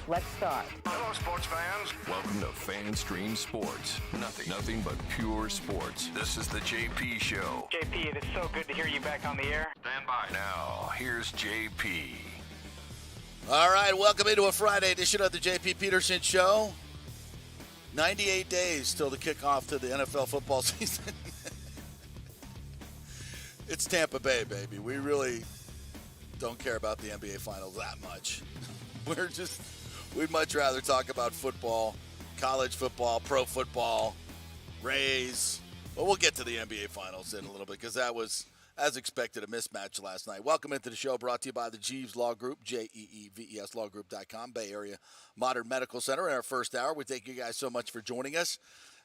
Let's start. Hello, sports fans. Welcome to FanStream Sports. Nothing but pure sports. This is the JP Show. JP, it is so good to hear you back on the air. Stand by. Now, here's JP. All right, welcome into a Friday edition of the JP Peterson Show. 98 days till the kickoff to the NFL football season. It's Tampa Bay, baby. We really don't care about the NBA Finals that much. We'd much rather talk about football, college football, pro football, Rays. But we'll get to the NBA Finals in a little bit because that was, as expected, a mismatch last night. Welcome into the show, brought to you by the Jeeves Law Group, JEEVES lawgroup.com, Bay Area Modern Medical Center. In our first hour, we thank you guys so much for joining us.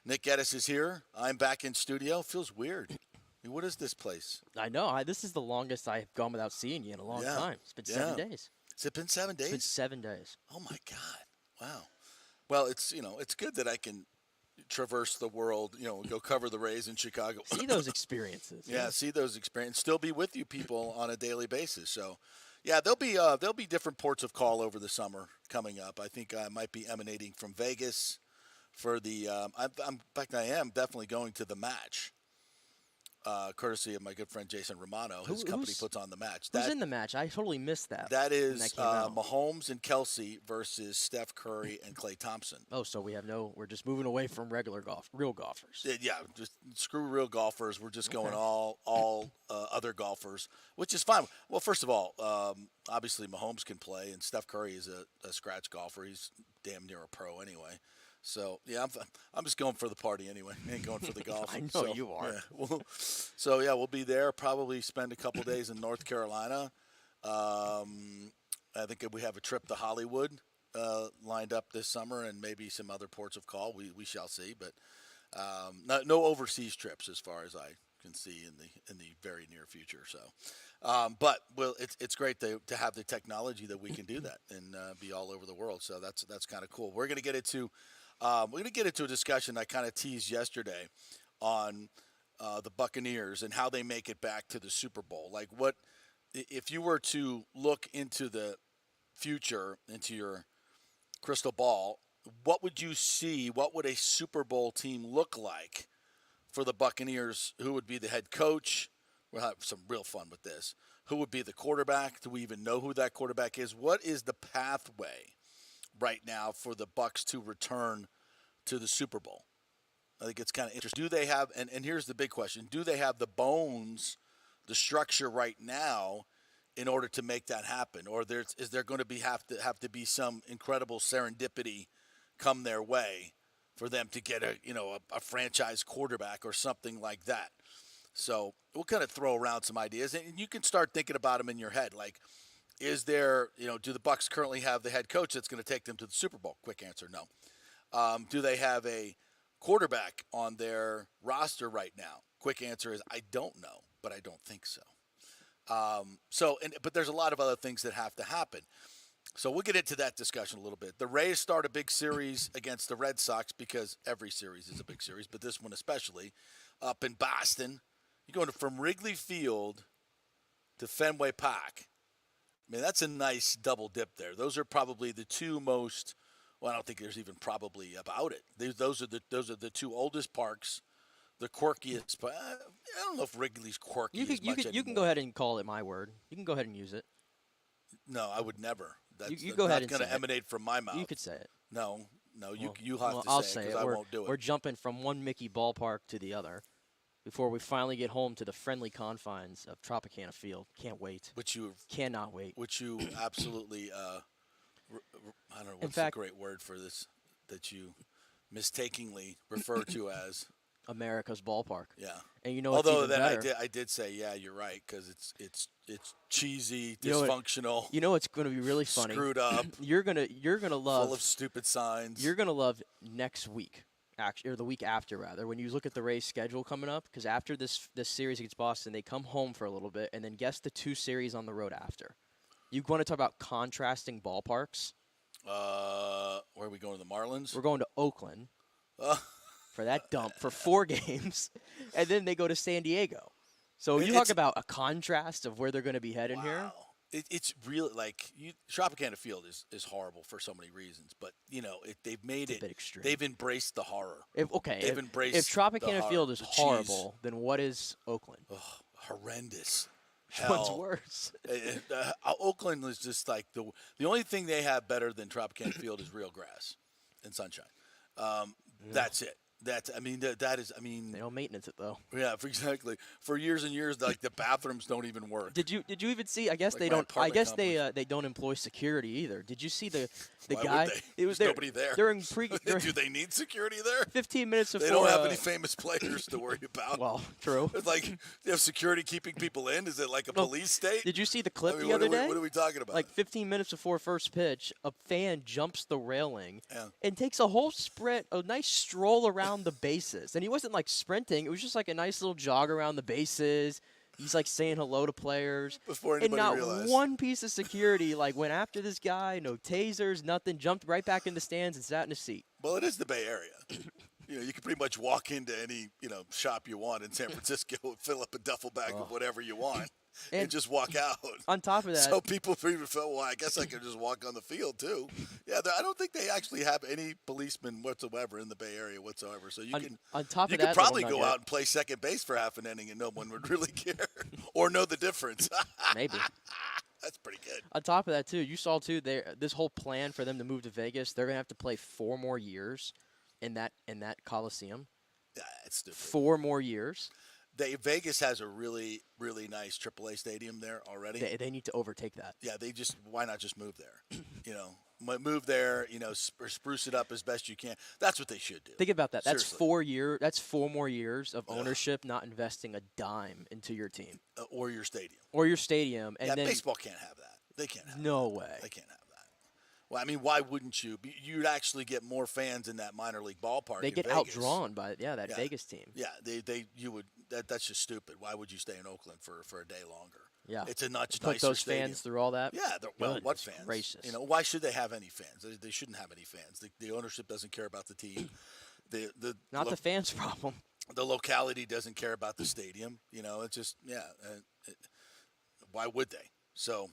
Nick Geddes is here. I'm back in studio. Feels weird. I mean, what is this place? I know. This is the longest I've gone without seeing you in a long time. It's been 7 days. Has it been 7 days? It's been 7 days. Oh, my God. Wow. Well, it's good that I can traverse the world, go cover the Rays in Chicago. See those experiences. Yeah, see those experiences. Still be with you people on a daily basis. So, yeah, there'll be different ports of call over the summer coming up. I think I might be emanating from Vegas for the in fact, I am definitely going to the match. Courtesy of my good friend Jason Romano. His company puts on the match. Who's in the match? I totally missed that. That is Mahomes and Kelsey versus Steph Curry and Klay Thompson. Oh, so we're just moving away from real golfers. Yeah, just screw real golfers. We're just going all other golfers, which is fine. Well, first of all, obviously Mahomes can play, and Steph Curry is a scratch golfer. He's damn near a pro anyway. So, yeah, I'm just going for the party anyway. I ain't going for the golf. I know you are. Yeah, we'll be there. Probably spend a couple days in North Carolina. I think we have a trip to Hollywood lined up this summer and maybe some other ports of call. We shall see. But no overseas trips as far as I can see in the very near future. So, but it's great to have the technology that we can do that and be all over the world. So that's kind of cool. We're going to get into a discussion I kind of teased yesterday on the Buccaneers and how they make it back to the Super Bowl. Like, what if you were to look into the future, into your crystal ball, what would you see? What would a Super Bowl team look like for the Buccaneers? Who would be the head coach? We'll have some real fun with this. Who would be the quarterback? Do we even know who that quarterback is? What is the pathway right now for the Bucs to return to the Super Bowl? I think it's kind of interesting. Do they have, and here's the big question, do they have the bones, the structure right now in order to make that happen? Or is there going to have to be some incredible serendipity come their way for them to get a franchise quarterback or something like that? So we'll kind of throw around some ideas, and you can start thinking about them in your head. Like, is there, do the Bucs currently have the head coach that's going to take them to the Super Bowl? Quick answer, no. Do they have a quarterback on their roster right now? Quick answer is I don't know, but I don't think so. But there's a lot of other things that have to happen. So we'll get into that discussion a little bit. The Rays start a big series against the Red Sox because every series is a big series, but this one especially, up in Boston. You're going from Wrigley Field to Fenway Park. I mean, that's a nice double dip there. Those are probably the two most. Well, I don't think there's even probably about it. Those are the two oldest parks, the quirkiest. But I don't know if Wrigley's quirky. You can go ahead and call it my word. You can go ahead and use it. No, I would never. That's you go ahead and not going to emanate from my mouth. You could say it. No, you have to I'll say it say because I won't do it. We're jumping from one Mickey ballpark to the other before we finally get home to the friendly confines of Tropicana Field. Can't wait. Cannot wait. Which you absolutely, I don't know what's the great word for this that you mistakenly refer to as America's ballpark. Yeah. And you know, although then I did say, yeah, you're right, because it's cheesy, dysfunctional. You know, it's going to be really funny. Screwed up. You're gonna love. Full of stupid signs. You're gonna love next week, actually, or the week after rather, when you look at the Rays' schedule coming up. Because after this series against Boston, they come home for a little bit, and then guess the two series on the road after. You want to talk about contrasting ballparks? Where are we going? The Marlins? We're going to Oakland. For that dump for 4 games, and then they go to San Diego. So you talk about a contrast of where they're going to be heading here. It's really like Tropicana Field is horrible for so many reasons, but they've made It's a it. bit extreme. They've embraced the horror. If Tropicana Field is horrible, then what is Oakland? Ugh, horrendous. Which one's Hell. worse? Oakland is just like the only thing they have better than Tropicana Field is real grass and sunshine. That's it. That is. They don't maintenance it though. Yeah, exactly. For years and years, like the bathrooms don't even work. Did you even see? I guess Like they my don't. I apartment guess complex. they don't employ security either. Did you see the Why guy? would they? It was There's nobody there. during Do they need security there? 15 minutes before. They don't have any famous players to worry about. Well, true. It's like they have security keeping people in. Is it like a police state? Did you see the clip the what other are we- day? what are we talking about? Like 15 minutes before first pitch, a fan jumps the railing Yeah. and takes a whole sprint, a nice stroll around the bases. And he wasn't like sprinting; it was just like a nice little jog around the bases. He's like saying hello to players. Before and anybody not realized. one piece of security like went after this guy. No tasers, nothing. Jumped right back in the stands and sat in a seat. Well, it is the Bay Area. You can pretty much walk into any shop you want in San Francisco and fill up a duffel bag of whatever you want and just walk out. On top of that, So people even felt, well, I guess I could just walk on the field too. Yeah, I don't think they actually have any policemen whatsoever in the Bay Area whatsoever. So you can on top you of could that, probably little go nugget- out and play second base for half an inning and no one would really care or know the difference. maybe. That's pretty good. On top of that, too, you saw too this whole plan for them to move to Vegas. They're gonna have to play 4 more years in that Coliseum. Yeah, it's stupid. 4 more years. Vegas has a really, really nice AAA stadium there already. They need to overtake that. Yeah, why not just move there? Move there, spruce it up as best you can. That's what they should do. Think about that. That's Seriously. That's 4 more years of ownership not investing a dime into your team Or your stadium. or your stadium. And Yeah, then baseball can't have that. They can't have no that. way. They can't have that. Well, I mean, why wouldn't you? You'd actually get more fans in that minor league ballpark. They in get Vegas. outdrawn by that Vegas team. Yeah, you would. That's just stupid. Why would you stay in Oakland for a day longer? Yeah, It's a much put nicer those stadium. fans through all that. Yeah, well, what Goodness fans? gracious. Why should they have any fans? They shouldn't have any fans. The ownership doesn't care about the team. Not the fans' problem. The locality doesn't care about the stadium. It's just why would they? So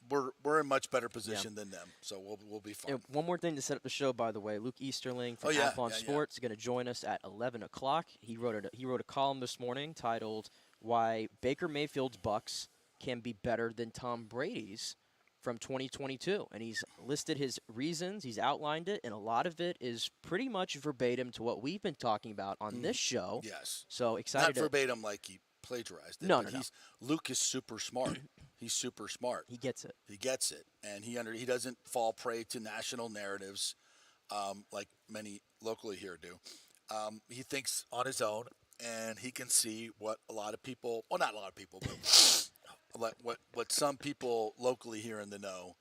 we're in much better position than them. So we'll be fine. One more thing to set up the show, by the way. Luke Easterling from yeah, Athlon yeah. Sports is going to join us at 11 o'clock. He wrote a column this morning titled "Why Baker Mayfield's Bucks Can Be Better Than Tom Brady's" from 2022, and he's listed his reasons. He's outlined it, and a lot of it is pretty much verbatim to what we've been talking about on this show. Yes. So excited. Not verbatim like he plagiarized it. No, but no. Luke is super smart. He's super smart. He gets it. He gets it, and he doesn't fall prey to national narratives like many locally here do. He thinks on his own, and he can see what a lot of people, well, not a lot of people, but what some people locally here in the know.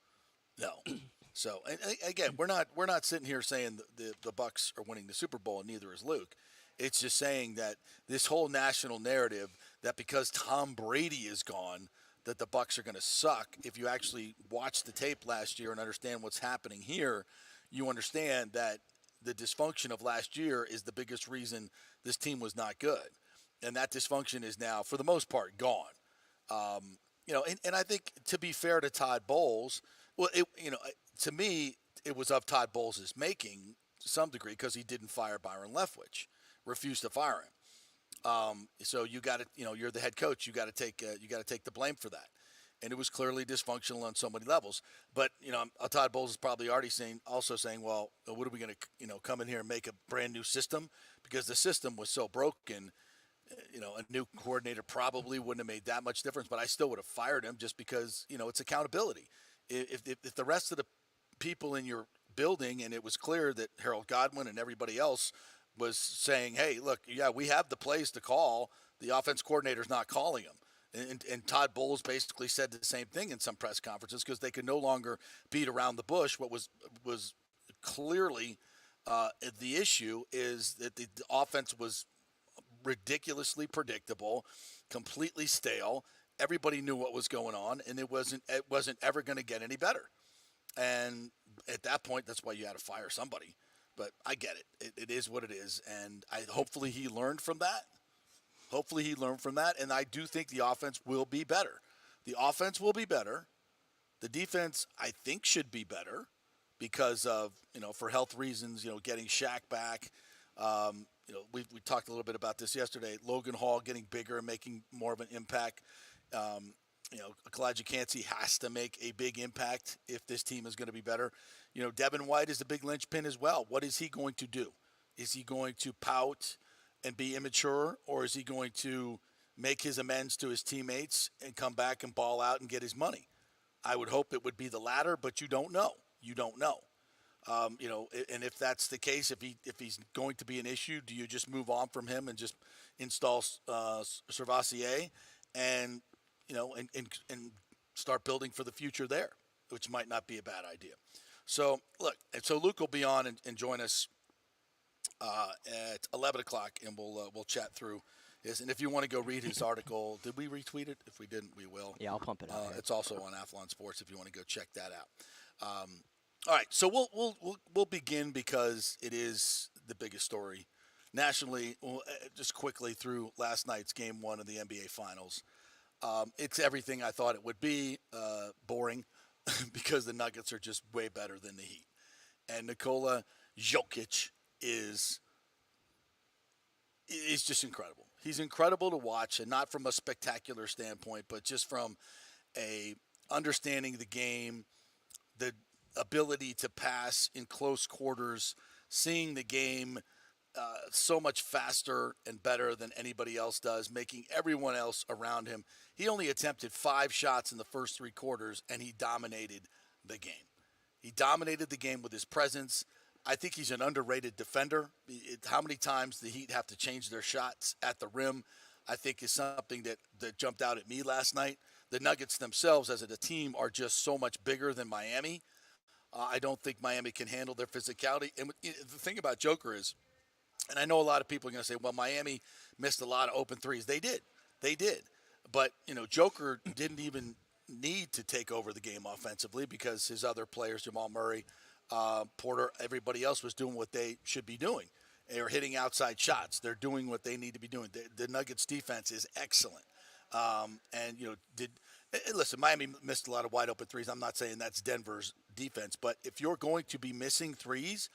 So, and again, we're not sitting here saying the Bucks are winning the Super Bowl, and neither is Luke. It's just saying that this whole national narrative that because Tom Brady is gone, that the Bucks are going to suck. If you actually watch the tape last year and understand what's happening here, you understand that the dysfunction of last year is the biggest reason this team was not good, and that dysfunction is now, for the most part, gone. And I think, to be fair to Todd Bowles, to me, it was of Todd Bowles' making to some degree because he didn't fire Byron Leftwich, refused to fire him. So you got to, you're the head coach. You got to take the blame for that. And it was clearly dysfunctional on so many levels. But Todd Bowles is probably already saying, well, what are we going to, come in here and make a brand new system? Because the system was so broken. A new coordinator probably wouldn't have made that much difference. But I still would have fired him just because it's accountability. If the rest of the people in your building, and it was clear that Harold Godwin and everybody else was saying, hey, look, we have the plays to call. The offense coordinator's not calling them. And Todd Bowles basically said the same thing in some press conferences because they could no longer beat around the bush. What was clearly the issue is that the offense was ridiculously predictable, completely stale. Everybody knew what was going on, and it wasn't ever going to get any better. And at that point, that's why you had to fire somebody. But I get it. It is what it is, and hopefully he learned from that. And I do think the offense will be better. The offense will be better. The defense, I think, should be better because of, for health reasons, getting Shaq back. We talked a little bit about this yesterday. Logan Hall getting bigger and making more of an impact. Kalijah Cansey has to make a big impact if this team is going to be better. Devin White is the big linchpin as well. What is he going to do? Is he going to pout and be immature, or is he going to make his amends to his teammates and come back and ball out and get his money? I would hope it would be the latter, but you don't know. You don't know. And if that's the case, if he's going to be an issue, do you just move on from him and just install Servassier and start building for the future there, which might not be a bad idea. So Luke will be on and join us at 11 o'clock, and we'll chat through this. And if you want to go read his article, did we retweet it? If we didn't, we will. Yeah, I'll pump it out. It's also on Athlon Sports if you want to go check that out. All right, so we'll begin because it is the biggest story nationally. Just quickly through last night's Game 1 of the NBA Finals. It's everything I thought it would be. Boring because the Nuggets are just way better than the Heat, and Nikola Jokic is just incredible. He's incredible to watch, and not from a spectacular standpoint, but just from a understanding the game, the ability to pass in close quarters, seeing the game so much faster and better than anybody else does, making everyone else around him. He only attempted 5 shots in the first 3 quarters, and he dominated the game. He dominated the game with his presence. I think he's an underrated defender. How many times the Heat have to change their shots at the rim, I think is something that jumped out at me last night. The Nuggets themselves as a team are just so much bigger than Miami. I don't think Miami can handle their physicality. And the thing about Joker is, and I know a lot of people are going to say, well, Miami missed a lot of open threes. They did. But, Joker didn't even need to take over the game offensively because his other players, Jamal Murray, Porter, everybody else was doing what they should be doing. They're hitting outside shots. They're doing what they need to be doing. The Nuggets defense is excellent. Listen, Miami missed a lot of wide open threes. I'm not saying that's Denver's defense, but if you're going to be missing threes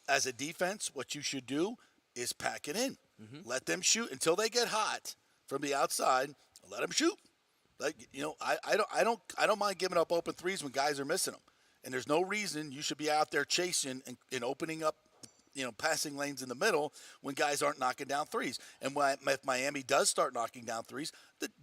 as a defense, what you should do is pack it in. Mm-hmm. Let them shoot until they get hot from the outside. Let them shoot. I don't mind giving up open threes when guys are missing them. And there's no reason you should be out there chasing and opening up, passing lanes in the middle when guys aren't knocking down threes. And if Miami does start knocking down threes,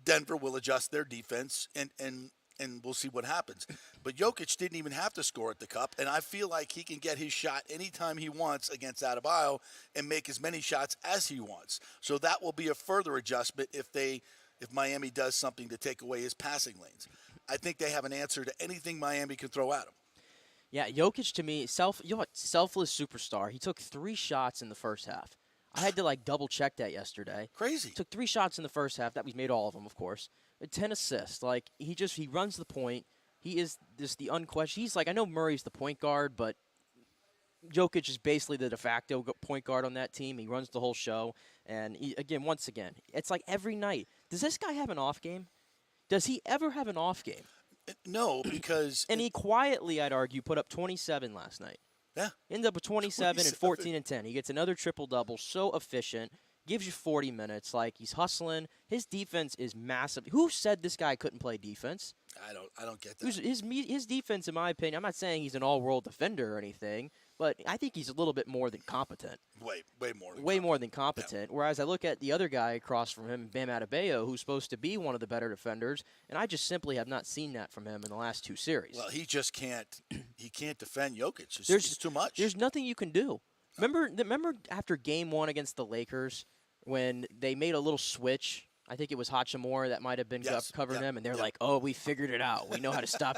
Denver will adjust their defense and we'll see what happens. But Jokic didn't even have to score at the cup, and I feel like he can get his shot anytime he wants against Adebayo and make as many shots as he wants. So that will be a further adjustment if Miami does something to take away his passing lanes. I think they have an answer to anything Miami can throw at him. Yeah, Jokic to me, selfless superstar. He took 3 shots in the first half. I had to double check that yesterday. Crazy. Took 3 shots in the first half. That we made all of them, of course. 10 assists. He runs the point. He is just the unquestioned. He's I know Murray's the point guard, but Jokic is basically the de facto point guard on that team. He runs the whole show. And once again, it's like every night. Does this guy have an off game? Does he ever have an off game? No, because and he quietly, I'd argue, put up 27 last night. Yeah. Ends up with 27 and 14 and 10. He gets another triple-double, so efficient, gives you 40 minutes. He's hustling. His defense is massive. Who said this guy couldn't play defense? I don't get that. His defense, in my opinion, I'm not saying he's an all-world defender or anything, but I think he's a little bit more than competent. Way more than competent. Yeah. Whereas I look at the other guy across from him, Bam Adebayo, who's supposed to be one of the better defenders, and I just simply have not seen that from him in the last 2 series. Well, he just can't. He can't defend Jokic. It's too much. There's nothing you can do. Remember after Game 1 against the Lakers when they made a little switch? I think it was Hachimura that might have been covering them, and they're like, "Oh, we figured it out. We know how to stop."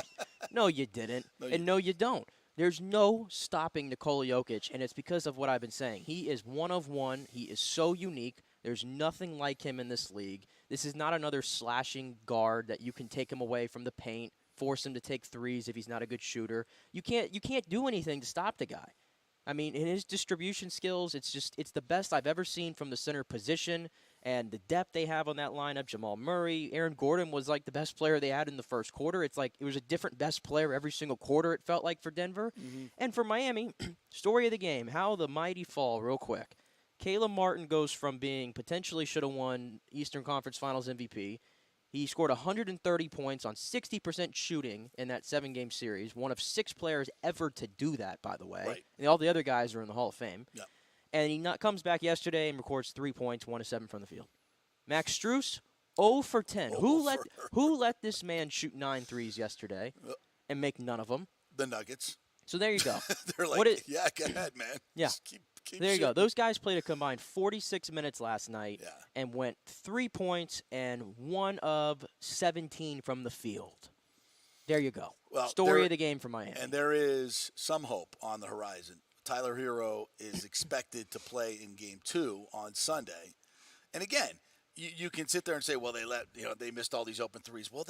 No, you didn't, no, you don't. There's no stopping Nikola Jokic, and it's because of what I've been saying. He is one of one. He is so unique. There's nothing like him in this league. This is not another slashing guard that you can take him away from the paint, force him to take threes if he's not a good shooter. You can't do anything to stop the guy. I mean, in his distribution skills, it's the best I've ever seen from the center position. And the depth they have on that lineup, Jamal Murray, Aaron Gordon was like the best player they had in the first quarter. It's like it was a different best player every single quarter, it felt like, for Denver. And for Miami, story of the game, how the mighty fall real quick. Caleb Martin goes from being potentially should have won Eastern Conference Finals MVP. He scored 130 points on 60% shooting in that 7-game series, one of 6 players ever to do that, by the way. Right. And all the other guys are in the Hall of Fame. Yeah. And he comes back yesterday and records 3 points, 1 of 7 from the field. Max Strus, 0 for 10. Who let this man shoot 9 threes yesterday and make none of them? The Nuggets. So there you go. They're like, yeah, go ahead, man. Yeah. Just keep there you shooting. go. Those guys played a combined 46 minutes last night Yeah. and went 3 points and 1 of 17 from the field. There you go. Well, Story of the game for Miami. And there is some hope on the horizon. Tyler Hero is expected to play in Game 2 on Sunday. And again, you can sit there and say, well, they missed all these open threes. Well,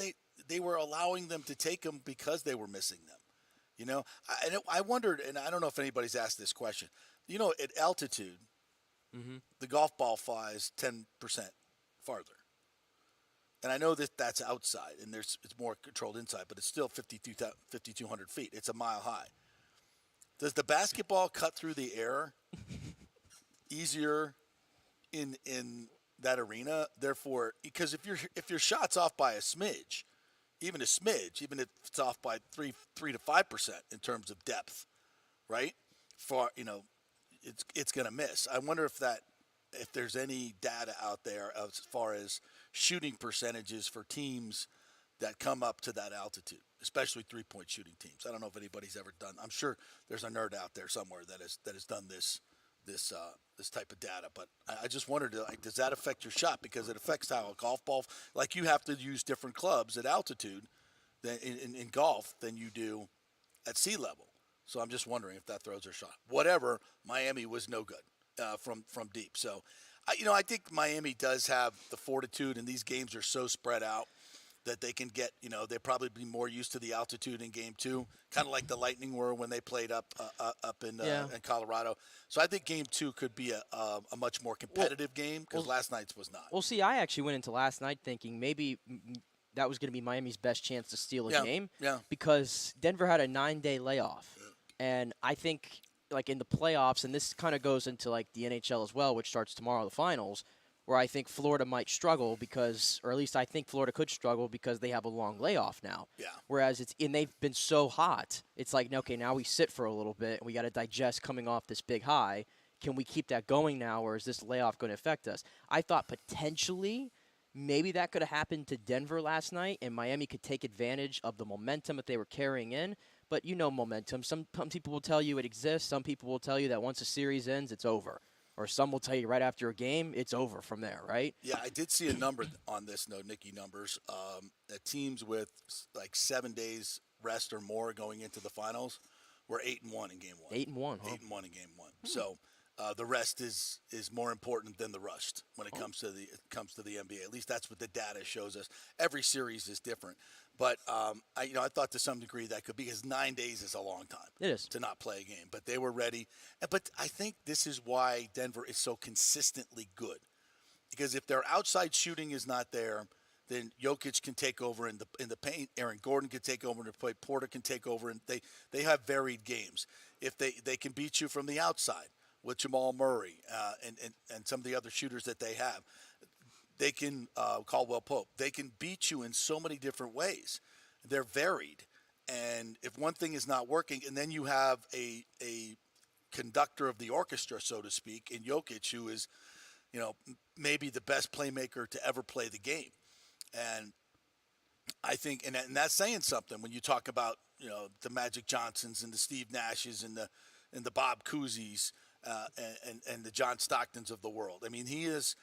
they were allowing them to take them because they were missing them. I wondered, and I don't know if anybody's asked this question. At altitude, the golf ball flies 10% farther. And I know that that's outside, and it's more controlled inside, but it's still 5,200 feet. It's a mile high. Does the basketball cut through the air easier in that arena? Therefore, because if your shot's off by a smidge, even if it's off by 3 to 5% in terms of depth, right? It's going to miss. I wonder if there's any data out there as far as shooting percentages for teams that come up to that altitude, especially 3-point shooting teams. I don't know if anybody's ever done. I'm sure there's a nerd out there somewhere that has done this type of data. But I just wondered, does that affect your shot? Because it affects how a golf ball, like you have to use different clubs at altitude than in golf than you do at sea level. So I'm just wondering if that throws their shot. Whatever, Miami was no good from deep. So, I think Miami does have the fortitude, and these games are so spread out that they can get, they'll probably be more used to the altitude in Game 2, kind of like the Lightning were when they played up in Colorado. So I think Game 2 could be a much more competitive game because last night's was not. Well, see, I actually went into last night thinking maybe that was going to be Miami's best chance to steal a game because Denver had a 9-day layoff. And I think, like, in the playoffs, and this kind of goes into, like, the NHL as well, which starts tomorrow, the finals, where I think Florida might struggle or at least I think Florida could struggle because they have a long layoff now. Yeah. Whereas they've been so hot, it's like, okay, now we sit for a little bit, and we got to digest coming off this big high. Can we keep that going now, or is this layoff going to affect us? I thought potentially maybe that could have happened to Denver last night, and Miami could take advantage of the momentum that they were carrying in. But momentum. Some people will tell you it exists. Some people will tell you that once a series ends, it's over. Or some will tell you right after a game, it's over from there, right? Yeah, I did see a number on this, Nicky numbers, that teams with like 7 days rest or more going into the finals were 8-1 in Game 1. 8-1, huh? 8-1 in Game 1. So the rest is more important than the rust when it comes to the NBA. At least that's what the data shows us. Every series is different. But I thought to some degree that could be because 9 days is a long time. It is. To not play a game. But they were ready. But I think this is why Denver is so consistently good. Because if their outside shooting is not there, then Jokic can take over in the paint. Aaron Gordon can take over in the play. Porter can take over. And they have varied games. If they can beat you from the outside with Jamal Murray and some of the other shooters that they have. They can, Caldwell Pope, they can beat you in so many different ways. They're varied. And if one thing is not working, and then you have a conductor of the orchestra, so to speak, in Jokic, who is, maybe the best playmaker to ever play the game. And I think, and that's saying something when you talk about, the Magic Johnsons and the Steve Nashes and the Bob Cousy's and the John Stocktons of the world. I mean, he's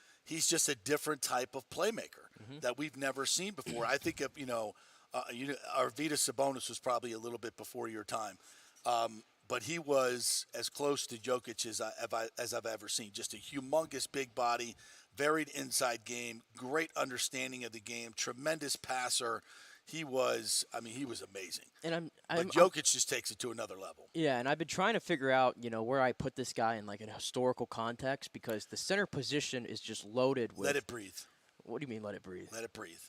just a different type of playmaker that we've never seen before. I think of, Arvydas Sabonis was probably a little bit before your time. But he was as close to Jokic as I've ever seen. Just a humongous big body, varied inside game, great understanding of the game, tremendous passer. he was amazing. And But Jokic just takes it to another level. Yeah, and I've been trying to figure out, where I put this guy in like an historical context because the center position is just loaded with. Let it breathe. What do you mean, let it breathe? Let it breathe.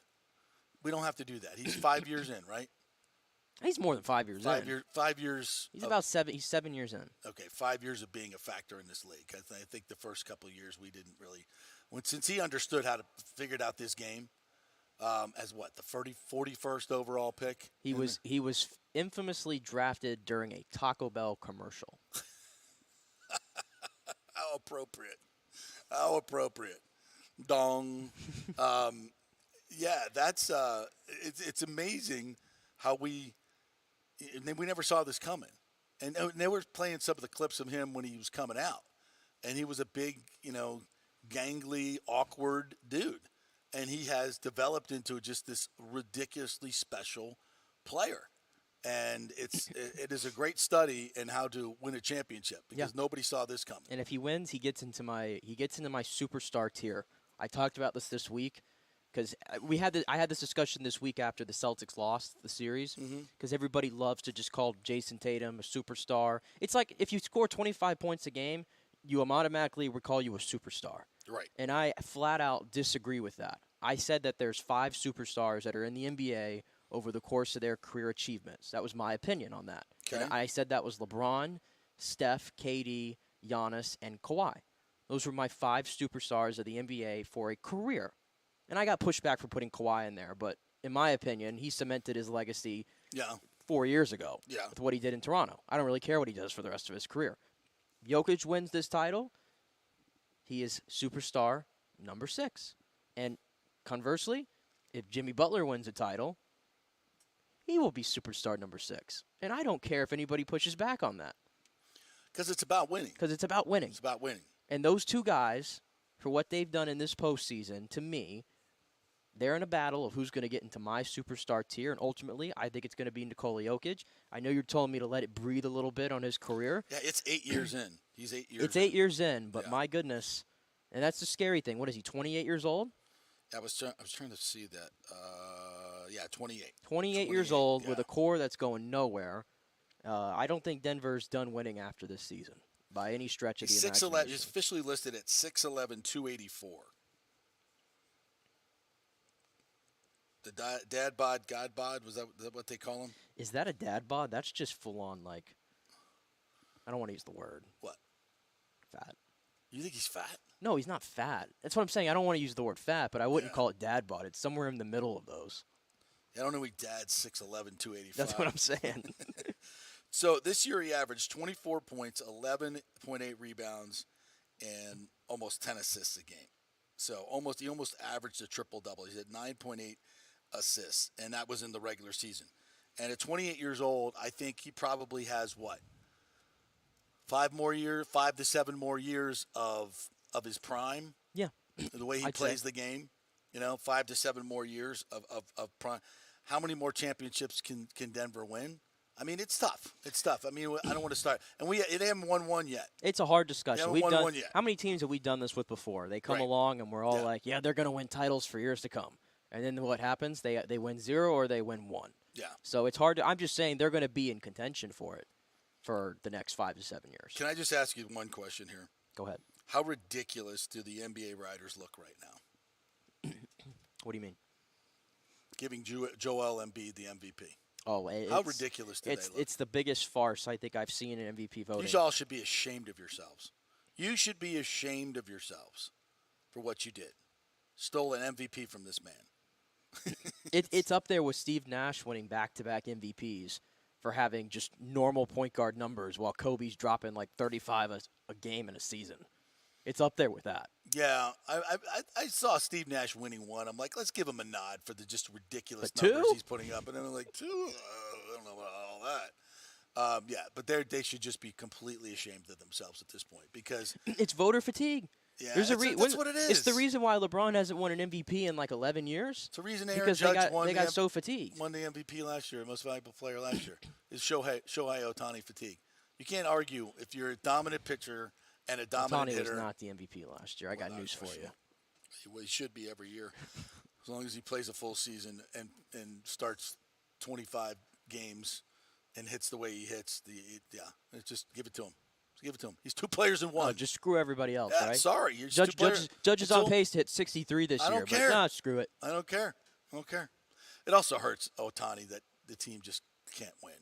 We don't have to do that. He's 5 years in, right? He's more than 5 years in. 5 years. He's about 7. He's 7 years in. Okay, 5 years of being a factor in this league. I think the first couple of years we didn't really. Since he understood how to figured out this game, as what the 41st overall pick. He was infamously drafted during a Taco Bell commercial. How appropriate. How appropriate. Dong. Yeah, that's it's amazing how we never saw this coming. And they were playing some of the clips of him when he was coming out. And he was a big, gangly, awkward dude. And he has developed into just this ridiculously special player. And it is a great study in how to win a championship because nobody saw this coming. And if he wins, he gets into my superstar tier. I talked about this week because I had this discussion this week after the Celtics lost the series because everybody loves to just call Jason Tatum a superstar. It's like if you score 25 points a game, you automatically recall you a superstar. Right. And I flat out disagree with that. I said that there's 5 superstars that are in the NBA over the course of their career achievements. That was my opinion on that. Okay. And I said that was LeBron, Steph, KD, Giannis, and Kawhi. Those were my 5 superstars of the NBA for a career. And I got pushed back for putting Kawhi in there, but in my opinion, he cemented his legacy 4 years ago with what he did in Toronto. I don't really care what he does for the rest of his career. Jokic wins this title, he is superstar number 6. And conversely, if Jimmy Butler wins a title, he will be superstar number 6. And I don't care if anybody pushes back on that. Because it's about winning. It's about winning. It's about winning. And those two guys, for what they've done in this postseason, to me, they're in a battle of who's going to get into my superstar tier. And ultimately, I think it's going to be Nikola Jokic. I know you're telling me to let it breathe a little bit on his career. Yeah, it's 8 years in. He's 8 years It's 8 years in, but my goodness. And that's the scary thing. What is he, 28 years old? I was trying to see that. 28. 28 years old with a core that's going nowhere. I don't think Denver's done winning after this season by any stretch of the imagination. He's officially listed at 6'11", 284. The dad bod, god bod, was that what they call him? Is that a dad bod? That's just full on, like, I don't want to use the word. What? Fat. You think he's fat? No, he's not fat. That's what I'm saying. I don't want to use the word fat, but I wouldn't call it dad bod. It's somewhere in the middle of those. I don't know if dad's 6'11", 285. That's what I'm saying. So this year he averaged 24 points, 11.8 rebounds, and almost 10 assists a game. So he almost averaged a triple-double. He's at 9.8 assists, and that was in the regular season. And at 28 years old, I think he probably has, 5 to 7 more years of his prime? Yeah. The way he plays the game, 5 to 7 more years of prime. How many more championships can Denver win? I mean, it's tough. I mean, I don't want to start. And they haven't won one yet. It's a hard discussion. They haven't won one yet. How many teams have we done this with before? They come along and we're all like, they're going to win titles for years to come. And then what happens? They win 0 or they win 1. Yeah. So it's hard I'm just saying they're going to be in contention for it for the next 5 to 7 years. Can I just ask you one question here? Go ahead. How ridiculous do the NBA writers look right now? What do you mean? Giving Joel Embiid the MVP. Oh, how ridiculous do they look? It's the biggest farce I think I've seen in MVP voting. You all should be ashamed of yourselves. You should be ashamed of yourselves for what you did. Stole an MVP from this man. It's up there with Steve Nash winning back-to-back MVPs for having just normal point guard numbers while Kobe's dropping like 35 a game in a season. It's up there with that. Yeah, I saw Steve Nash winning one. I'm like, let's give him a nod for the just ridiculous But numbers 2? he's putting up. And then I'm like, 2? I don't know about all that. But they should just be completely ashamed of themselves at this point because it's voter fatigue. Yeah, that's what it is. It's the reason why LeBron hasn't won an MVP in like 11 years. It's the reason Aaron because Judge they got so fatigued. Won the MVP last year, most valuable player last year. Is Shohei Ohtani fatigue. You can't argue if you're a dominant pitcher and a dominant Ohtani hitter. was not the MVP last year. I got news for you. He should be every year. As long as he plays a full season and starts 25 games and hits the way he hits, just give it to him. Just give it to him. He's 2 players in one. Just screw everybody else, right? Sorry. You're just 2 players. Judge is on pace to hit 63 this year. I don't care. But nah, screw it. I don't care. It also hurts Ohtani that the team just can't win.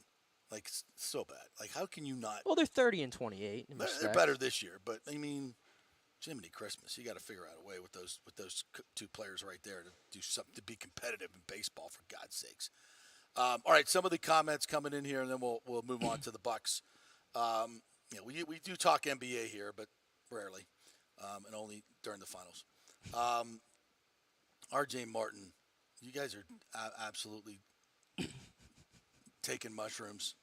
Like, it's so bad. Like, how can you not? Well, they're 30 and 28. They're better this year, but I mean, Jiminy Christmas, you got to figure out a way with those 2 players right there to do something to be competitive in baseball, for God's sakes. All right, some of the comments coming in here, and then we'll move on to the Bucks. We do talk NBA here, but rarely, and only during the finals. R.J. Martin, you guys are absolutely taking mushrooms.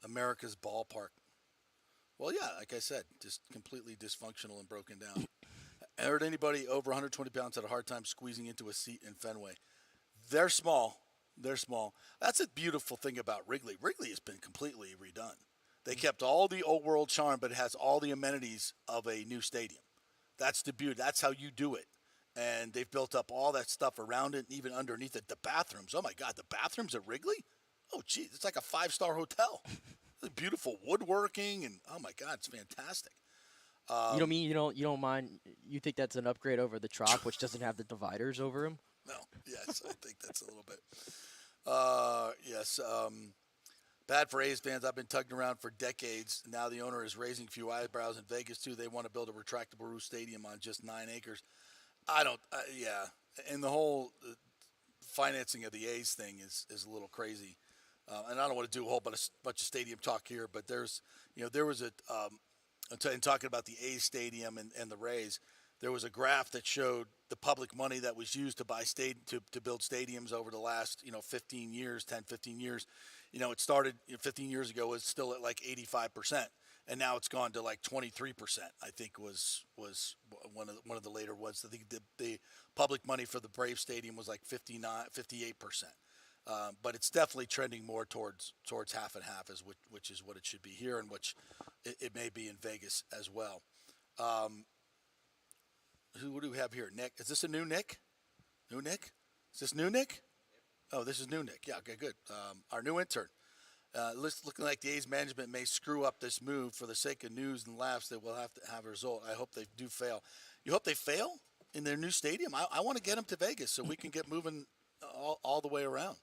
America's ballpark. Well, yeah, like I said, just completely dysfunctional and broken down. I heard anybody over 120 pounds had a hard time squeezing into a seat in Fenway. They're small. That's a beautiful thing about Wrigley. Wrigley has been completely redone. They kept all the old world charm, but it has all the amenities of a new stadium. That's the beauty. That's how you do it. And they've built up all that stuff around it and even underneath it. The bathrooms. Oh, my God, the bathrooms at Wrigley? Oh, geez, it's like a 5-star hotel. The beautiful woodworking, and oh my God, it's fantastic. You don't mean you don't mind? You think that's an upgrade over the Trop, which doesn't have the dividers over him? No, yes, I think that's a little bit. Yes, bad for A's fans. I've been tugging around for decades. Now the owner is raising a few eyebrows in Vegas too. They want to build a retractable roof stadium on just 9 acres. And the whole financing of the A's thing is a little crazy. And I don't want to do a whole bunch of stadium talk here, but there was in talking about the A's stadium and the Rays, there was a graph that showed the public money that was used to buy to build stadiums over the last 15 years. It started 15 years ago was still at like 85%, and now it's gone to like 23%. I think was one of the later ones. I think the public money for the Brave Stadium was like 58%. But it's definitely trending more towards half and half, which is what it should be here, and which it may be in Vegas as well. Who do we have here? Nick. Is this a new Nick? New Nick? Is this new Nick? Oh, this is new Nick. Yeah, okay, good. Our new intern. Looking like the A's management may screw up this move for the sake of news and laughs that we'll have to have a result. I hope they do fail. You hope they fail in their new stadium? I want to get them to Vegas so we can get moving all the way around.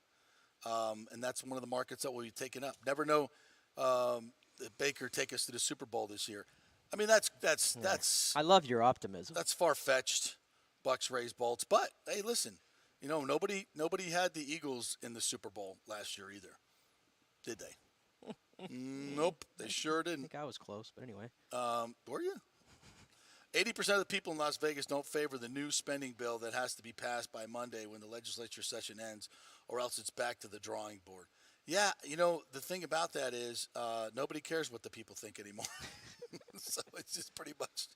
And that's one of the markets that will be taken up. Never know that Baker take us to the Super Bowl this year. I mean, that's. I love your optimism. That's far-fetched, Bucks, Rays, Bolts. But hey, listen, nobody had the Eagles in the Super Bowl last year either, did they? Nope, they sure didn't. I think I was close, but anyway. Were you? 80% of the people in Las Vegas don't favor the new spending bill that has to be passed by Monday when the legislature session ends, or else it's back to the drawing board. Yeah, the thing about that is nobody cares what the people think anymore. So it's just pretty much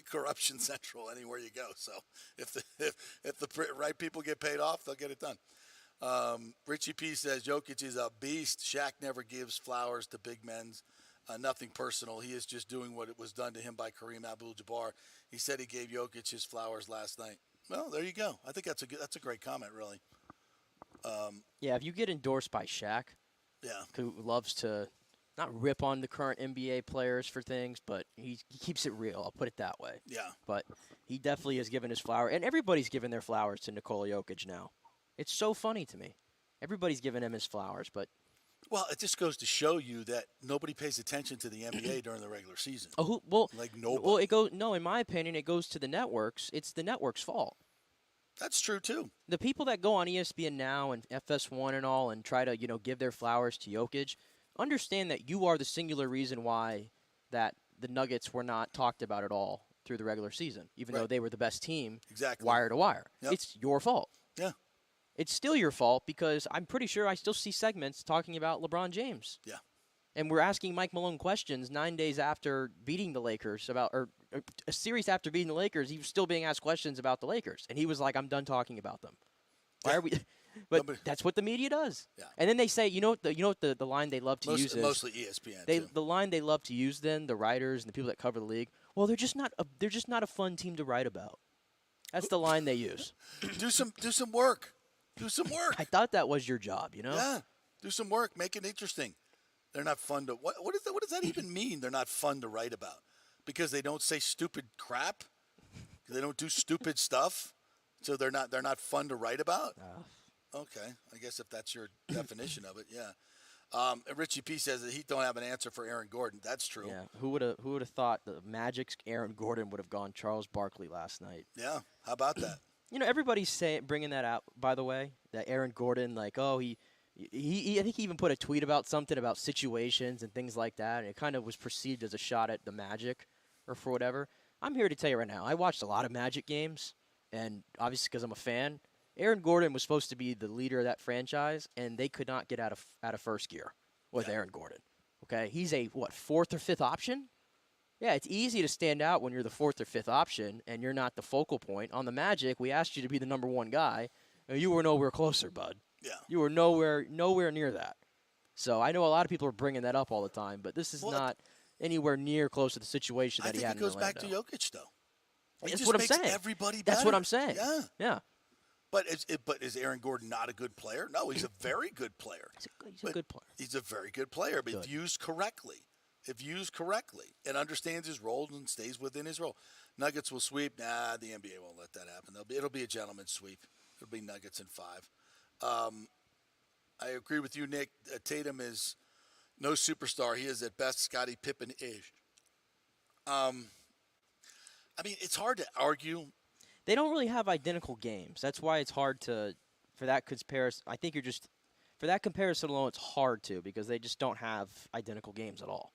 corruption central anywhere you go. So if the right people get paid off, they'll get it done. Richie P says Jokic is a beast. Shaq never gives flowers to big men. Nothing personal. He is just doing what it was done to him by Kareem Abdul-Jabbar. He said he gave Jokic his flowers last night. Well, there you go. I think that's a great comment, really. Yeah, if you get endorsed by Shaq, who loves to not rip on the current NBA players for things, but he keeps it real. I'll put it that way. Yeah. But he definitely has given his flower, and everybody's given their flowers to Nikola Jokic now. It's so funny to me. Everybody's giving him his flowers, but. Well, it just goes to show you that nobody pays attention to the NBA during the regular season. Like nobody. Well, in my opinion, it goes to the networks. It's the network's fault. That's true too. The people that go on ESPN now and FS1 and all and try to, give their flowers to Jokic, understand that you are the singular reason why that the Nuggets were not talked about at all through the regular season, even though they were the best team wire to wire. Yep. It's your fault. Yeah. It's still your fault because I'm pretty sure I still see segments talking about LeBron James. Yeah. And we're asking Mike Malone questions 9 days after beating the Lakers or a series after beating the Lakers. He was still being asked questions about the Lakers, and he was like, "I'm done talking about them." Why are we? But that's what the media does. Yeah. And then they say, the line they love to use is mostly ESPN. The line they love to use then, the writers and the people that cover the league. Well, they're just not a fun team to write about. That's the line they use. Do some work. Do some work. I thought that was your job, you know? Yeah. Do some work. Make it interesting. They're not fun to what does that even mean? They're not fun to write about because they don't say stupid crap. They don't do stupid stuff, so they're not fun to write about. Okay, I guess if that's your definition of it, yeah. Richie P says that he don't have an answer for Aaron Gordon. That's true. Yeah. Who would have thought the Magic's Aaron Gordon would have gone Charles Barkley last night? Yeah. How about that? You know, everybody's bringing that out. By the way, that Aaron Gordon, like, oh, he I think he even put a tweet about something about situations and things like that, and it kind of was perceived as a shot at the Magic or for whatever. I'm here to tell you right now, I watched a lot of Magic games, and obviously because I'm a fan, Aaron Gordon was supposed to be the leader of that franchise, and they could not get out of first gear with Aaron Gordon. Okay, he's a fourth or fifth option. Yeah, it's easy to stand out when you're the fourth or fifth option and you're not the focal point. On the Magic, we asked you to be the number one guy, and you were nowhere closer, bud. Yeah, you were nowhere near that. So I know a lot of people are bringing that up all the time, but this is not anywhere near close to the situation that he had in Orlando. I think it goes back to Jokic, though. That's what I'm saying. Everybody better. That's what I'm saying. Yeah. But is Aaron Gordon not a good player? No, he's a very good player. He's a good player. He's a very good player, but if used correctly, and understands his role and stays within his role. Nuggets will sweep. Nah, the NBA won't let that happen. It'll be a gentleman's sweep. It'll be Nuggets in 5. I agree with you, Nick. Tatum is no superstar. He is at best Scottie Pippen-ish. I mean, it's hard to argue. They don't really have identical games. That's why it's hard for that comparison. I think for that comparison alone, it's hard because they just don't have identical games at all.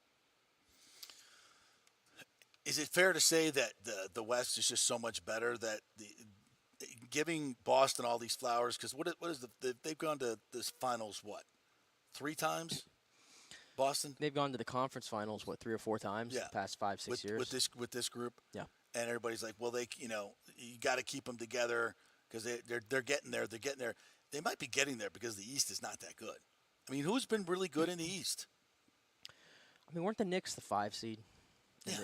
Is it fair to say that the West is just so much better that giving Boston all these flowers, because what is they've gone to this finals 3 times? Boston? They've gone to the conference finals 3 or 4 times in the past 5-6 years with this group. Yeah, and everybody's like, well, you got to keep them together because they're getting there. They're getting there. They might be getting there because the East is not that good. I mean, who's been really good in the East? I mean, weren't the Knicks the 5 seed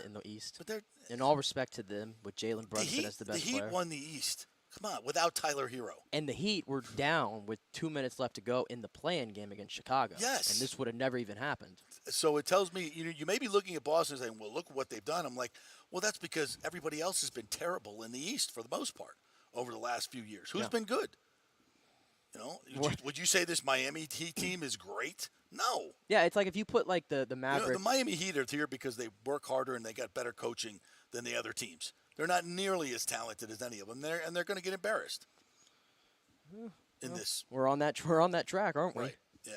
in the East? But they're, in all respect to them, with Jalen Brunson as the best player. The Heat won the East. Come on, without Tyler Hero. And the Heat were down with 2 minutes left to go in the play-in game against Chicago. Yes. And this would have never even happened. So it tells me, you may be looking at Boston and saying, well, look what they've done. I'm like, well, that's because everybody else has been terrible in the East for the most part over the last few years. Who's been good? Would you say this Miami Heat team is great? No. Yeah, it's like if you put like the Mavericks. The Miami Heat are here because they work harder and they got better coaching than the other teams. They're not nearly as talented as any of them. They're going to get embarrassed in this. We're on that track, aren't we? Right. Yeah.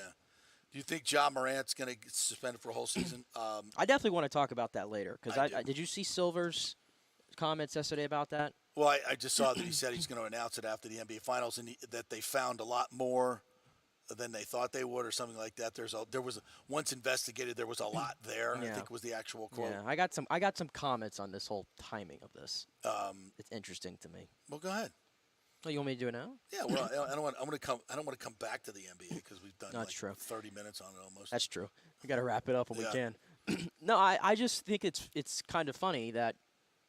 Do you think Ja Morant's going to get suspended for a whole season? I definitely want to talk about that later because did you see Silver's comments yesterday about that? Well, I just saw that he said he's going to announce it after the NBA Finals and that they found a lot more than they thought they would or something like that. There was once investigated, there was a lot there. Yeah. I think was the actual quote. Yeah, I got some comments on this whole timing of this. It's interesting to me. Well, go ahead. Oh, you want me to do it now? Yeah, well, I don't want to come back to the NBA because we've done true. 30 minutes on it almost. That's true. We got to wrap it up when we can. No, I just think it's kind of funny that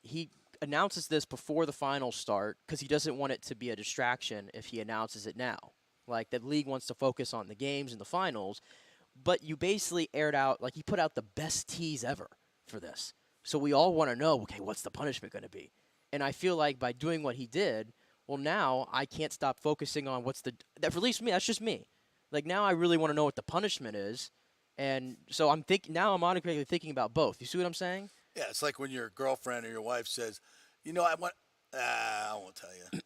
he announces this before the finals start because he doesn't want it to be a distraction if he announces it now. Like, the league wants to focus on the games and the finals, but you basically aired out, like, he put out the best tease ever for this. So we all want to know, okay, what's the punishment going to be? And I feel like by doing what he did, well, now I can't stop focusing on at least me, that's just me. Like, now I really want to know what the punishment is. And so I'm automatically thinking about both. You see what I'm saying? Yeah, it's like when your girlfriend or your wife says, I won't tell you.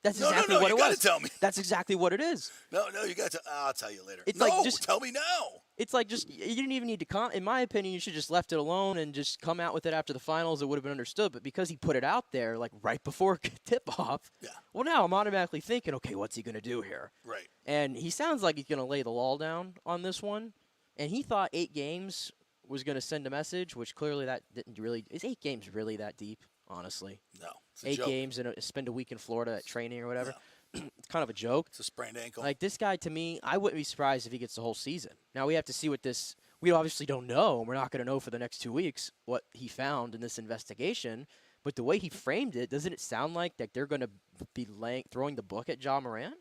That's exactly what it was. You got to tell me. That's exactly what it is. No, you got to. I'll tell you later. It's tell me now. It's like you didn't even need to in my opinion, you should just left it alone and just come out with it after the finals. It would have been understood. But because he put it out there like right before tip-off, well, now I'm automatically thinking, okay, what's he going to do here? Right. And he sounds like he's going to lay the law down on this one. And he thought 8 games was going to send a message, which clearly that didn't really – is 8 games really that deep, honestly? No. 8 games and spend a week in Florida at training or whatever. No. It's kind of a joke. It's a sprained ankle. Like, this guy, to me, I wouldn't be surprised if he gets the whole season. Now, we have to see what this – we obviously don't know. We're not going to know for the next 2 weeks what he found in this investigation. But the way he framed it, doesn't it sound like that they're going to be throwing the book at Ja Morant?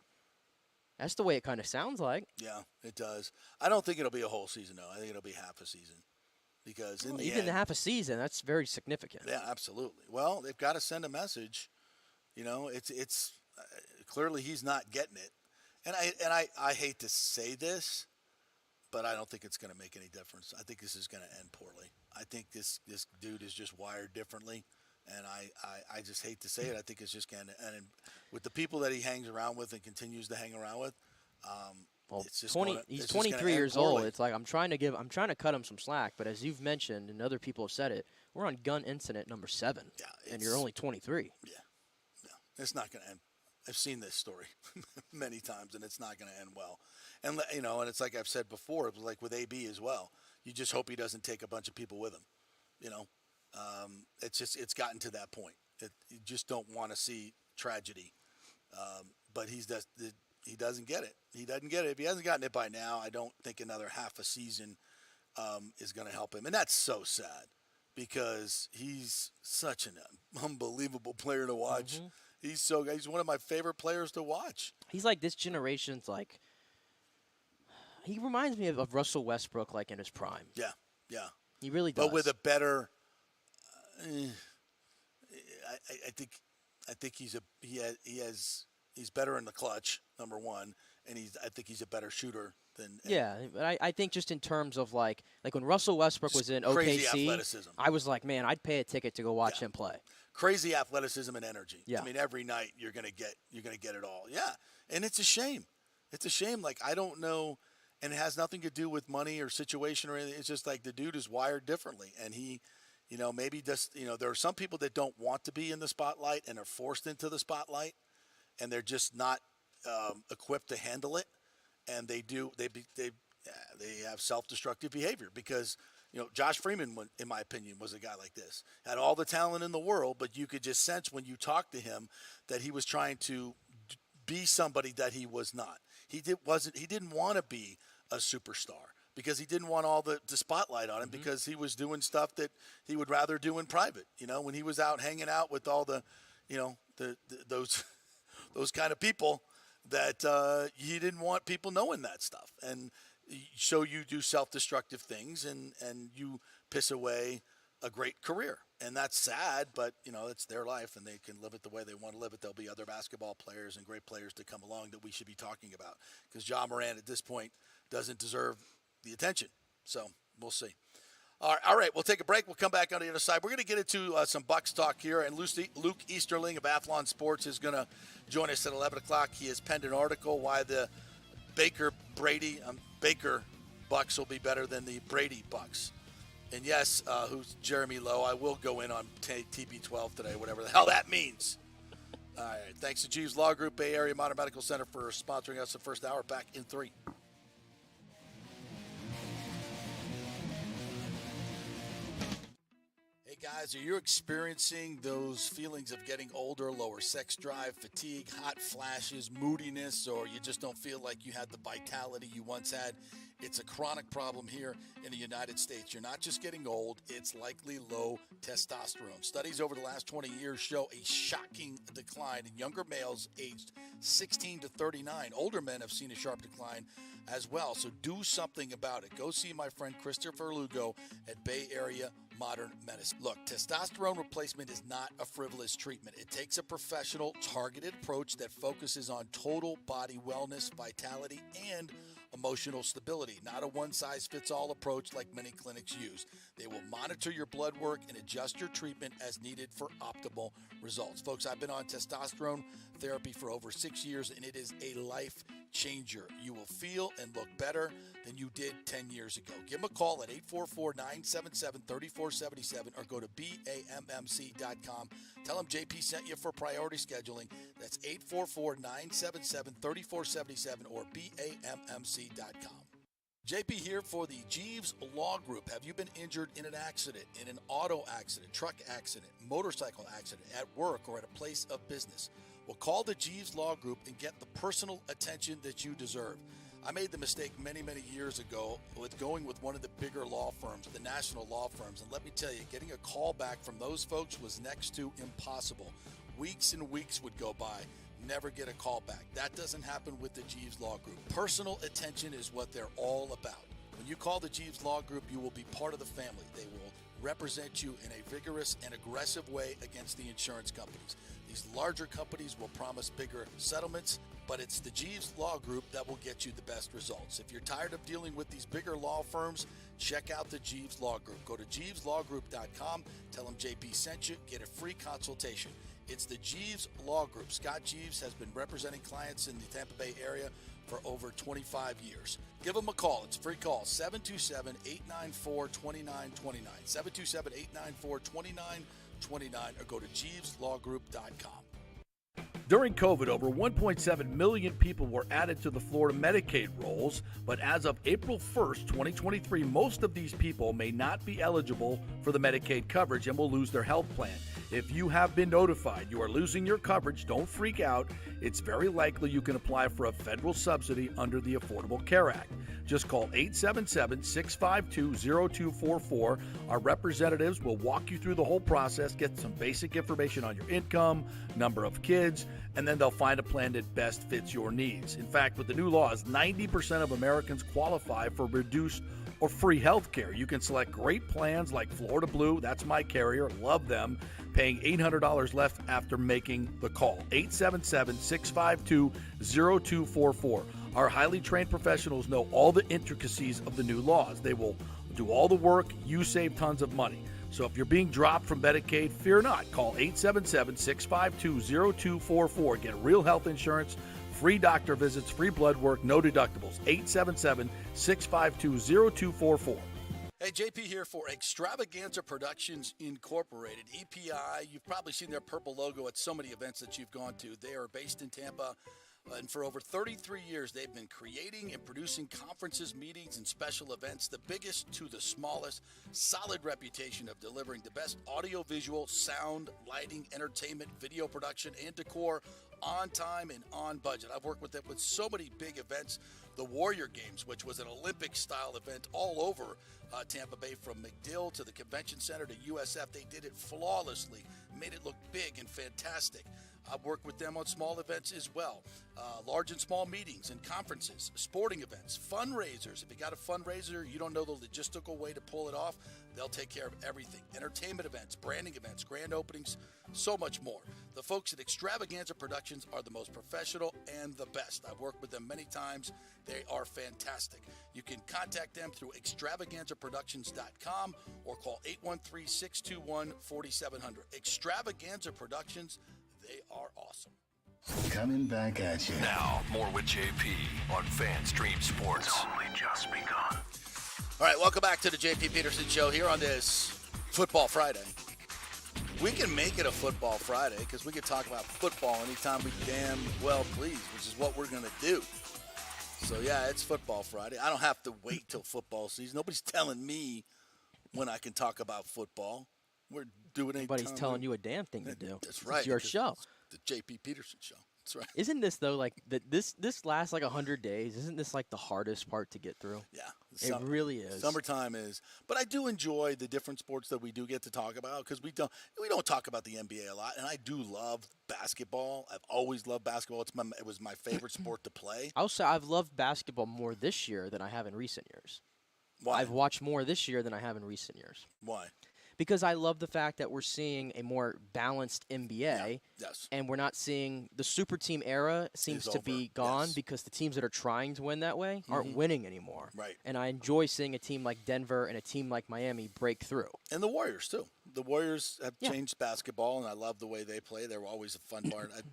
That's the way it kind of sounds like. Yeah, it does. I don't think it'll be a whole season, though. I think it'll be half a season. Because in the even end, half a season, that's very significant. Yeah, absolutely. Well, they've got to send a message. It's clearly he's not getting it. And I hate to say this, but I don't think it's going to make any difference. I think this is going to end poorly. I think this dude is just wired differently, and I just hate to say it. I think it's just going to end with the people that he hangs around with and continues to hang around with. Well, it's just he's 23 years old. It's like I'm trying to cut him some slack, but as you've mentioned and other people have said it, we're on gun incident number 7, and you're only 23. Yeah, it's not going to end. I've seen this story many times, and it's not going to end well. And and it's like I've said before, it was like with AB as well. You just hope he doesn't take a bunch of people with him. It's gotten to that point. You just don't want to see tragedy. But he doesn't get it. He doesn't get it. If he hasn't gotten it by now, I don't think another half a season is going to help him. And that's so sad because he's such an unbelievable player to watch. Mm-hmm. He's one of my favorite players to watch. He's like this generation's like. He reminds me of Russell Westbrook, like in his prime. Yeah. He really does. But with a better, I think he's better in the clutch, number one, and I think he's a better shooter than. Yeah, but I think just in terms of like when Russell Westbrook was in crazy OKC, athleticism. I was like, man, I'd pay a ticket to go watch him play. Crazy athleticism and energy. Yeah. I mean, every night you're gonna get it all. Yeah, and it's a shame. It's a shame. Like I don't know, and it has nothing to do with money or situation or anything. It's just like the dude is wired differently, and he, maybe just there are some people that don't want to be in the spotlight and are forced into the spotlight, and they're just not equipped to handle it, and they have self-destructive behavior because. Josh Freeman, in my opinion, was a guy like this. Had all the talent in the world, but you could just sense when you talked to him that he was trying to be somebody that he was not. He didn't want to be a superstar because he didn't want all the spotlight on him because he was doing stuff that he would rather do in private. When he was out hanging out with all the those kind of people that he didn't want people knowing that stuff. And so you do self-destructive things and you piss away a great career. And that's sad, but, it's their life and they can live it the way they want to live it. There'll be other basketball players and great players to come along that we should be talking about because Ja Morant at this point doesn't deserve the attention. So we'll see. All right, we'll take a break. We'll come back on the other side. We're going to get into some Bucks talk here, and Luke Easterling of Athlon Sports is going to join us at 11 o'clock. He has penned an article why the Baker Bucks will be better than the Brady Bucks. And yes, who's Jeremy Lowe? I will go in on TB12 today, whatever the hell that means. All right, thanks to Jeeves Law Group, Bay Area Modern Medical Center for sponsoring us the first hour. Back in 3. Hey guys, are you experiencing those feelings of getting older, lower sex drive, fatigue, hot flashes, moodiness, or you just don't feel like you had the vitality you once had? It's a chronic problem here in the United States. You're not just getting old, it's likely low testosterone. Studies over the last 20 years show a shocking decline in younger males aged 16 to 39. Older men have seen a sharp decline as well, so do something about it. Go see my friend Christopher Lugo at Bay Area Modern Medicine. Look, testosterone replacement is not a frivolous treatment. It takes a professional, targeted approach that focuses on total body wellness, vitality, and emotional stability, not a one-size-fits-all approach like many clinics use. They will monitor your blood work and adjust your treatment as needed for optimal results. Folks, I've been on testosterone therapy for over 6 years, and it is a life changer. You will feel and look better than you did 10 years ago. Give them a call at 844-977-3477 or go to BAMMC.com. Tell them JP sent you for priority scheduling. That's 844-977-3477 or BAMMC.com. JP here for the Jeeves Law Group. Have you been injured in an accident, in an auto accident, truck accident, motorcycle accident, at work, or at a place of business? Well, call the Jeeves Law Group and get the personal attention that you deserve. I made the mistake many, many years ago with going with one of the bigger law firms, the national law firms. And let me tell you, getting a call back from those folks was next to impossible. Weeks and weeks would go by, never get a call back. That doesn't happen with the Jeeves Law Group. Personal attention is what they're all about. When you call the Jeeves Law Group, you will be part of the family. They will represent you in a vigorous and aggressive way against the insurance companies. These larger companies will promise bigger settlements, but it's the Jeeves Law Group that will get you the best results. If you're tired of dealing with these bigger law firms, check out the Jeeves Law Group. Go to JeevesLawGroup.com, tell them JP sent you, get a free consultation. It's the Jeeves Law Group. Scott Jeeves has been representing clients in the Tampa Bay area for over 25 years. Give them a call. It's a free call, 727-894-2929, 727-894-2929, or go to JeevesLawGroup.com. During COVID, over 1.7 million people were added to the Florida Medicaid rolls, but as of April 1st, 2023, most of these people may not be eligible for the Medicaid coverage and will lose their health plan. If you have been notified you are losing your coverage, don't freak out. It's very likely you can apply for a federal subsidy under the Affordable Care Act. Just call 877-652-0244. Our representatives will walk you through the whole process, get some basic information on your income, number of kids, and then they'll find a plan that best fits your needs. In fact, with the new laws, 90% of Americans qualify for reduced or free health care. You can select great plans like Florida Blue, that's my carrier, love them, paying $800 left after making the call. 877-652-0244. Our highly trained professionals know all the intricacies of the new laws. They will do all the work. You save tons of money. So if you're being dropped from Medicaid, fear not. Call 877-652-0244. Get real health insurance, free doctor visits, free blood work, no deductibles. 877-652-0244. Hey, JP here for Extravaganza Productions Incorporated, EPI. You've probably seen their purple logo at so many events that you've gone to. They are based in Tampa. And for over 33 years, they've been creating and producing conferences, meetings, and special events, the biggest to the smallest. Solid reputation of delivering the best audio-visual, sound, lighting, entertainment, video production, and decor on time and on budget. I've worked with them with so many big events. The Warrior Games, which was an Olympic-style event all over Tampa Bay, from McDill to the Convention Center to USF. They did it flawlessly, made it look big and fantastic. I've worked with them on small events as well, large and small meetings and conferences, sporting events, fundraisers. If you got a fundraiser, you don't know the logistical way to pull it off, they'll take care of everything. Entertainment events, branding events, grand openings, so much more. The folks at Extravaganza Productions are the most professional and the best. I've worked with them many times. They are fantastic. You can contact them through extravaganzaproductions.com or call 813-621-4700. Extravaganza Productions, they are awesome. Coming back at you. Now, more with JP on FanStream Sports. It's only just begun. All right, welcome back to the JP Peterson Show here on this Football Friday. We can make it a Football Friday because we can talk about football anytime we damn well please, which is what we're going to do. So, yeah, it's Football Friday. I don't have to wait till football season. Nobody's telling me when I can talk about football. We're doing it. Nobody's telling you a damn thing to do. That's right. It's your show. The JP Peterson Show. That's right. Isn't this, though, like, this lasts like 100 days? Isn't this, like, the hardest part to get through? Yeah. It really is. Summertime is. But I do enjoy the different sports that we do get to talk about because we don't talk about the NBA a lot. And I do love basketball. I've always loved basketball. It was my favorite sport to play. I'll say I've loved basketball more this year than I have in recent years. Why? I've watched more this year than I have in recent years. Why? Because I love the fact that we're seeing a more balanced NBA, Yeah. Yes. and we're not seeing the super team era seems Is to be over. gone Yes. because the teams that are trying to win that way aren't winning anymore. Right. And I enjoy seeing a team like Denver and a team like Miami break through. And the Warriors, too. The Warriors have Yeah. changed basketball, and I love the way they play. They were always a fun part. And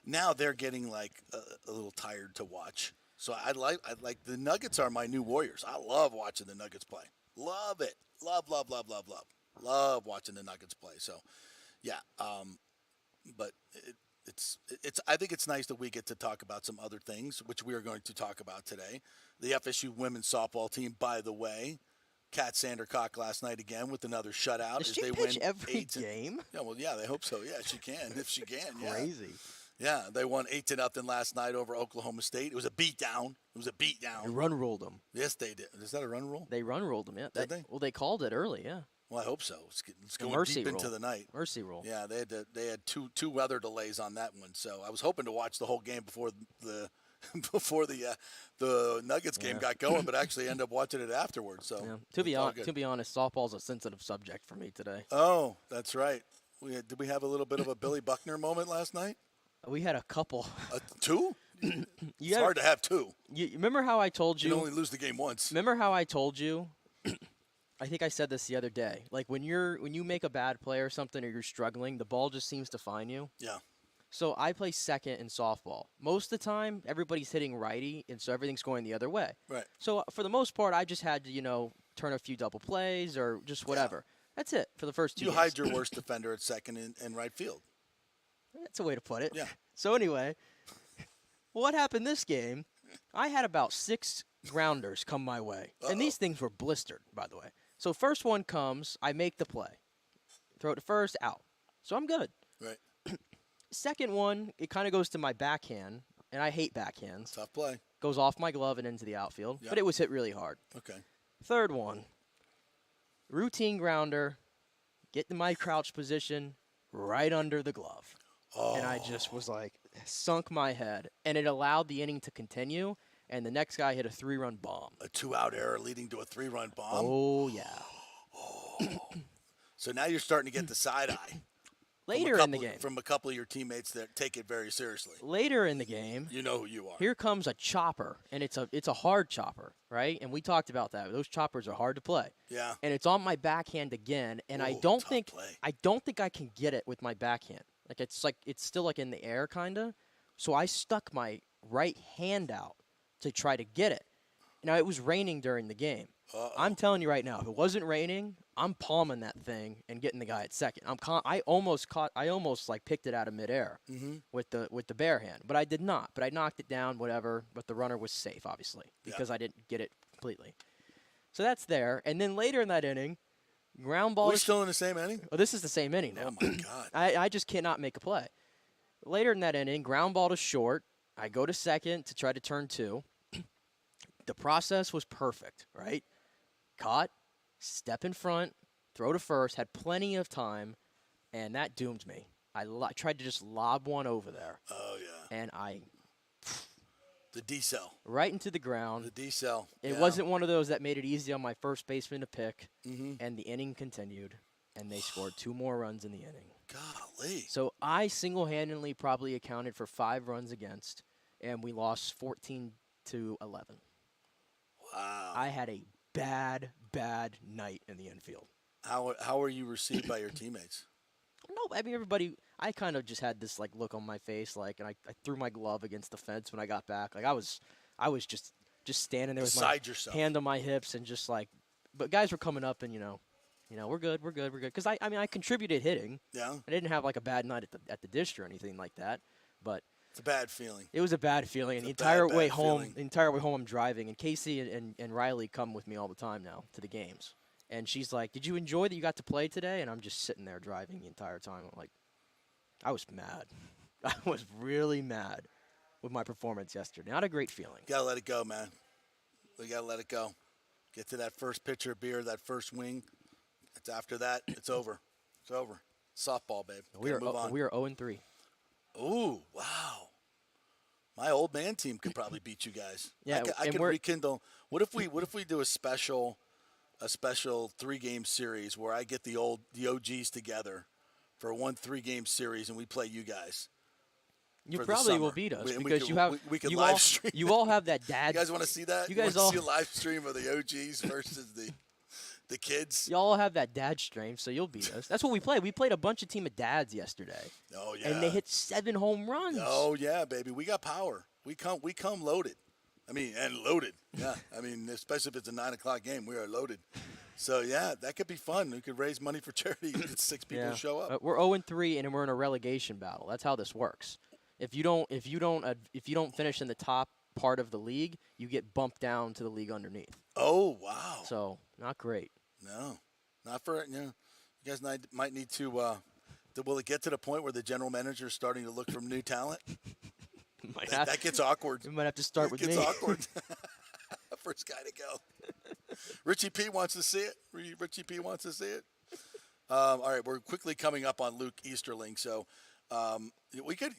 now they're getting, like, a little tired to watch. So I like the Nuggets are my new Warriors. I love watching the Nuggets play. Love it. Love, love, love, love, love. Love watching the Nuggets play. So, yeah. But it's. I think it's nice that we get to talk about some other things, which we are going to talk about today. The FSU women's softball team, by the way, Kat Sandercock last night again with another shutout Does as she they pitch win every 8 game? Yeah, well, yeah, they hope so. Yeah, she can if she can. Yeah. Crazy. Yeah, they won 8-0 last night over Oklahoma State. It was a beatdown. They run ruled them. Yes, they did. Is that a run rule? They run ruled them, yeah. Did they? Well, they called it early, yeah. Well, I hope so. It's going mercy deep into rule. the night. Mercy rule. Yeah, they had two weather delays on that one. So I was hoping to watch the whole game before the the Nuggets game got going, but actually ended up watching it afterwards. So To be honest, softball's a sensitive subject for me today. Oh, that's right. Did we have a little bit of a Billy Buckner moment last night? We had a couple. Two? It's hard to have two. You remember how I told you? You can only lose the game once. Remember how I told you? I think I said this the other day. Like when you make a bad play or something, or you're struggling, the ball just seems to find you. Yeah. So I play second in softball. Most of the time, everybody's hitting righty, and so everything's going the other way. Right. So for the most part, I just had to turn a few double plays or just whatever. That's it for the first 2 You games. hide your worst defender at second and right field. That's a way to put it. Yeah. So anyway, what happened this game? I had about 6 grounders come my way. And these things were blistered, by the way. So first one comes, I make the play. Throw it to first, out. So I'm good. Right. Second one, it kind of goes to my backhand, and I hate backhands. Tough play. Goes off my glove and into the outfield, Yep. but it was hit really hard. Okay. Third one, routine grounder, get to my crouch position right under the glove. Oh. And I just was like, sunk my head, and it allowed the inning to continue, and the next guy hit a 3-run bomb. A 2-out error leading to a 3-run bomb. Oh, yeah. So now you're starting to get the side eye. Later in the game. From a couple of your teammates that take it very seriously. Later in the game. You know who you are. Here comes a chopper, and it's a hard chopper, right? And we talked about that. Those choppers are hard to play. Yeah. And it's on my backhand again, and I don't think I can get it with my backhand. It's still like in the air kinda. So I stuck my right hand out to try to get it. Now it was raining during the game. I'm telling you right now, if it wasn't raining, I'm palming that thing and getting the guy at second. I almost picked it out of midair with the bare hand, but I did not. But I knocked it down, whatever. But the runner was safe, obviously, because I didn't get it completely. So that's there. And then later in that inning, ground ball. We're still in the same inning? Oh, this is the same inning now. Oh my God! I just cannot make a play. Later in that inning, ground ball to short. I go to second to try to turn 2. The process was perfect, right? Caught, step in front, throw to first, had plenty of time, and that doomed me. I tried to just lob one over there. Oh, yeah. And The D-cell. Right into the ground. The D-cell. It wasn't one of those that made it easy on my first baseman to pick, and the inning continued, and they scored 2 more runs in the inning. Golly. So I single-handedly probably accounted for 5 runs against, and we lost 14-11. Wow. I had a bad night in the infield. How were you received by your teammates? No, I mean everybody. I kind of just had this look on my face, and I threw my glove against the fence when I got back. I was just standing there with my hand on my hips and just but guys were coming up and we're good. Because I contributed hitting. Yeah. I didn't have a bad night at the dish or anything like that, but. It's a bad feeling. It was a bad feeling, and the entire way home, I'm driving, and Casey and Riley come with me all the time now to the games. And she's like, "Did you enjoy that you got to play today?" And I'm just sitting there driving the entire time. I'm like, I was mad. I was really mad with my performance yesterday. Not a great feeling. Gotta let it go, man. We gotta let it go. Get to that first pitcher of beer, that first wing. It's after that, it's over. It's over. Softball, babe. We are 0-3. Ooh, wow. My old man team could probably beat you guys. Yeah, I could rekindle. What if we do a special 3-game series where I get the OGs together for one 3-game series and we play you guys? You probably will beat us because we could live stream. You all have that dad. You guys want to see that? You guys want to see a live stream of the OGs versus the kids? Y'all have that dad strength, so you'll beat us. That's what we played. We played a bunch of team of dads yesterday. Oh yeah. And they hit 7 home runs. Oh yeah, baby. We got power. We come loaded. Loaded. Yeah. Especially if it's a 9:00 game, we are loaded. So yeah, that could be fun. We could raise money for charity if 6 people show up. We're 0-3 and we're in a relegation battle. That's how this works. If you don't finish in the top part of the league, you get bumped down to the league underneath. Oh wow. So not great. No, not for you guys might need to Will it get to the point where the general manager is starting to look for new talent? That gets awkward. You might have to start with me. It gets awkward. First guy to go. Richie P wants to see it. Richie P wants to see it. All right, we're quickly coming up on Luke Easterling, so we could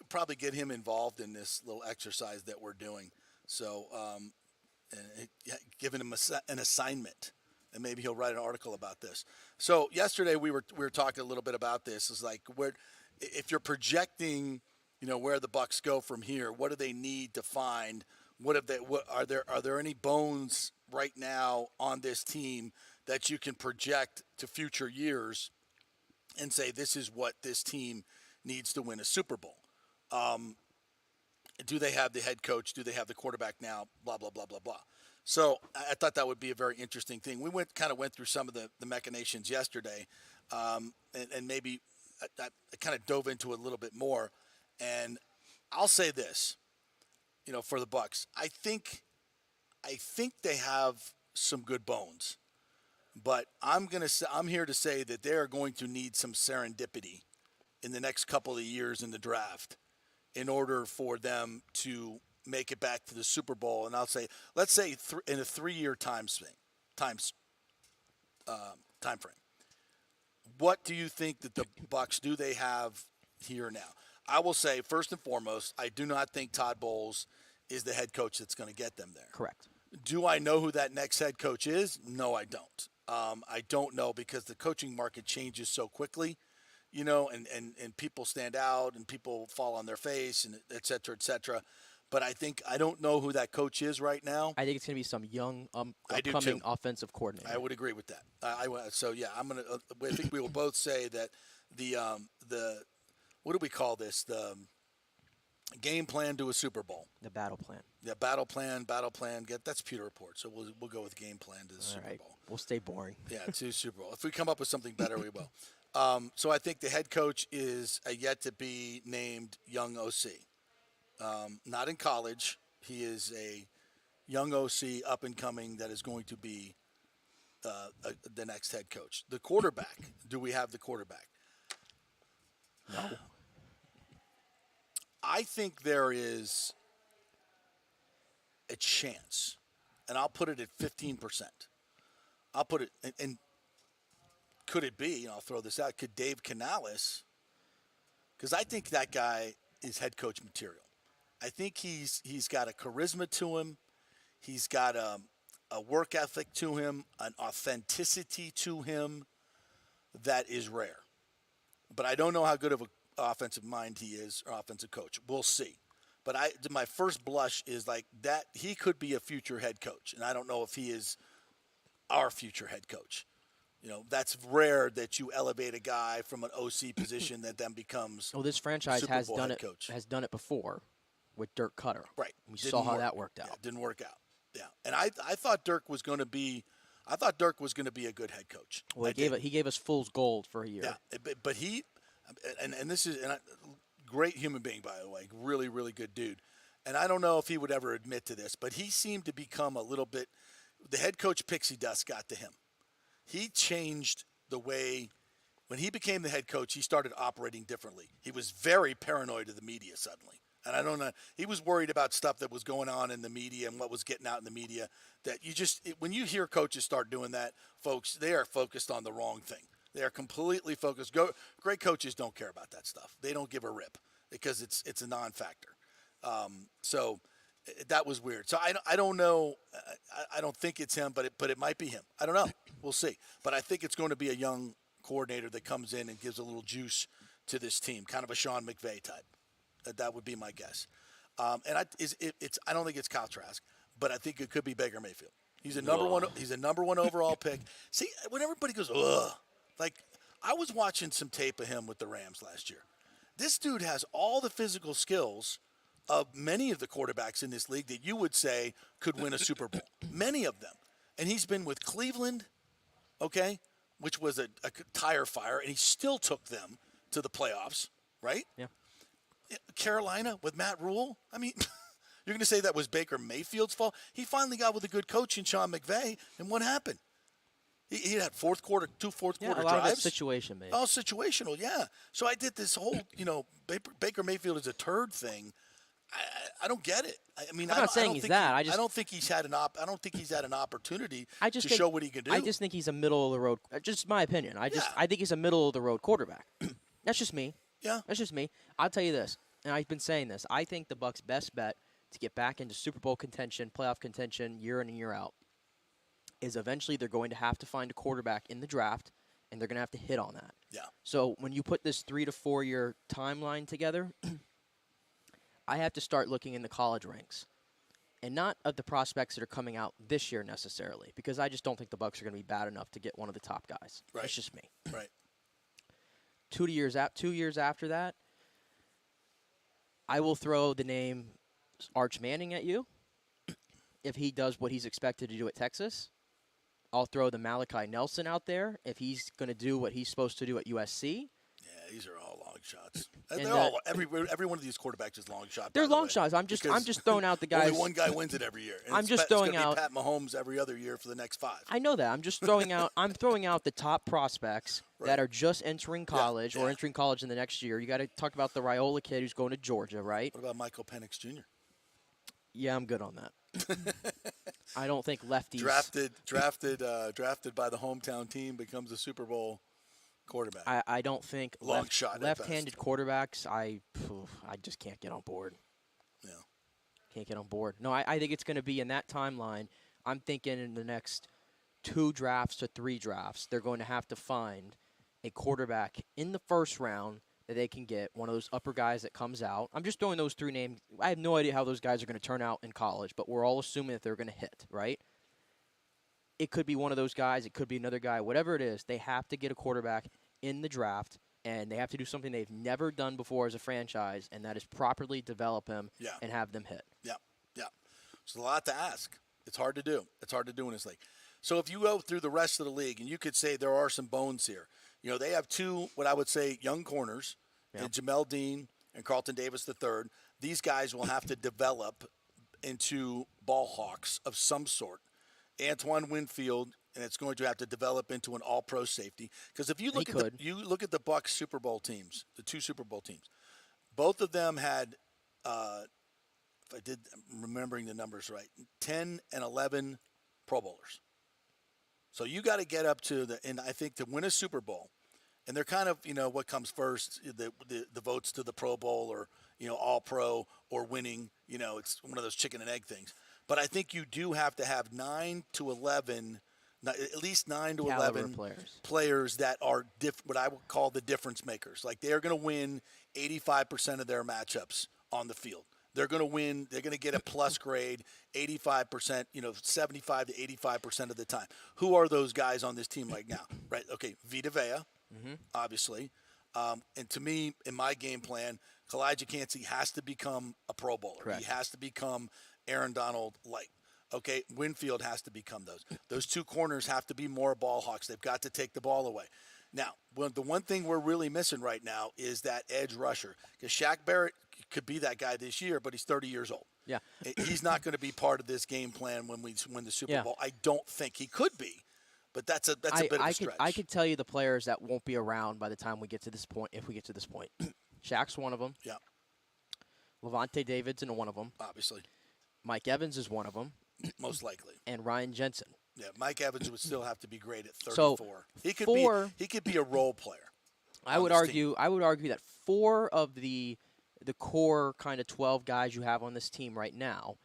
probably get him involved in this little exercise that we're doing. So, giving him an assignment, and maybe he'll write an article about this. So yesterday we were talking a little bit about this. Is like if you're projecting, where the Bucs go from here, what do they need to find? Are there any bones right now on this team that you can project to future years and say this is what this team needs to win a Super Bowl? Do they have the head coach? Do they have the quarterback now? Blah, blah, blah, blah, blah. So I thought that would be a very interesting thing. We went through some of the machinations yesterday, and maybe I kind of dove into it a little bit more. And I'll say this, for the Bucs, I think they have some good bones, but I'm here to say that they are going to need some serendipity in the next couple of years in the draft in order for them to make it back to the Super Bowl. And I'll say, let's say in a 3-year time frame. What do you think that the Bucs do they have here now? I will say, first and foremost, I do not think Todd Bowles is the head coach that's going to get them there. Correct. Do I know who that next head coach is? No, I don't. I don't know because the coaching market changes so quickly, and people stand out and people fall on their face and et cetera, et cetera. But I don't know who that coach is right now. I think it's going to be some young, I do upcoming too. offensive coordinator. I would agree with that. I think we will both say that the what do we call this? The game plan to a Super Bowl. The battle plan. Yeah, battle plan. That's Pewter Report. So we'll go with game plan to the Super Bowl. We'll stay boring. Yeah, to Super Bowl. If we come up with something better, we will. So I think the head coach is a yet to be named young OC. Not in college. He is a young OC up and coming that is going to be the next head coach. The quarterback. Do we have the quarterback? No. I think there is a chance, and I'll put it at 15%. I'll put it, and could it be, I'll throw this out, could Dave Canales, because I think that guy is head coach material. I think he's got a charisma to him. He's got a work ethic to him, an authenticity to him that is rare. But I don't know how good of an offensive mind he is, or offensive coach. We'll see. But my first blush is like that he could be a future head coach, and I don't know if he is our future head coach. That's rare that you elevate a guy from an OC position that then becomes. Well, this franchise Super has Bowl done head it. coach. Has done it before with Dirk Cutter. Right. We saw how that worked out. Yeah, didn't work out. Yeah, and I thought Dirk was going to be. I thought Dirk was going to be a good head coach. Well, he gave us fool's gold for a year. Yeah, but he, and this is great human being, by the way, really, really good dude. And I don't know if he would ever admit to this, but he seemed to become a little bit. The head coach pixie dust got to him. He changed the way. When he became the head coach, he started operating differently. He was very paranoid of the media suddenly. And I don't know. He was worried about stuff that was going on in the media and what was getting out in the media. That when you hear coaches start doing that, folks, they are focused on the wrong thing. They are completely focused. Great coaches don't care about that stuff. They don't give a rip because it's a non-factor. So that was weird. So I don't know. I don't think it's him, but it might be him. I don't know. We'll see. But I think it's going to be a young coordinator that comes in and gives a little juice to this team, kind of a Sean McVay type. That would be my guess. And I don't think it's Kyle Trask, but I think it could be Baker Mayfield. He's a number one. He's a number one overall pick. See, when everybody goes, ugh, like I was watching some tape of him with the Rams last year. This dude has all the physical skills of many of the quarterbacks in this league that you would say could win a Super Bowl. Many of them. And he's been with Cleveland, okay, which was a tire fire, and he still took them to the playoffs, right? Yeah. Carolina with Matt Rule. I mean, you're going to say that was Baker Mayfield's fault? He finally got with a good coach in Sean McVay, and what happened? He had two fourth quarter Yeah, a lot drives. of it's situation, maybe. Oh, situational, yeah. So I did this whole, Baker Mayfield is a turd thing. I don't get it. I mean, I'm not saying he's that. I don't think he's had an opportunity to think, show what he can do. I just think he's a middle of the road. Just my opinion. I think he's a middle of the road quarterback. That's just me. Yeah. That's just me. I'll tell you this, and I've been saying this. I think the Bucs' best bet to get back into Super Bowl contention, playoff contention, year in and year out, is eventually they're going to have to find a quarterback in the draft, and they're going to have to hit on that. Yeah. So when you put this 3 to 4 year timeline together, I have to start looking in the college ranks, and not of the prospects that are coming out this year necessarily, because I just don't think the Bucs are going to be bad enough to get one of the top guys. Right. That's just me. Right. 2 years after that, I will throw the name Arch Manning at you if he does what he's expected to do at Texas. I'll throw the Malachi Nelson out there if he's going to do what he's supposed to do at USC. Yeah, these are all long shots. And They're all every one of these quarterbacks is long shot. They're by the long way, shots. I'm just throwing out the guys. Only one guy wins it every year. And I'm just throwing it's gonna out be Pat Mahomes every other year for the next 5. I know that. I'm just throwing out. I'm throwing out the top prospects that are just entering college or entering college in the next year. You got to talk about the Raiola kid who's going to Georgia, right? What about Michael Penix Jr.? Yeah, I'm good on that. I don't think lefties drafted by the hometown team becomes a Super Bowl quarterback. I don't think left-handed quarterbacks. I just can't get on board. Yeah, can't get on board. No, I think it's going to be in that timeline. I'm thinking in the next 2 drafts to 3 drafts, they're going to have to find a quarterback in the first round that they can get, one of those upper guys that comes out. I'm just throwing those 3 names. I have no idea how those guys are going to turn out in college, but we're all assuming that they're going to hit, right? It could be one of those guys. It could be another guy. Whatever it is, they have to get a quarterback in the draft, and they have to do something they've never done before as a franchise, and that is properly develop him and have them hit. Yeah, yeah. It's a lot to ask. It's hard to do. It's hard to do in this league. So if you go through the rest of the league, and you could say there are some bones here. They have 2, what I would say, young corners, and Jamel Dean and Carlton Davis III. These guys will have to develop into ball hawks of some sort. Antoine Winfield, and it's going to have to develop into an all-pro safety. Because if you look at the Bucs Super Bowl teams, the 2 Super Bowl teams, both of them had, I'm remembering the numbers right, 10 and 11 Pro Bowlers. So you got to get up to and I think to win a Super Bowl, and they're kind of, what comes first, the votes to the Pro Bowl or, all pro or winning, it's one of those chicken and egg things. But I think you do have to have 9 to 11, at least 9 to 11 players that are what I would call the difference makers. Like they're going to win 85% of their matchups on the field. They're going to win. They're going to get a plus grade 85%, 75 to 85% of the time. Who are those guys on this team right now? Right. Okay. Vita Vea, obviously. And to me, in my game plan, Kalijah Kancey has to become a Pro Bowler. Correct. He has to become Aaron Donald-like. Okay, Winfield has to become those. Those 2 corners have to be more ball hawks. They've got to take the ball away. Now, the one thing we're really missing right now is that edge rusher. Because Shaq Barrett could be that guy this year, but he's 30 years old. Yeah. He's not going to be part of this game plan when we win the Super Bowl. I don't think he could be, but that's a bit of a stretch. I could tell you the players that won't be around by the time we get to this point, if we get to this point. Shaq's one of them. Yeah. Levante Davidson, one of them. Obviously. Mike Evans is one of them. Most likely. And Ryan Jensen. Yeah, Mike Evans would still have to be great at 34. So he could be a role player. I would argue that 4 of the core kind of 12 guys you have on this team right now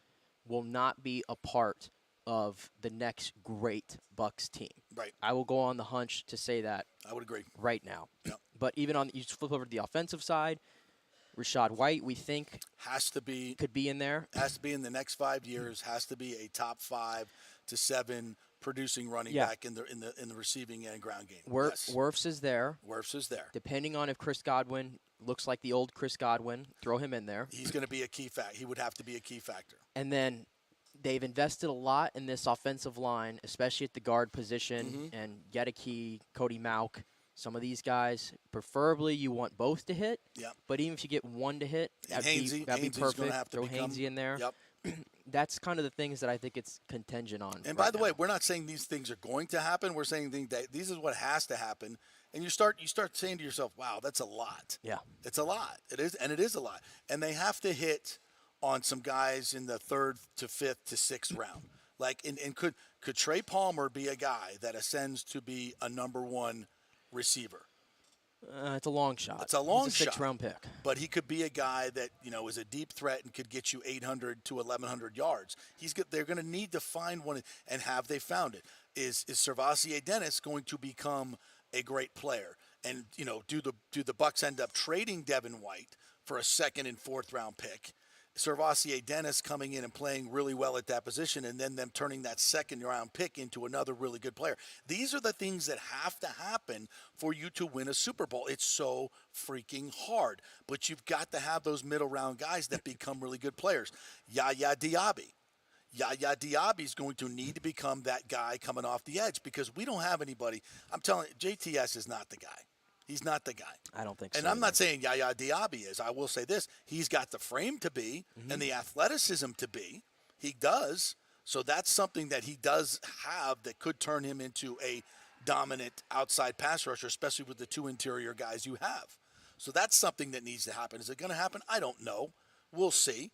will not be a part of the next great Bucs team. Right. I will go on the hunch to say that. I would agree. Right now. Yep. But even you flip over to the offensive side, Rashad White, we think could be in there. Has to be in the next 5 years. Has to be a top 5 to 7 producing running back in the receiving and ground game. Wirfs is there. Wirfs is there. Depending on if Chris Godwin looks like the old Chris Godwin, throw him in there. He's going to be a key factor. He would have to be a key factor. And then they've invested a lot in this offensive line, especially at the guard position, and Gedeke, Cody Mauk. Some of these guys, preferably you want both to hit. Yeah. But even if you get one to hit, that'd be perfect. Throw Hainsey in there. Yep. that's kind of the things that I think it's contingent on. And by the way, we're not saying these things are going to happen. We're saying that this is what has to happen. And you start saying to yourself, "Wow, that's a lot." Yeah. It's a lot. It is, and it is a lot. And they have to hit on some guys in the 3rd to 5th to 6th round. Like, and could Trey Palmer be a guy that ascends to be a number 1 receiver? It's a long shot. It's a long He's a shot. 6th-round pick. But he could be a guy that, is a deep threat and could get you 800 to 1,100 yards. They're going to need to find one, and have they found it? Is Servassier Dennis going to become a great player? And, do the Bucks end up trading Devin White for a 2nd and 4th round pick? Servassier Dennis coming in and playing really well at that position, and then them turning that 2nd round pick into another really good player. These are the things that have to happen for you to win a Super Bowl. It's so freaking hard, but you've got to have those middle round guys that become really good players. Yaya Diaby is going to need to become that guy coming off the edge, because we don't have anybody. I'm telling you, JTS is not the guy. He's not the guy. I don't think so. And I'm not saying Yaya Diaby is. I will say this. He's got the frame to be and the athleticism to be. He does. So that's something that he does have that could turn him into a dominant outside pass rusher, especially with the 2 interior guys you have. So that's something that needs to happen. Is it going to happen? I don't know. We'll see.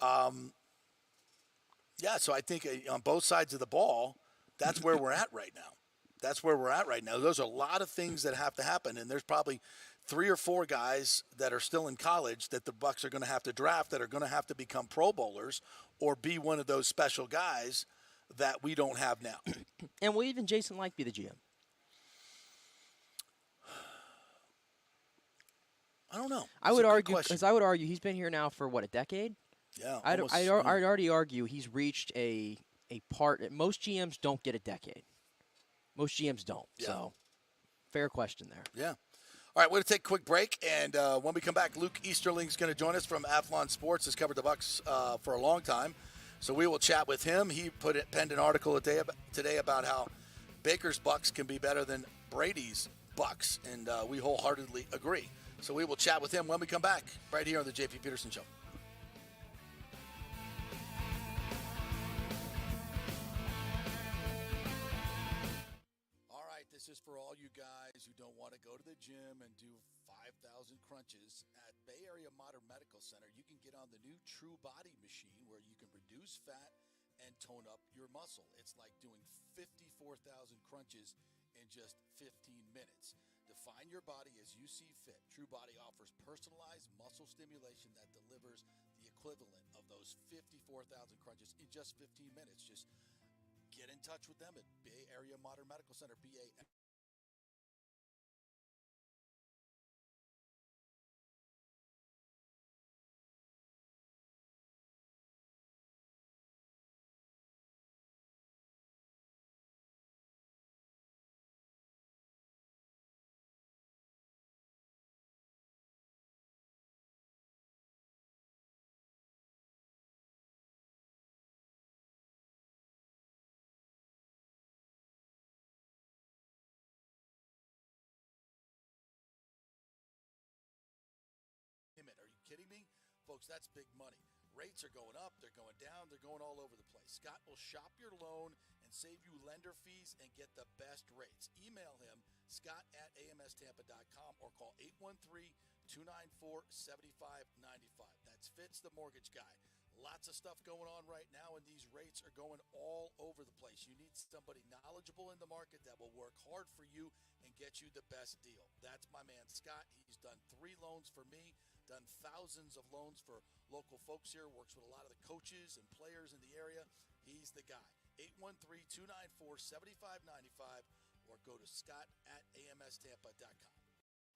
So I think on both sides of the ball, that's where we're at right now. Those are a lot of things that have to happen, and there's probably 3 or 4 guys that are still in college that the Bucks are going to have to draft, that are going to have to become Pro Bowlers or be one of those special guys that we don't have now. And will even Jason Licht be the GM? I don't know. I would argue he's been here now for a decade? Yeah. I'd already argue he's reached a part. Most GMs don't get a decade. Most GMs don't. Yeah. So, fair question there. Yeah. All right, we're going to take a quick break, and when we come back, Luke Easterling's going to join us from Athlon Sports. Has covered the Bucks for a long time, so we will chat with him. He penned an article today about how Baker's Bucks can be better than Brady's Bucks, and we wholeheartedly agree. So we will chat with him when we come back, right here on the JP Peterson Show. This is for all you guys who don't want to go to the gym and do 5,000 crunches. At Bay Area Modern Medical Center, you can get on the new True Body machine where you can reduce fat and tone up your muscle. It's like doing 54,000 crunches in just 15 minutes. Define your body as you see fit. True Body offers personalized muscle stimulation that delivers the equivalent of those 54,000 crunches in just 15 minutes. Just get in touch with them at Bay Area Modern Medical Center, BA. Are you kidding me? Folks, that's big money. Rates are going up, they're going down, they're going all over the place. Scott will shop your loan and save you lender fees and get the best rates. Email him, scott@amstampa.com, or call 813-294-7595. That's Fitz, the mortgage guy. Lots of stuff going on right now, and these rates are going all over the place. You need somebody knowledgeable in the market that will work hard for you and get you the best deal. That's my man, Scott. He's done 3 loans for me, done thousands of loans for local folks here, works with a lot of the coaches and players in the area. He's the guy. 813-294-7595, or go to scott@amstampa.com.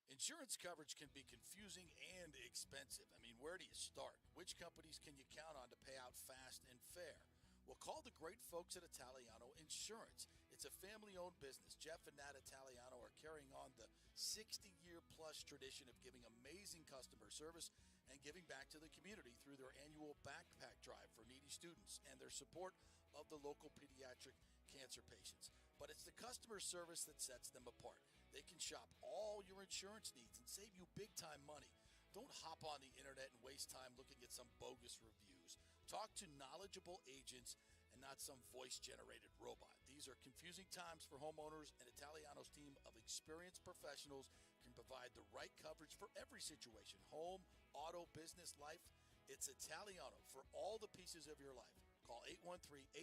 Insurance coverage can be confusing and expensive. I mean, where do you start? Which companies can you count on to pay out fast and fair? Well, call the great folks at Italiano Insurance. It's a family-owned business. Jeff and Nat Italiano are carrying on the 60-year-plus tradition of giving amazing customer service and giving back to the community through their annual backpack drive for needy students and their support of the local pediatric cancer patients. But it's the customer service that sets them apart. They can shop all your insurance needs and save you big-time money. Don't hop on the internet and waste time looking at some bogus reviews. Talk to knowledgeable agents and not some voice-generated robot. These are confusing times for homeowners, and Italiano's team of experienced professionals can provide the right coverage for every situation. Home, auto, business, life. It's Italiano for all the pieces of your life. Call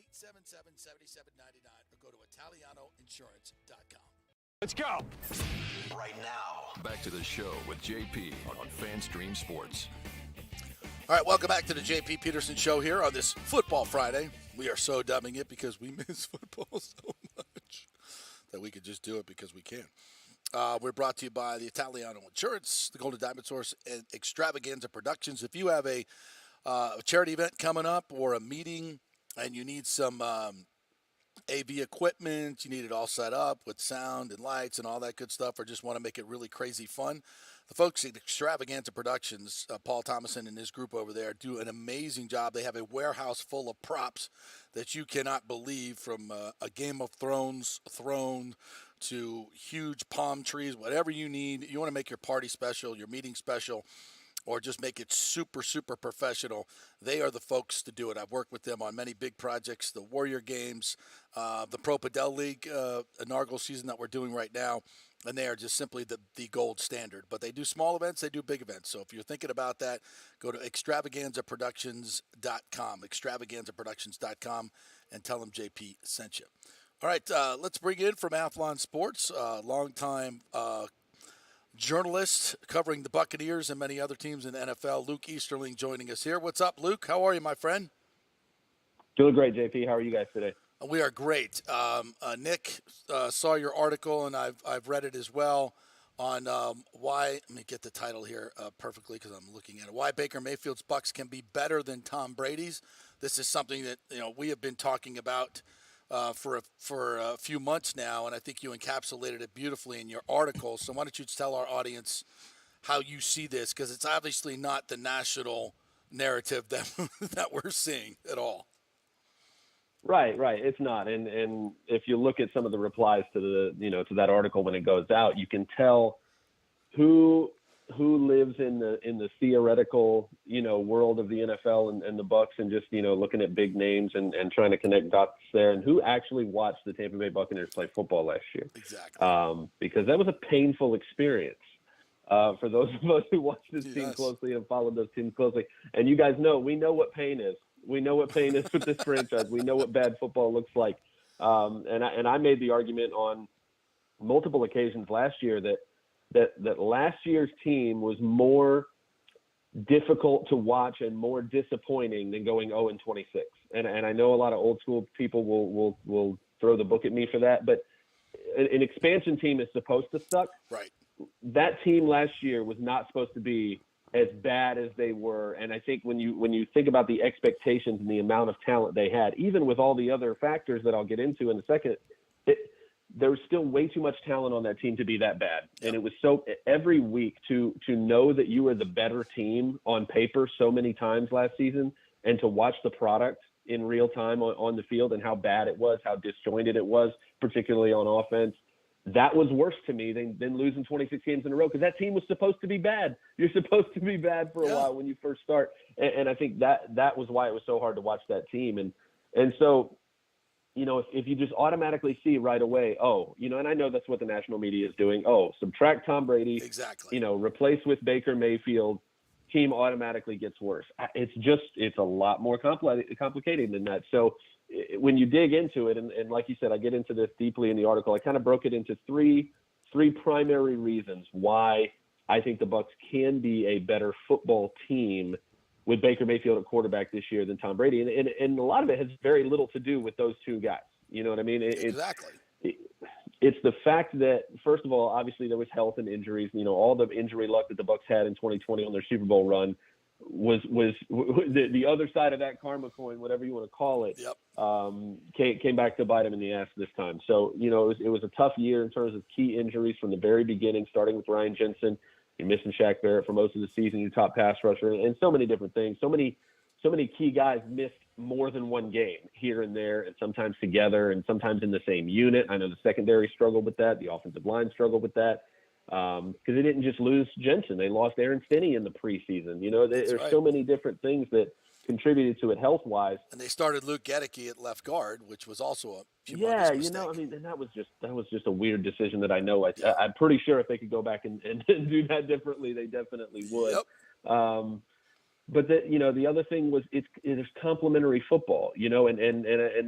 813-877-7799 or go to ItalianoInsurance.com. Let's go. Right now. Back to the show with JP on FanStream Sports. All right, welcome back to the JP Peterson Show here on this Football Friday. We are so dubbing it because we miss football so much that we could just do it because we can. We're brought to you by the Italiano Insurance, the Golden Diamond Source, and Extravaganza Productions. If you have a charity event coming up or a meeting and you need some AV equipment, you need it all set up with sound and lights and all that good stuff, or just want to make it really crazy fun, the folks at Extravaganza Productions, Paul Thomason and his group over there, do an amazing job. They have a warehouse full of props that you cannot believe, from a Game of Thrones throne to huge palm trees, whatever you need. You want to make your party special, your meeting special, or just make it super, super professional. They are the folks to do it. I've worked with them on many big projects, the Warrior Games, the Pro Padel League inaugural season that we're doing right now, and they are just simply the gold standard. But they do small events, they do big events. So if you're thinking about that, go to extravaganzaproductions.com, extravaganzaproductions.com, and tell them JP sent you. All right, let's bring in from Athlon Sports, longtime journalist covering the Buccaneers and many other teams in the NFL, Luke Easterling, joining us here. What's up, Luke? How are you, my friend? Doing great, JP. How are you guys today? We are great. Nick saw your article, and I've read it as well, on why. Let me get the title here perfectly because I'm looking at it. Why Baker Mayfield's Bucs can be better than Tom Brady's. This is something that we have been talking about for a few months now, and I think you encapsulated it beautifully in your article. So why don't you tell our audience how you see this, because it's obviously not the national narrative that we're seeing at all. Right. It's not. And if you look at some of the replies to to that article when it goes out, you can tell who lives in the theoretical, world of the NFL and the Bucs, and just, looking at big names and trying to connect dots there, and who actually watched the Tampa Bay Buccaneers play football last year. Exactly. Because that was a painful experience for those of us who watched this team closely and followed those teams closely. And you guys know, we know what pain is. We know what pain is with this franchise. We know what bad football looks like. And I made the argument on multiple occasions last year that last year's team was more difficult to watch and more disappointing than going 0-26. And I know a lot of old school people will throw the book at me for that, but an expansion team is supposed to suck. Right. That team last year was not supposed to be as bad as they were. And I think when you think about the expectations and the amount of talent they had, even with all the other factors that I'll get into in a second, there was still way too much talent on that team to be that bad. Yep. And it was so every week to know that you were the better team on paper so many times last season, and to watch the product in real time on the field and how bad it was, how disjointed it was, particularly on offense. That was worse to me than losing 26 games in a row, because that team was supposed to be bad. You're supposed to be bad for a while when you first start. And I think that was why it was so hard to watch that team. And so, if you just automatically see right away, and I know that's what the national media is doing. Subtract Tom Brady. Exactly. Replace with Baker Mayfield, team automatically gets worse. It's a lot more complicated than that. So when you dig into it, and like you said, I get into this deeply in the article, I kind of broke it into three primary reasons why I think the Bucs can be a better football team with Baker Mayfield at quarterback this year than Tom Brady. And a lot of it has very little to do with those two guys. You know what I mean? Exactly. It's the fact that, first of all, obviously there was health and injuries. All the injury luck that the Bucs had in 2020 on their Super Bowl run was the other side of that karma coin, whatever you want to call it. Yep. Came back to bite them in the ass this time. So, it was a tough year in terms of key injuries from the very beginning, starting with Ryan Jensen. You're missing Shaq Barrett for most of the season, your top pass rusher, and so many different things. So many key guys missed more than one game here and there, and sometimes together and sometimes in the same unit. I know the secondary struggled with that. The offensive line struggled with that, because they didn't just lose Jensen. They lost Aaron Finney in the preseason. There's so many different things that contributed to it health-wise. And they started Luke Gedeke at left guard, which was also a humongous Yeah, mistake. I mean, and that was just a weird decision that I know. Yeah. I'm pretty sure if they could go back and do that differently, they definitely would. Yep. But the other thing was it is complementary football, and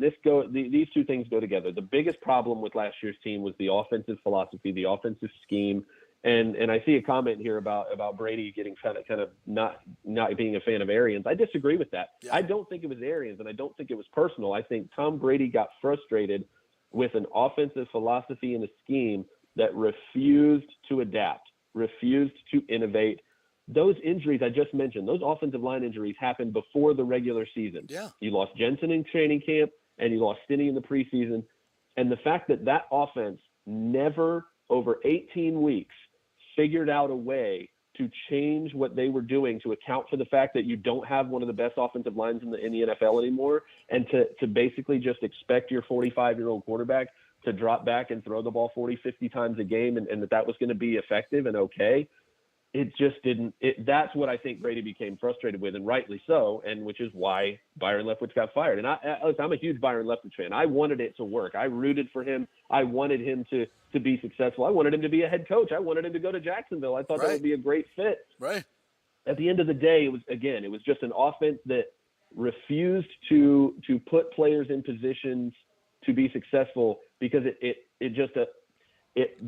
these two things go together. The biggest problem with last year's team was the offensive philosophy, the offensive scheme. And I see a comment here about Brady getting kind of not being a fan of Arians. I disagree with that. Yeah. I don't think it was Arians, and I don't think it was personal. I think Tom Brady got frustrated with an offensive philosophy and a scheme that refused to adapt, refused to innovate. Those injuries I just mentioned, those offensive line injuries happened before the regular season. Yeah. You lost Jensen in training camp, and you lost Stinney in the preseason. And the fact that offense never, over 18 weeks, figured out a way to change what they were doing to account for the fact that you don't have one of the best offensive lines in the NFL anymore, and to basically just expect your 45-year-old quarterback to drop back and throw the ball 40, 50 times a game and that was going to be effective and okay. It just didn't. That's what I think Brady became frustrated with, and rightly so, and which is why Byron Leftwich got fired. And I'm a huge Byron Leftwich fan. I wanted it to work. I rooted for him. I wanted him to be successful. I wanted him to be a head coach. I wanted him to go to Jacksonville. I thought that would be a great fit. Right. At the end of the day, it was just an offense that refused to put players in positions to be successful because it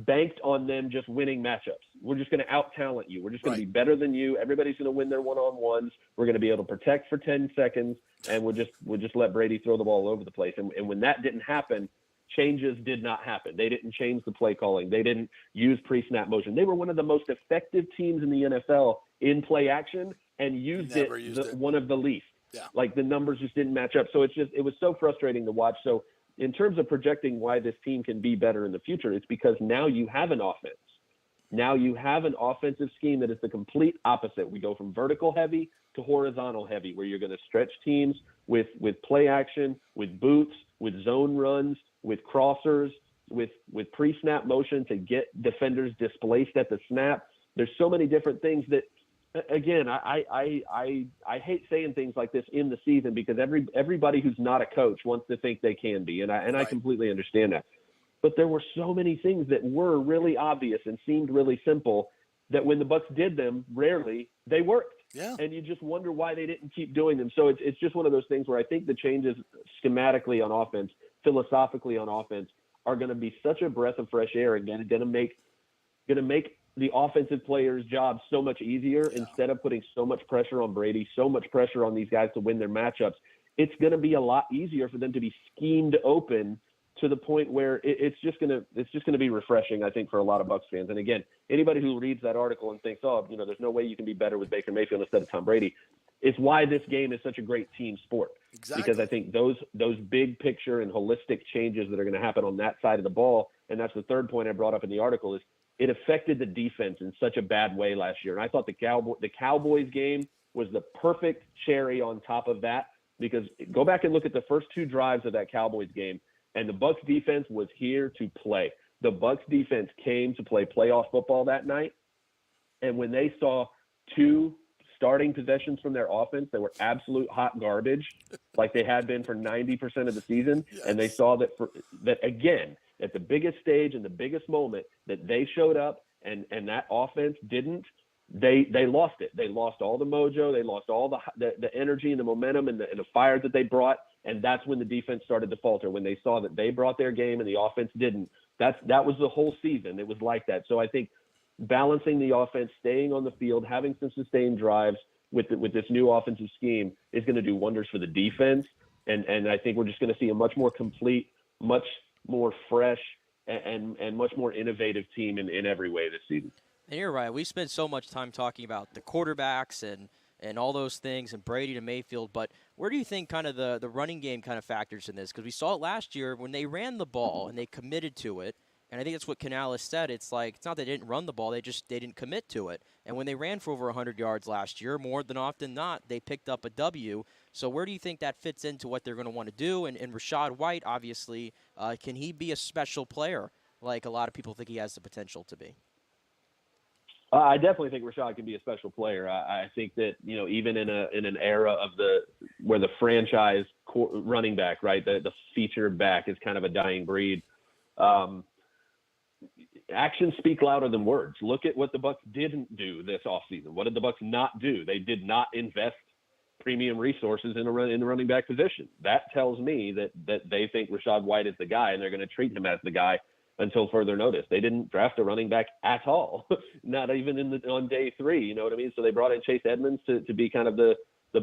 banked on them just winning matchups. We're just going to out-talent you. We're just going to be better than you. Everybody's going to win their one-on-ones. We're going to be able to protect for 10 seconds, and we'll just let Brady throw the ball all over the place. And when that didn't happen, changes did not happen. They didn't change the play calling. They didn't use pre-snap motion. They were one of the most effective teams in the NFL in play action and used it one of the least. Yeah. Like the numbers just didn't match up. So it was so frustrating to watch. So in terms of projecting why this team can be better in the future, it's because now you have an offense. Now you have an offensive scheme that is the complete opposite. We go from vertical heavy to horizontal heavy, where you're going to stretch teams with play action, with boots, with zone runs, with crossers, with pre-snap motion to get defenders displaced at the snap. There's so many different things that, again, I hate saying things like this in the season because everybody who's not a coach wants to think they can be, and I completely understand that. But there were so many things that were really obvious and seemed really simple that when the Bucs did them, rarely they worked. Yeah. And you just wonder why they didn't keep doing them. So it's just one of those things where I think the changes schematically on offense, philosophically on offense, are going to be such a breath of fresh air and going to make the offensive players' jobs so much easier. Instead of putting so much pressure on Brady, so much pressure on these guys to win their matchups. It's going to be a lot easier for them to be schemed open to the point where it's just going to be refreshing, I think, for a lot of Bucs fans. And again, anybody who reads that article and thinks, there's no way you can be better with Baker Mayfield instead of Tom Brady, it's why this game is such a great team sport. Exactly. Because I think those big picture and holistic changes that are going to happen on that side of the ball, and that's the third point I brought up in the article, is it affected the defense in such a bad way last year. And I thought the Cowboys game was the perfect cherry on top of that, because go back and look at the first two drives of that Cowboys game, and the Bucs defense was here to play. The Bucs defense came to play playoff football that night. And when they saw two starting possessions from their offense that were absolute hot garbage, like they had been for 90% of the season, and they saw that again, at the biggest stage and the biggest moment, that they showed up and that offense didn't, they lost it. They lost all the mojo. They lost all the energy and the momentum and the fire that they brought. And that's when the defense started to falter, when they saw that they brought their game and the offense didn't. That was the whole season. It was like that. So I think balancing the offense, staying on the field, having some sustained drives with this new offensive scheme is going to do wonders for the defense. And I think we're just going to see a much more complete, much more fresh, and much more innovative team in every way this season. And you're right. We spent so much time talking about the quarterbacks and all those things, and Brady to Mayfield, but where do you think kind of the running game kind of factors in this? Because we saw it last year when they ran the ball and they committed to it, and I think that's what Canales said. It's like, it's not they didn't run the ball, they didn't commit to it. And when they ran for over 100 yards last year, more than often not, they picked up a W. So where do you think that fits into what they're going to want to do? And Rachaad White, obviously, can he be a special player like a lot of people think he has the potential to be? I definitely think Rashad can be a special player. I think that, even in an era of where the franchise running back, right, the feature back is kind of a dying breed. Actions speak louder than words. Look at what the Bucs didn't do this offseason. What did the Bucs not do? They did not invest premium resources in the running back position. That tells me that they think Rachaad White is the guy, and they're going to treat him as the guy until further notice. They didn't draft a running back at all, not even on day 3. You know what I mean? So they brought in Chase Edmonds to be kind of the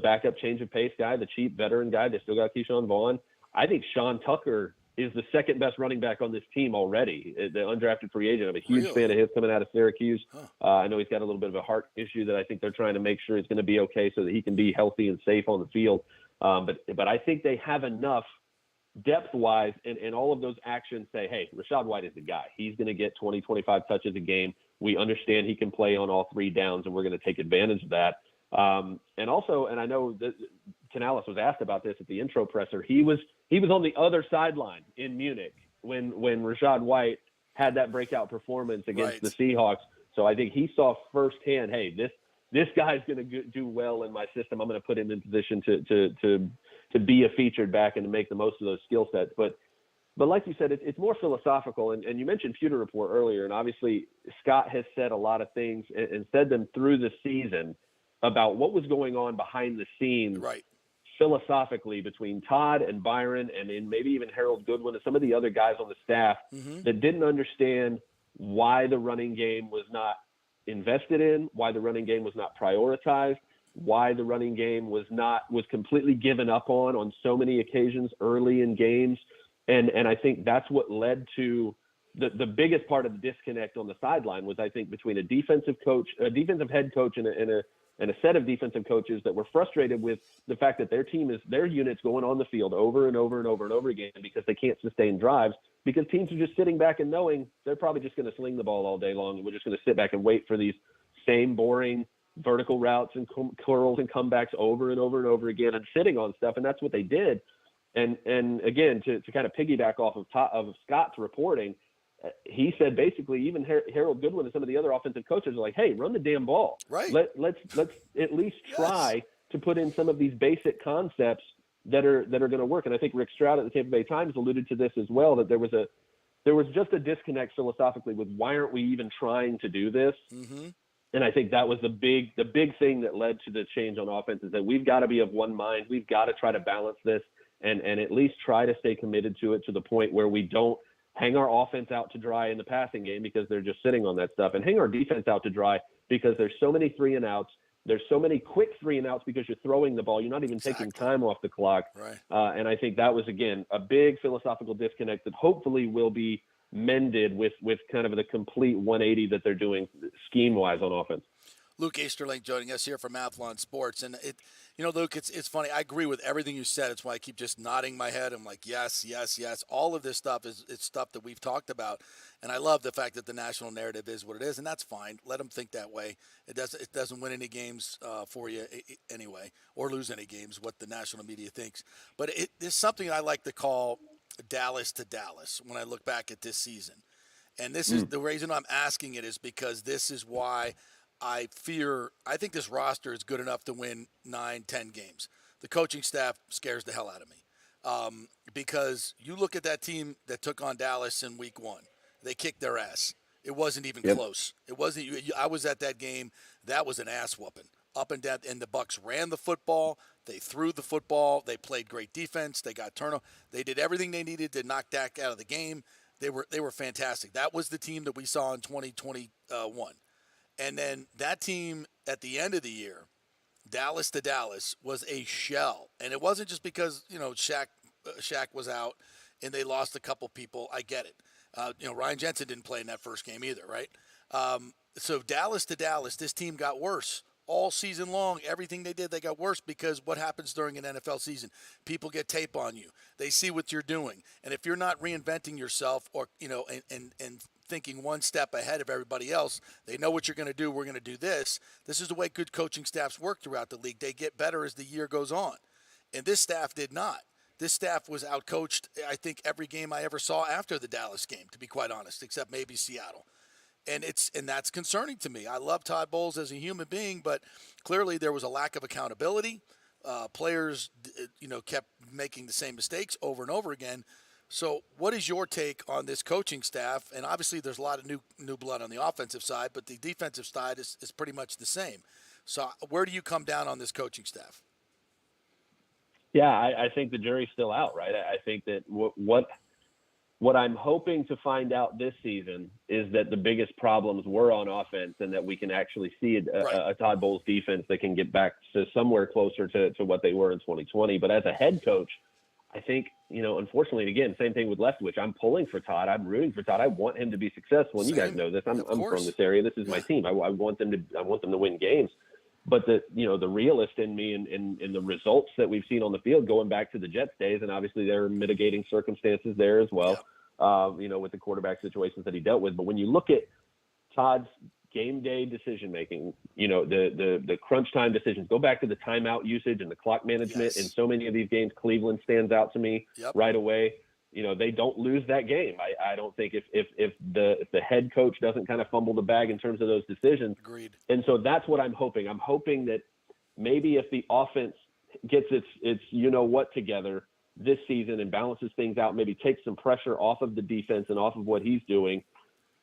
backup change of pace guy, the cheap veteran guy. They still got Keyshawn Vaughn. I think Sean Tucker is the second best running back on this team already, the undrafted free agent. I'm a huge fan of his coming out of Syracuse. I know he's got a little bit of a heart issue that I think they're trying to make sure he's going to be okay so that he can be healthy and safe on the field. But I think they have enough depth-wise, and all of those actions say, hey, Rachaad White is the guy. He's going to get 20, 25 touches a game. We understand he can play on all 3 downs, and we're going to take advantage of that. And I know that Canales was asked about this at the intro presser. He was on the other sideline in Munich when Rachaad White had that breakout performance against the Seahawks. So I think he saw firsthand, hey, this guy's going to do well in my system. I'm going to put him in position to be a featured back and to make the most of those skill sets. But like you said, it's more philosophical. And you mentioned Pewter Report earlier, and obviously Scott has said a lot of things and said them through the season about what was going on behind the scenes philosophically between Todd and Byron and maybe even Harold Goodwin and some of the other guys on the staff that didn't understand why the running game was not invested in, why the running game was not prioritized, why the running game was completely given up on so many occasions early in games. And I think that's what led to the biggest part of the disconnect on the sideline was, I think, between a defensive head coach and a set of defensive coaches that were frustrated with the fact that their units going on the field over and over and over and over again because they can't sustain drives, because teams are just sitting back and knowing they're probably just going to sling the ball all day long, and we're just going to sit back and wait for these same boring vertical routes and curls and comebacks over and over and over again and sitting on stuff. And that's what they did. And again, to kind of piggyback off of Scott's reporting, he said basically even Harold Goodwin and some of the other offensive coaches are like, hey, run the damn ball. Right. Let's at least try to put in some of these basic concepts that are going to work. And I think Rick Stroud at the Tampa Bay Times alluded to this as well, that there was just a disconnect philosophically with why aren't we even trying to do this? Mm-hmm. And I think that was the big thing that led to the change on offense, is that we've got to be of one mind. We've got to try to balance this and at least try to stay committed to it to the point where we don't hang our offense out to dry in the passing game because they're just sitting on that stuff, and hang our defense out to dry because there's so many 3 and outs. There's so many quick 3 and outs because you're throwing the ball. You're not even taking time off the clock. Right. And I think that was, again, a big philosophical disconnect that hopefully will be mended with kind of the complete 180 that they're doing scheme-wise on offense. Luke Easterling joining us here from Athlon Sports. And, Luke, it's funny. I agree with everything you said. It's why I keep just nodding my head. I'm like, yes, yes, yes. All of this stuff is stuff that we've talked about. And I love the fact that the national narrative is what it is, and that's fine. Let them think that way. It doesn't win any games for you anyway, or lose any games, what the national media thinks. But there's something I like to call Dallas to Dallas when I look back at this season. And this is the reason I'm asking it, is because this is why I think this roster is good enough to win 9-10 games. The coaching staff scares the hell out of me because you look at that team that took on Dallas in week 1. They kicked their ass. It wasn't even close. It wasn't. I was at that game. That was an ass whooping up and down. And the Bucs ran the football. They threw the football. They played great defense. They got turnover. They did everything they needed to knock Dak out of the game. They were fantastic. That was the team that we saw in 2021. And then that team at the end of the year, Dallas to Dallas, was a shell. And it wasn't just because, Shaq was out and they lost a couple people. I get it. Ryan Jensen didn't play in that first game either, right? So Dallas to Dallas, this team got worse all season long. Everything they did, they got worse, because what happens during an NFL season? People get tape on you. They see what you're doing. And if you're not reinventing yourself or, and thinking one step ahead of everybody else, they know what you're going to do. We're going to do this. This is the way good coaching staffs work throughout the league. They get better as the year goes on. And this staff did not. This staff was outcoached, I think, every game I ever saw after the Dallas game, to be quite honest, except maybe Seattle. And that's concerning to me. I love Todd Bowles as a human being, but clearly there was a lack of accountability. Players, kept making the same mistakes over and over again. So, what is your take on this coaching staff? And obviously, there's a lot of new blood on the offensive side, but the defensive side is pretty much the same. So, where do you come down on this coaching staff? Yeah, I think the jury's still out, right? I think that what I'm hoping to find out this season is that the biggest problems were on offense, and that we can actually see a Todd Bowles defense that can get back to somewhere closer to what they were in 2020. But as a head coach, I think, unfortunately, again, same thing with Leftwich. I'm pulling for Todd. I'm rooting for Todd. I want him to be successful. And you guys know this. I'm from this area. This is my team. I want them to win games. But the realist in me and the results that we've seen on the field going back to the Jets days, and obviously there are mitigating circumstances there as well, with the quarterback situations that he dealt with. But when you look at Todd's game day decision making, the crunch time decisions, go back to the timeout usage and the clock management. In so many of these games, Cleveland stands out to me right away. They don't lose that game. I don't think if the head coach doesn't kind of fumble the bag in terms of those decisions. Agreed. And so that's what I'm hoping. I'm hoping that maybe if the offense gets its together this season and balances things out, maybe takes some pressure off of the defense and off of what he's doing,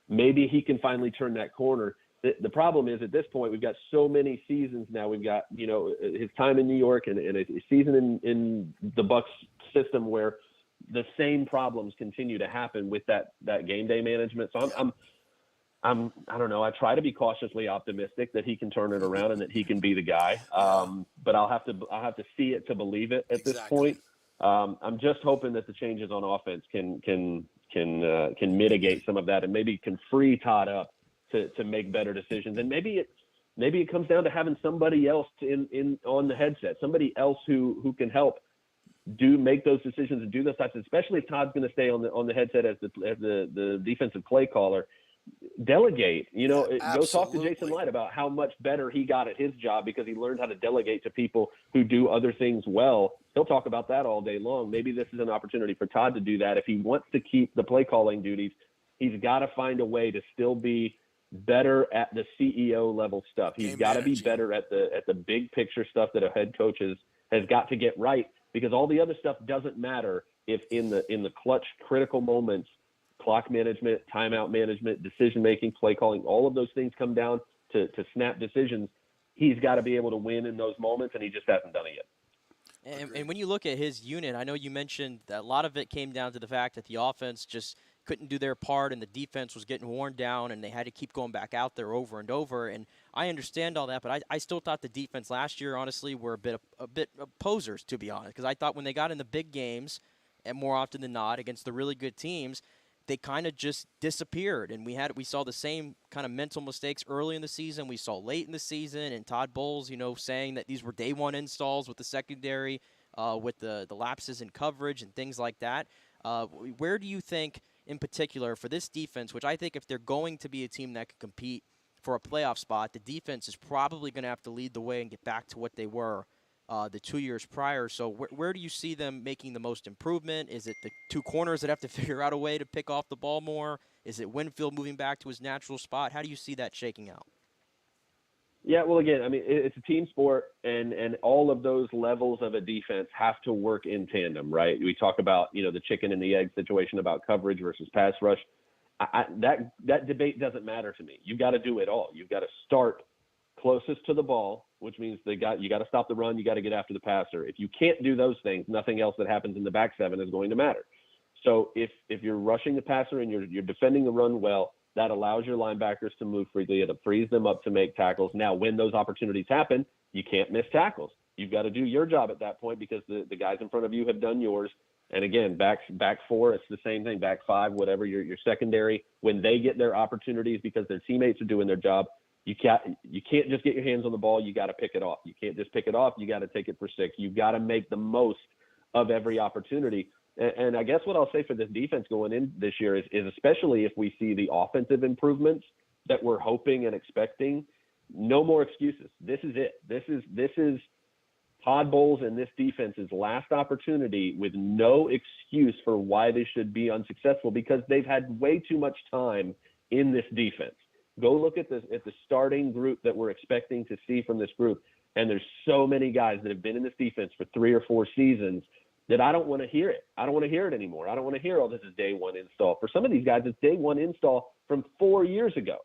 maybe he can finally turn that corner. The problem is, at this point, we've got so many seasons now. We've got, his time in New York and a season in the Bucs system where the same problems continue to happen with that game day management. So I don't know. I try to be cautiously optimistic that he can turn it around and that he can be the guy. But I'll have to see it to believe it at this point. I'm just hoping that the changes on offense can mitigate some of that and maybe can free Todd up to make better decisions. And maybe it comes down to having somebody else in on the headset, somebody else who can help make those decisions and do those types, especially if Todd's going to stay on the headset as the defensive play caller. Delegate, go talk to Jason Light about how much better he got at his job because he learned how to delegate to people who do other things well. He'll talk about that all day long. Maybe this is an opportunity for Todd to do that. If he wants to keep the play calling duties, he's got to find a way to still be better at the CEO level stuff. He's got to be better at the big picture stuff that a head coach has got to get right, because all the other stuff doesn't matter if in the clutch critical moments, clock management, timeout management, decision-making, play calling, all of those things come down to snap decisions. He's got to be able to win in those moments, and he just hasn't done it yet. And when you look at his unit, I know you mentioned that a lot of it came down to the fact that the offense just couldn't do their part and the defense was getting worn down and they had to keep going back out there over and over. And I understand all that, but I still thought the defense last year, honestly, were a bit of posers, to be honest, because I thought when they got in the big games, and more often than not against the really good teams, they kind of just disappeared. And we saw the same kind of mental mistakes early in the season. We saw late in the season, and Todd Bowles, saying that these were day one installs with the secondary, with the lapses in coverage and things like that. Where do you think, in particular, for this defense, which I think if they're going to be a team that can compete for a playoff spot, the defense is probably going to have to lead the way and get back to what they were the 2 years prior. So where do you see them making the most improvement? Is it the two corners that have to figure out a way to pick off the ball more? Is it Winfield moving back to his natural spot? How do you see that shaking out? Yeah, well, again, I mean, it's a team sport, and all of those levels of a defense have to work in tandem, right? We talk about, the chicken and the egg situation about coverage versus pass rush. That debate doesn't matter to me. You've got to do it all. You've got to start closest to the ball, which means you got to stop the run. You got to get after the passer. If you can't do those things, nothing else that happens in the back seven is going to matter. So if you're rushing the passer and you're defending the run well, that allows your linebackers to move freely. It frees them up to make tackles. Now, when those opportunities happen, you can't miss tackles. You've got to do your job at that point because the guys in front of you have done yours. And again, back four, it's the same thing. Back five, whatever, your secondary, when they get their opportunities because their teammates are doing their job, you can't just get your hands on the ball. You got to pick it off. You can't just pick it off. You got to take it for six. You've got to make the most of every opportunity. And I guess what I'll say for this defense going in this year is especially if we see the offensive improvements that we're hoping and expecting, no more excuses. This is it. This is Todd Bowles and this defense's last opportunity with no excuse for why they should be unsuccessful because they've had way too much time in this defense. Go look at the starting group that we're expecting to see from this group. And there's so many guys that have been in this defense for 3 or 4 seasons that I don't want to hear it. I don't want to hear it anymore. I don't want to hear, oh, this is day one install. For some of these guys, it's day one install from 4 years ago.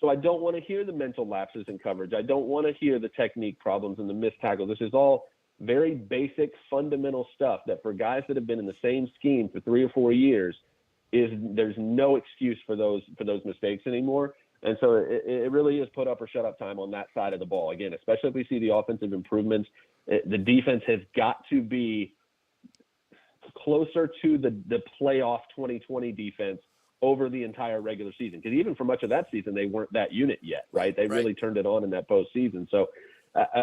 So I don't want to hear the mental lapses in coverage. I don't want to hear the technique problems and the missed tackles. This is all very basic, fundamental stuff that for guys that have been in the same scheme for 3 or 4 years, there's no excuse for those mistakes anymore. And so it really is put up or shut up time on that side of the ball. Again, especially if we see the offensive improvements, the defense has got to be closer to the playoff 2020 defense over the entire regular season. Because even for much of that season, they weren't that unit yet, right? They really turned it on in that postseason. So,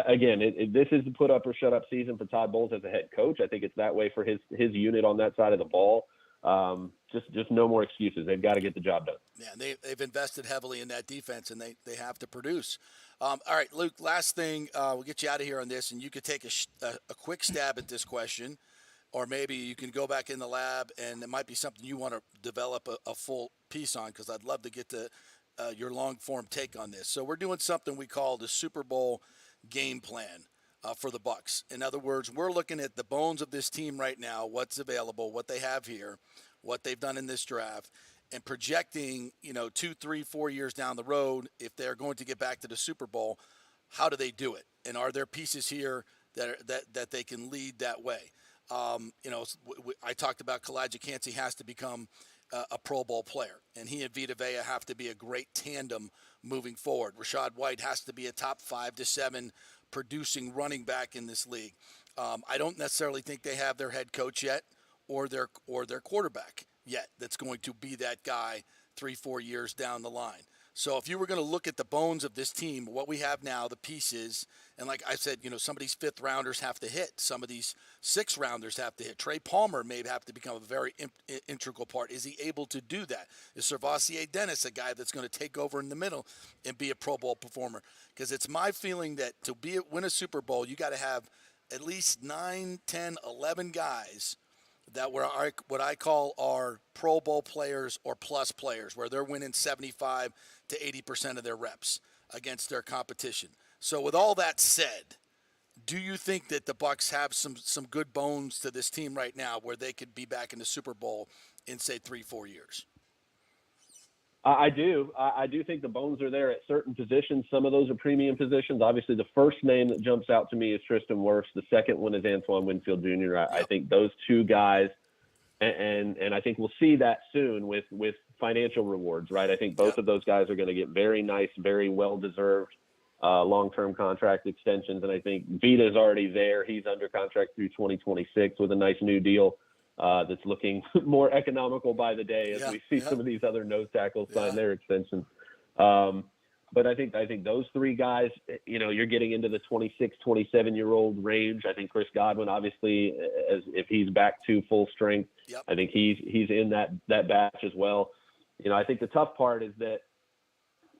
again, this is the put up or shut up season for Todd Bowles as a head coach. I think it's that way for his unit on that side of the ball. Just no more excuses. They've got to get the job done. Yeah, they've invested heavily in that defense, and they have to produce. All right, Luke, last thing, we'll get you out of here on this, and you could take a quick stab at this question, or maybe you can go back in the lab, and it might be something you want to develop a full piece on, because I'd love to get to your long-form take on this. So we're doing something we call the Super Bowl game plan for the Bucs. In other words, we're looking at the bones of this team right now, what's available, what they have here, what they've done in this draft, and projecting, 2, 3, 4 years down the road, if they're going to get back to the Super Bowl, how do they do it? And are there pieces here that they can lead that way? I talked about Kalijah Kancey has to become a Pro Bowl player, and he and Vita Vea have to be a great tandem moving forward. Rashad White has to be a top 5 to 7 producing running back in this league. I don't necessarily think they have their head coach yet or their quarterback yet that's going to be that guy 3-4 years down the line. So if you were going to look at the bones of this team, what we have now, the pieces, and like I said, some of these 5th rounders have to hit. Some of these 6th rounders have to hit. Trey Palmer may have to become a very integral part. Is he able to do that? Is Servassier Dennis a guy that's going to take over in the middle and be a Pro Bowl performer? Because it's my feeling that to win a Super Bowl, you got to have at least 9, 10, 11 guys that were what I call are Pro Bowl players or plus players, where they're winning 75 to 80% of their reps against their competition. So with all that said, do you think that the Bucs have some good bones to this team right now where they could be back in the Super Bowl in, say, 3-4 years? I do. I do think the bones are there at certain positions. Some of those are premium positions. Obviously, the first name that jumps out to me is Tristan Wirfs. The second one is Antoine Winfield Jr. I think those two guys, and I think we'll see that soon with financial rewards, right? I think both of those guys are going to get very nice, very well-deserved long-term contract extensions. And I think Vita's already there. He's under contract through 2026 with a nice new deal. That's looking more economical by the day as we see some of these other nose tackles sign their extensions. But I think those three guys, you're getting into the 26, 27-year-old range. I think Chris Godwin, obviously, if he's back to full strength, I think he's in that batch as well. I think the tough part is that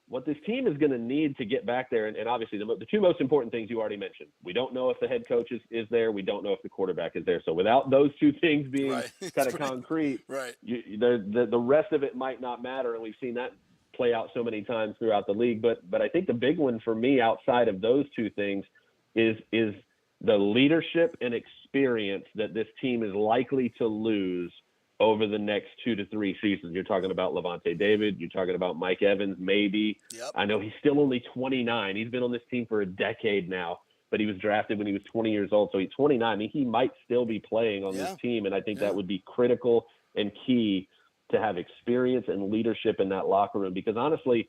what this team is going to need to get back there, and obviously the two most important things you already mentioned. We don't know if the head coach is there. We don't know if the quarterback is there. So without those two things being kind of concrete, the rest of it might not matter, and we've seen that play out so many times throughout the league. But I think the big one for me outside of those two things is the leadership and experience that this team is likely to lose over the next 2 to 3 seasons. You're talking about Levante David. You're talking about Mike Evans, maybe. I know he's still only 29. He's been on this team for a decade now, but he was drafted when he was 20 years old. So he's 29. I mean, he might still be playing on this team, and I think that would be critical and key to have experience and leadership in that locker room. Because honestly,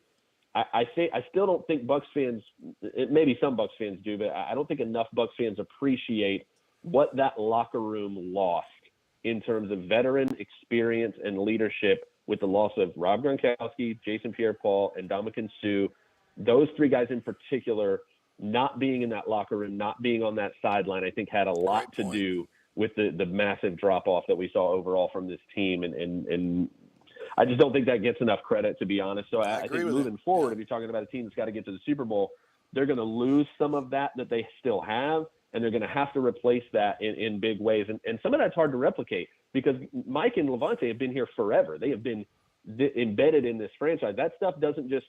I still don't think Bucs fans, maybe some Bucs fans do, but I don't think enough Bucs fans appreciate what that locker room lost in terms of veteran experience and leadership with the loss of Rob Gronkowski, Jason Pierre-Paul, and Ndamukong Suh. Those three guys in particular, not being in that locker room, not being on that sideline, I think had a lot to do with the massive drop-off that we saw overall from this team. And I just don't think that gets enough credit, to be honest. So I think moving forward, if you're talking about a team that's got to get to the Super Bowl, they're going to lose some of that they still have, and they're going to have to replace that in big ways. And some of that's hard to replicate because Mike and Levante have been here forever. They have been embedded in this franchise. That stuff doesn't just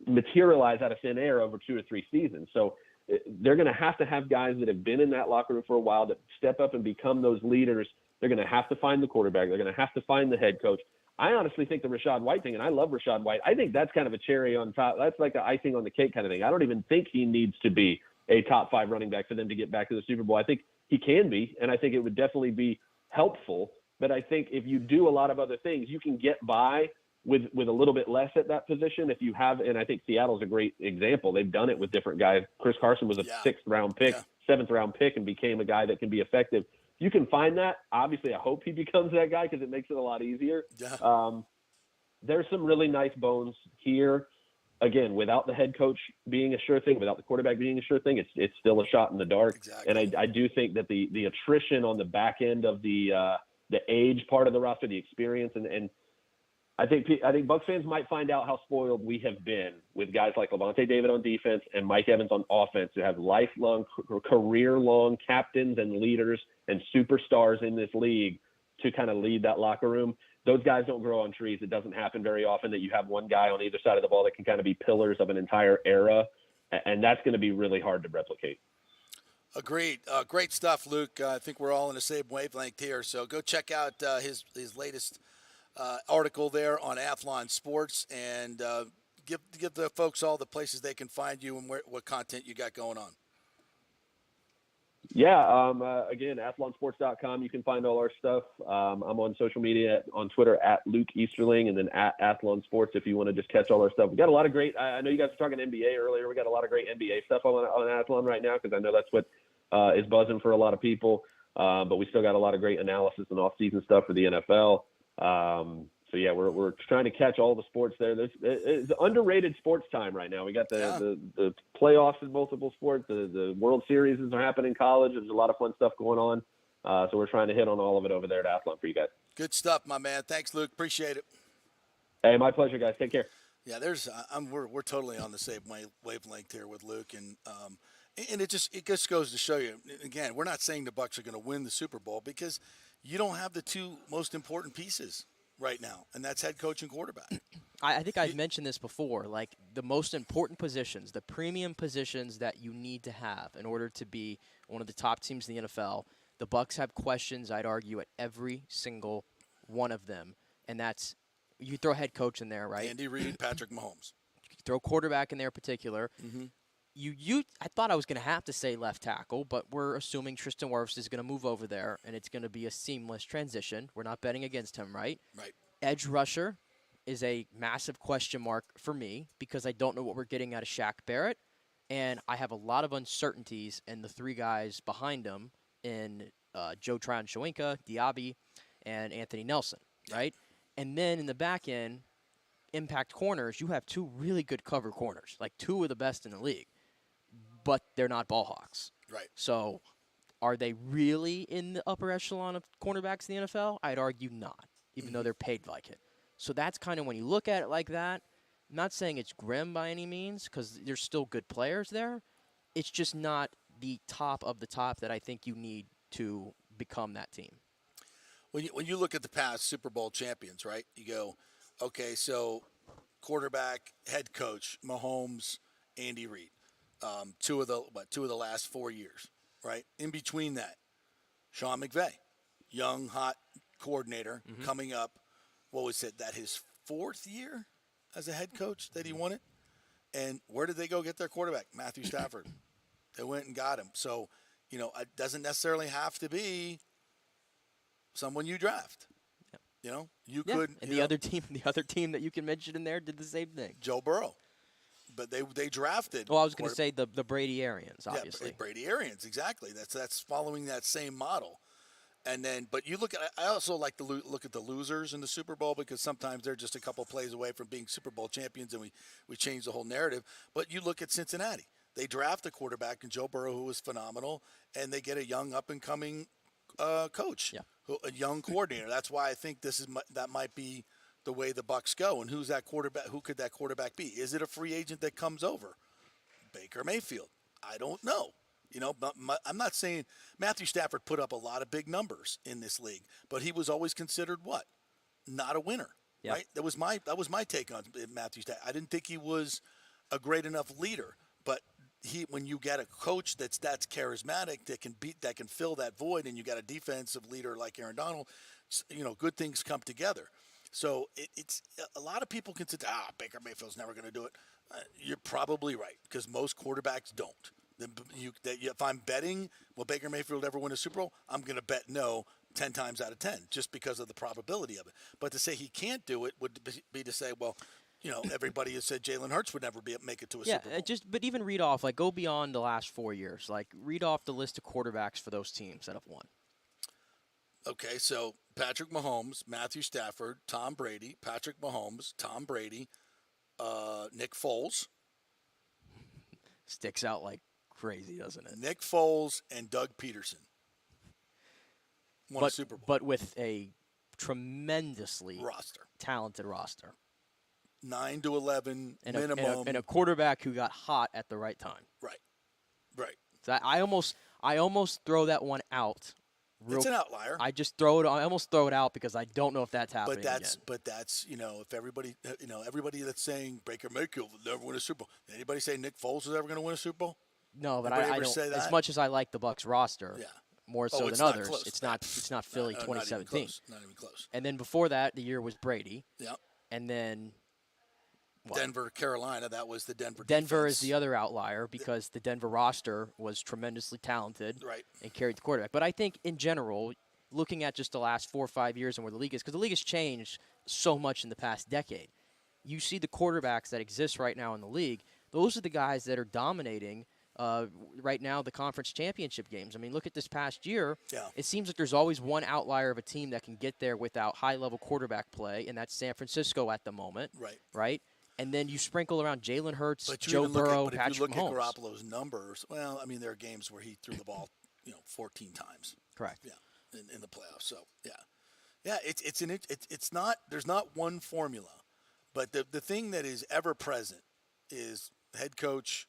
materialize out of thin air over 2 or 3 seasons. So they're going to have guys that have been in that locker room for a while that step up and become those leaders. They're going to have to find the quarterback. They're going to have to find the head coach. I honestly think the Rachaad White thing, and I love Rachaad White, I think that's kind of a cherry on top. That's like the icing on the cake kind of thing. I don't even think he needs to be a top 5 running back for them to get back to the Super Bowl. I think he can be, and I think it would definitely be helpful. But I think if you do a lot of other things, you can get by with a little bit less at that position. If you have, and I think Seattle's a great example. They've done it with different guys. Chris Carson was a 6th-round pick, 7th-round pick, and became a guy that can be effective. You can find that. Obviously, I hope he becomes that guy because it makes it a lot easier. Yeah. There's some really nice bones here. Again, without the head coach being a sure thing, without the quarterback being a sure thing, it's still a shot in the dark. Exactly. And I do think that the attrition on the back end of the age part of the roster, the experience, and I think Bucs fans might find out how spoiled we have been with guys like Levante David on defense and Mike Evans on offense, who have lifelong, career-long captains and leaders and superstars in this league to kind of lead that locker room. Those guys don't grow on trees. It doesn't happen very often that you have one guy on either side of the ball that can kind of be pillars of an entire era, and that's going to be really hard to replicate. Agreed. Great stuff, Luke. I think we're all in the same wavelength here. So go check out his latest article there on Athlon Sports, and give the folks all the places they can find you and what content you got going on. Yeah, again, athlonsports.com. You can find all our stuff. I'm on social media, on Twitter at Luke Easterling, and then at Athlon Sports if you want to just catch all our stuff. We got a lot of great. I know you guys were talking NBA earlier. We got a lot of great NBA stuff on Athlon right now because I know that's what is buzzing for a lot of people. But we still got a lot of great analysis and off-season stuff for the NFL. So yeah, we're trying to catch all the sports there. It's underrated sports time right now. We got the playoffs in multiple sports. The World Series are happening in college. There's a lot of fun stuff going on. So we're trying to hit on all of it over there at Athlon for you guys. Good stuff, my man. Thanks, Luke. Appreciate it. Hey, my pleasure, guys. Take care. Yeah, we're totally on the same wavelength here with Luke, and it just goes to show you again. We're not saying the Bucs are going to win the Super Bowl because you don't have the 2 most important pieces right now, and that's head coach and quarterback. I think I've mentioned this before. Like, the most important positions, the premium positions that you need to have in order to be one of the top teams in the NFL, the Bucs have questions, I'd argue, at every single one of them. And that's, you throw head coach in there, right? Andy Reid, Patrick Mahomes. You throw quarterback in there in particular. Mm-hmm. I thought I was going to have to say left tackle, but we're assuming Tristan Wirfs is going to move over there, and it's going to be a seamless transition. We're not betting against him, right? Right. Edge rusher is a massive question mark for me because I don't know what we're getting out of Shaq Barrett, and I have a lot of uncertainties in the 3 guys behind him in Joe Tryon-Shoyinka, Diaby, and Anthony Nelson, right? And then in the back end, impact corners, you have 2 really good cover corners, like 2 of the best in the league. But they're not ball hawks. Right. So are they really in the upper echelon of cornerbacks in the NFL? I'd argue not, even though they're paid like it. So that's kind of when you look at it like that. I'm not saying it's grim by any means because there's still good players there. It's just not the top of the top that I think you need to become that team. When you look at the past Super Bowl champions, right, you go, okay, so quarterback, head coach, Mahomes, Andy Reid. 2 of the last 4 years, right? In between that, Sean McVay, young, hot coordinator coming up. What was it? That his 4th year as a head coach that he won it? And where did they go get their quarterback? Matthew Stafford. They went and got him. So, it doesn't necessarily have to be someone you draft. Yeah. You could. And the other team that you can mention in there did the same thing. Joe Burrow. But they drafted. Well, I was going to say the Brady Arians, obviously. Yeah, Brady Arians, exactly. That's following that same model. And then, but you look at. I also like to look at the losers in the Super Bowl because sometimes they're just a couple plays away from being Super Bowl champions, and we change the whole narrative. But you look at Cincinnati. They draft a quarterback in Joe Burrow, who was phenomenal, and they get a young up and coming coach, a young coordinator. That's why I think that might be the way the Bucs go. And who's that quarterback? Who could that quarterback be? Is it a free agent that comes over? Baker Mayfield. I don't know. But I'm not saying Matthew Stafford put up a lot of big numbers in this league, but he was always considered what? Not a winner. Yeah. right? That was my take on Matthew Stafford. I didn't think he was a great enough leader, but when you get a coach that's charismatic, that can fill that void, and you got a defensive leader like Aaron Donald, good things come together. So it's a lot of people can say, Baker Mayfield's never going to do it. You're probably right, because most quarterbacks don't. If I'm betting, will Baker Mayfield ever win a Super Bowl? I'm going to bet no 10 times out of 10, just because of the probability of it. But to say he can't do it would be to say, well, everybody has said Jalen Hurts would never make it to a Super Bowl. But even read off, go beyond the last 4 years. Read off the list of quarterbacks for those teams that have won. Okay, so Patrick Mahomes, Matthew Stafford, Tom Brady, Patrick Mahomes, Tom Brady, Nick Foles. Sticks out like crazy, doesn't it? Nick Foles and Doug Peterson won a Super Bowl. But with a tremendously talented roster. 9 to 11 and minimum. And a quarterback who got hot at the right time. Right. So I almost throw that one out. It's an outlier. I almost throw it out because I don't know if that's happening again. But that's if everybody that's saying Baker Mayfield will never win a Super Bowl. Anybody say Nick Foles is ever going to win a Super Bowl? No, but I don't. Say that? As much as I like the Bucs roster, more so than others, close. it's not Philly 2017. Not even close. And then before that, the year was Brady. Yeah. And then Denver, Carolina, that was the Denver defense. is the other outlier because the Denver roster was tremendously talented and carried the quarterback. But I think in general, looking at just the last 4 or 5 years and where the league is, because the league has changed so much in the past decade, you see the quarterbacks that exist right now in the league, those are the guys that are dominating right now the conference championship games. I mean, look at this past year. Yeah. It seems like there's always one outlier of a team that can get there without high-level quarterback play, and that's San Francisco at the moment. Right? And then you sprinkle around Jalen Hurts, Joe Burrow, Patrick Mahomes. But if you look at Garoppolo's numbers, well, I mean, there are games where he threw the ball, 14 times. Correct. Yeah, in the playoffs. So it's not. There's not one formula, but the thing that is ever present is head coach,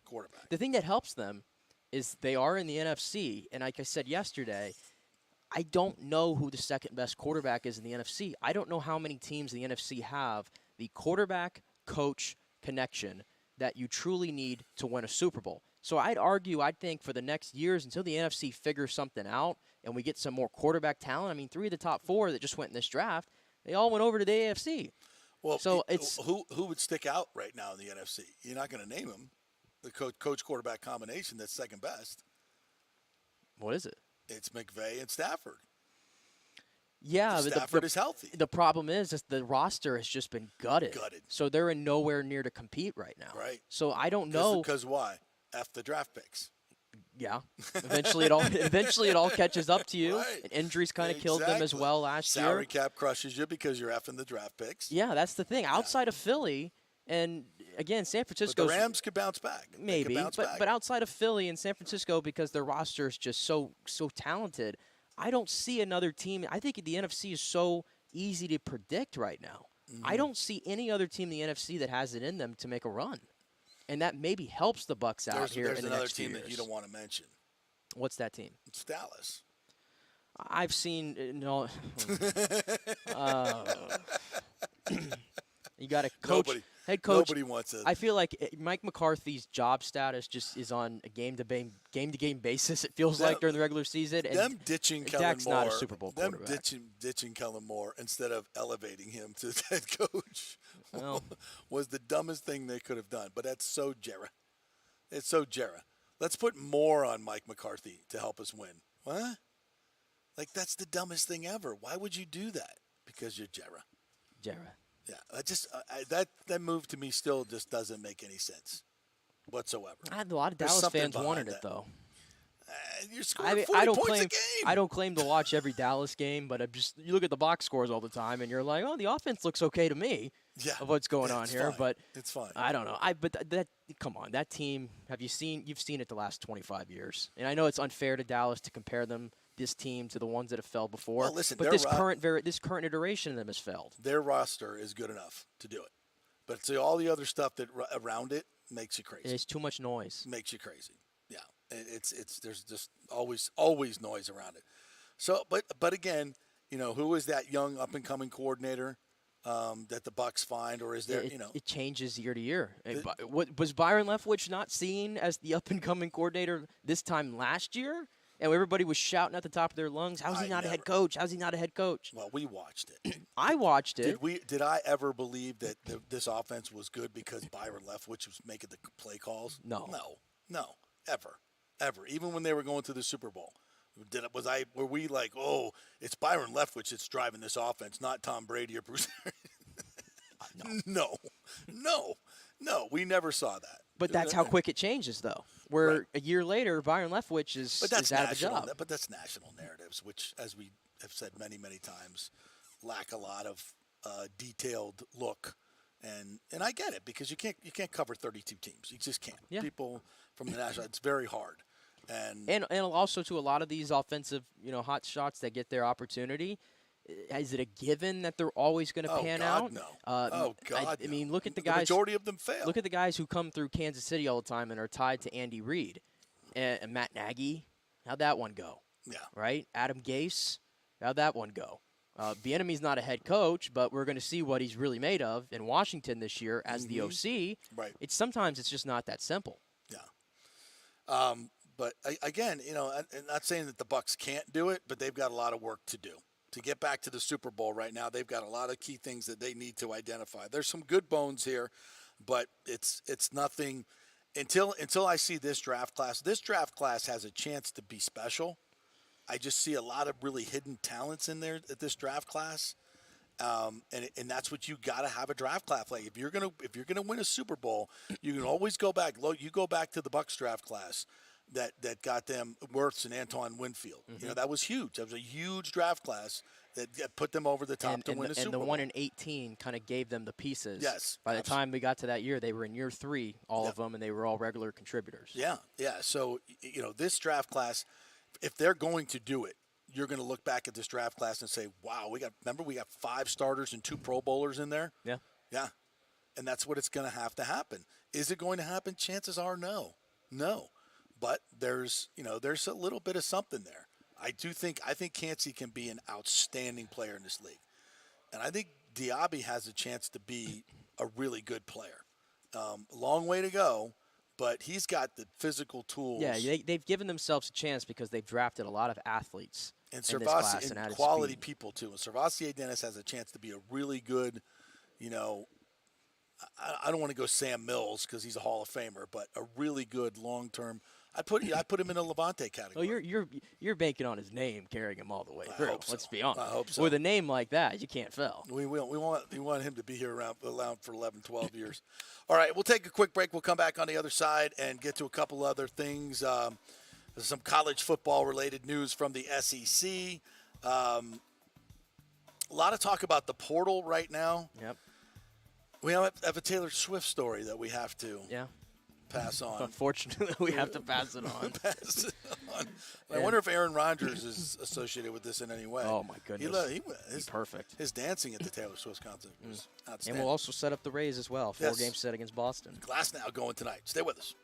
quarterback. The thing that helps them is they are in the NFC, and like I said yesterday, I don't know who the second best quarterback is in the NFC. I don't know how many teams in the NFC have the quarterback-coach connection that you truly need to win a Super Bowl. So I'd think for the next years until the NFC figures something out and we get some more quarterback talent. I mean, 3 of the top 4 that just went in this draft, they all went over to the AFC. Well, so it's who would stick out right now in the NFC? You're not going to name him. The coach-quarterback combination that's second best. What is it? It's McVay and Stafford. Yeah, Stafford is healthy. The problem is the roster has just been gutted. So they're in nowhere near to compete right now. Right. So I don't know. Because why? F the draft picks. Yeah. Eventually it all catches up to you. Right. And injuries kind of killed them as well last year. Salary cap crushes you because you're effing the draft picks. Yeah, that's the thing. Outside of Philly, and again, San Francisco. The Rams could bounce back. Maybe, but outside of Philly and San Francisco, because their roster is just so talented, I don't see another team. I think the NFC is so easy to predict right now. Mm-hmm. I don't see any other team in the NFC that has it in them to make a run. And that maybe helps the Bucs out here in the next few years. There's another team that you don't want to mention. What's that team? It's Dallas. I've seen you got a coach. Head coach. Nobody wants it. I feel like Mike McCarthy's job status just is on a game-to-game basis. It feels like during the regular season. And them ditching Kellen Dak's Moore. Not a Super Bowl quarterback. Them ditching Kellen Moore instead of elevating him to head coach was the dumbest thing they could have done. But that's so Jarrah. It's so Jarrah. Let's put more on Mike McCarthy to help us win. What? Like, that's the dumbest thing ever. Why would you do that? Because you're Jarrah. Yeah, that move to me still just doesn't make any sense whatsoever. A lot of Dallas fans wanted it, though. You're scoring 40 points a game. I don't claim to watch every Dallas game, but you look at the box scores all the time, and you're like, oh, the offense looks okay to me. Yeah, of what's going on here, fine. But it's fine. I don't know. Come on, that team. You've seen it the last 25 years, and I know it's unfair to Dallas to compare this team to the ones that have failed before. Well, listen, but this current iteration of them has failed. Their roster is good enough to do it, but see, all the other stuff that around it makes you crazy. It's too much noise. Makes you crazy. Yeah, there's just always noise around it. So, but again, who is that young up and coming coordinator? that the Bucs find, or is there, It changes year to year. What was Byron Leftwich not seen as the up-and-coming coordinator this time last year? And everybody was shouting at the top of their lungs, how's he not a head coach? How's he not a head coach? Well, we watched it. I watched it. Did I ever believe that this offense was good because Byron Leftwich was making the play calls? No, ever. Even when they were going to the Super Bowl, were we like, oh, it's Byron Leftwich that's driving this offense, not Tom Brady or Bruce? No, we never saw that. But that's how quick it changes, though. Where a year later, Byron Leftwich is out of a job. But that's national narratives, which, as we have said many, many times, lack a lot of detailed look. And I get it, because you can't cover 32 teams. You just can't. Yeah. People from the national, it's very hard. And also to a lot of these offensive, hot shots that get their opportunity. Is it a given that they're always going to pan out? No. I mean, look at the guys. The majority of them fail. Look at the guys who come through Kansas City all the time and are tied to Andy Reid. And Matt Nagy, how'd that one go? Yeah. Right? Adam Gase, how'd that one go? Bieniemy's not a head coach, but we're going to see what he's really made of in Washington this year as the OC. Right. Sometimes it's just not that simple. Yeah. But again, I'm not saying that the Bucs can't do it, but they've got a lot of work to do. To get back to the Super Bowl right now, they've got a lot of key things that they need to identify. There's some good bones here, but it's nothing until I see this draft class. This draft class has a chance to be special. I just see a lot of really hidden talents in there at this draft class, and that's what you got to have a draft class like. If you're gonna win a Super Bowl, you can always go back. You go back to the Bucs draft class. That got them Wirfs and Antoine Winfield. Mm-hmm. That was huge. That was a huge draft class that put them over the top to win a Super Bowl. And the 1 in 18 kind of gave them the pieces. Yes. By the time we got to that year, they were in year 3, all of them, and they were all regular contributors. Yeah. So, this draft class, if they're going to do it, you're going to look back at this draft class and say, wow, we got 5 starters and 2 Pro Bowlers in there? Yeah. Yeah. And that's what it's going to happen. Is it going to happen? Chances are no. But there's a little bit of something there. I think Kancey can be an outstanding player in this league. And I think Diaby has a chance to be a really good player. Long way to go, but he's got the physical tools. Yeah, they've given themselves a chance because they've drafted a lot of athletes and in this class and added quality speed. people too. And Servassier Dennis has a chance to be a really good, I don't want to go Sam Mills because he's a Hall of Famer, but a really good long-term. I put him in a Levante category. Well, you're banking on his name carrying him all the way through. Hope so. Let's be honest. I hope so. With a name like that, you can't fail. We want him to be here around for 11, 12 years. All right, we'll take a quick break. We'll come back on the other side and get to a couple other things. Some college football-related news from the SEC. A lot of talk about the portal right now. Yep. We have a Taylor Swift story that we have to pass on. Unfortunately, we have to pass it on. I wonder if Aaron Rodgers is associated with this in any way. Oh, my goodness. He's perfect. His dancing at the Taylor Swift concert was outstanding. And we'll also set up the Rays as well. 4-game set against Boston. Glass now going tonight. Stay with us.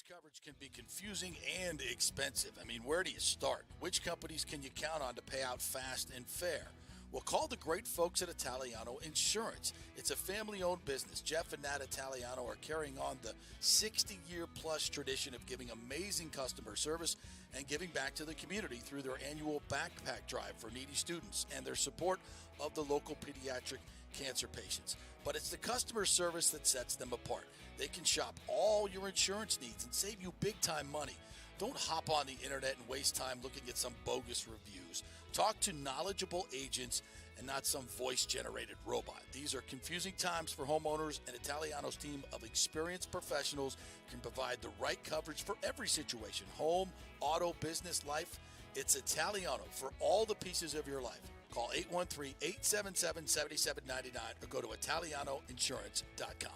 Coverage can be confusing and expensive. I mean, where do you start? Which companies can you count on to pay out fast and fair? Well, call the great folks at Italiano Insurance. It's a family-owned business. Jeff and Nat Italiano are carrying on the 60-year-plus tradition of giving amazing customer service and giving back to the community through their annual backpack drive for needy students and their support of the local pediatric cancer patients. But it's the customer service that sets them apart. They can shop all your insurance needs and save you big-time money. Don't hop on the internet and waste time looking at some bogus reviews. Talk to knowledgeable agents and not some voice-generated robot. These are confusing times for homeowners, and Italiano's team of experienced professionals can provide the right coverage for every situation. Home, auto, business, life. It's Italiano for all the pieces of your life. Call 813-877-7799 or go to ItalianoInsurance.com.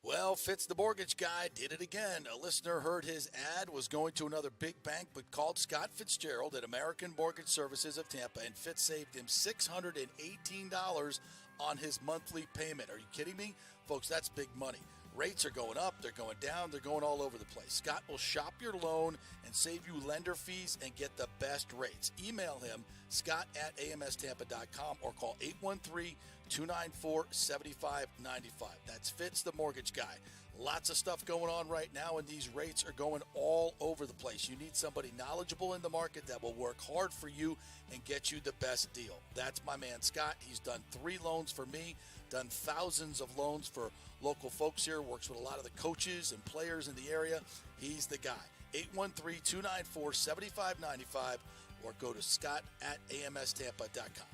Well, Fitz the mortgage guy did it again. A listener heard his ad, was going to another big bank, but called Scott Fitzgerald at American Mortgage Services of Tampa, and Fitz saved him $618 on his monthly payment. Are you kidding me? Folks, that's big money. Rates are going up, they're going down, they're going all over the place. Scott will shop your loan and save you lender fees and get the best rates. Email him, scott@amstampa.com, or call 813-294-7595. That's Fitz, the mortgage guy. Lots of stuff going on right now, and these rates are going all over the place. You need somebody knowledgeable in the market that will work hard for you and get you the best deal. That's my man, Scott. He's done 3 loans for me, done thousands of loans for local folks here, works with a lot of the coaches and players in the area. He's the guy. 813-294-7595, or go to scott@amstampa.com.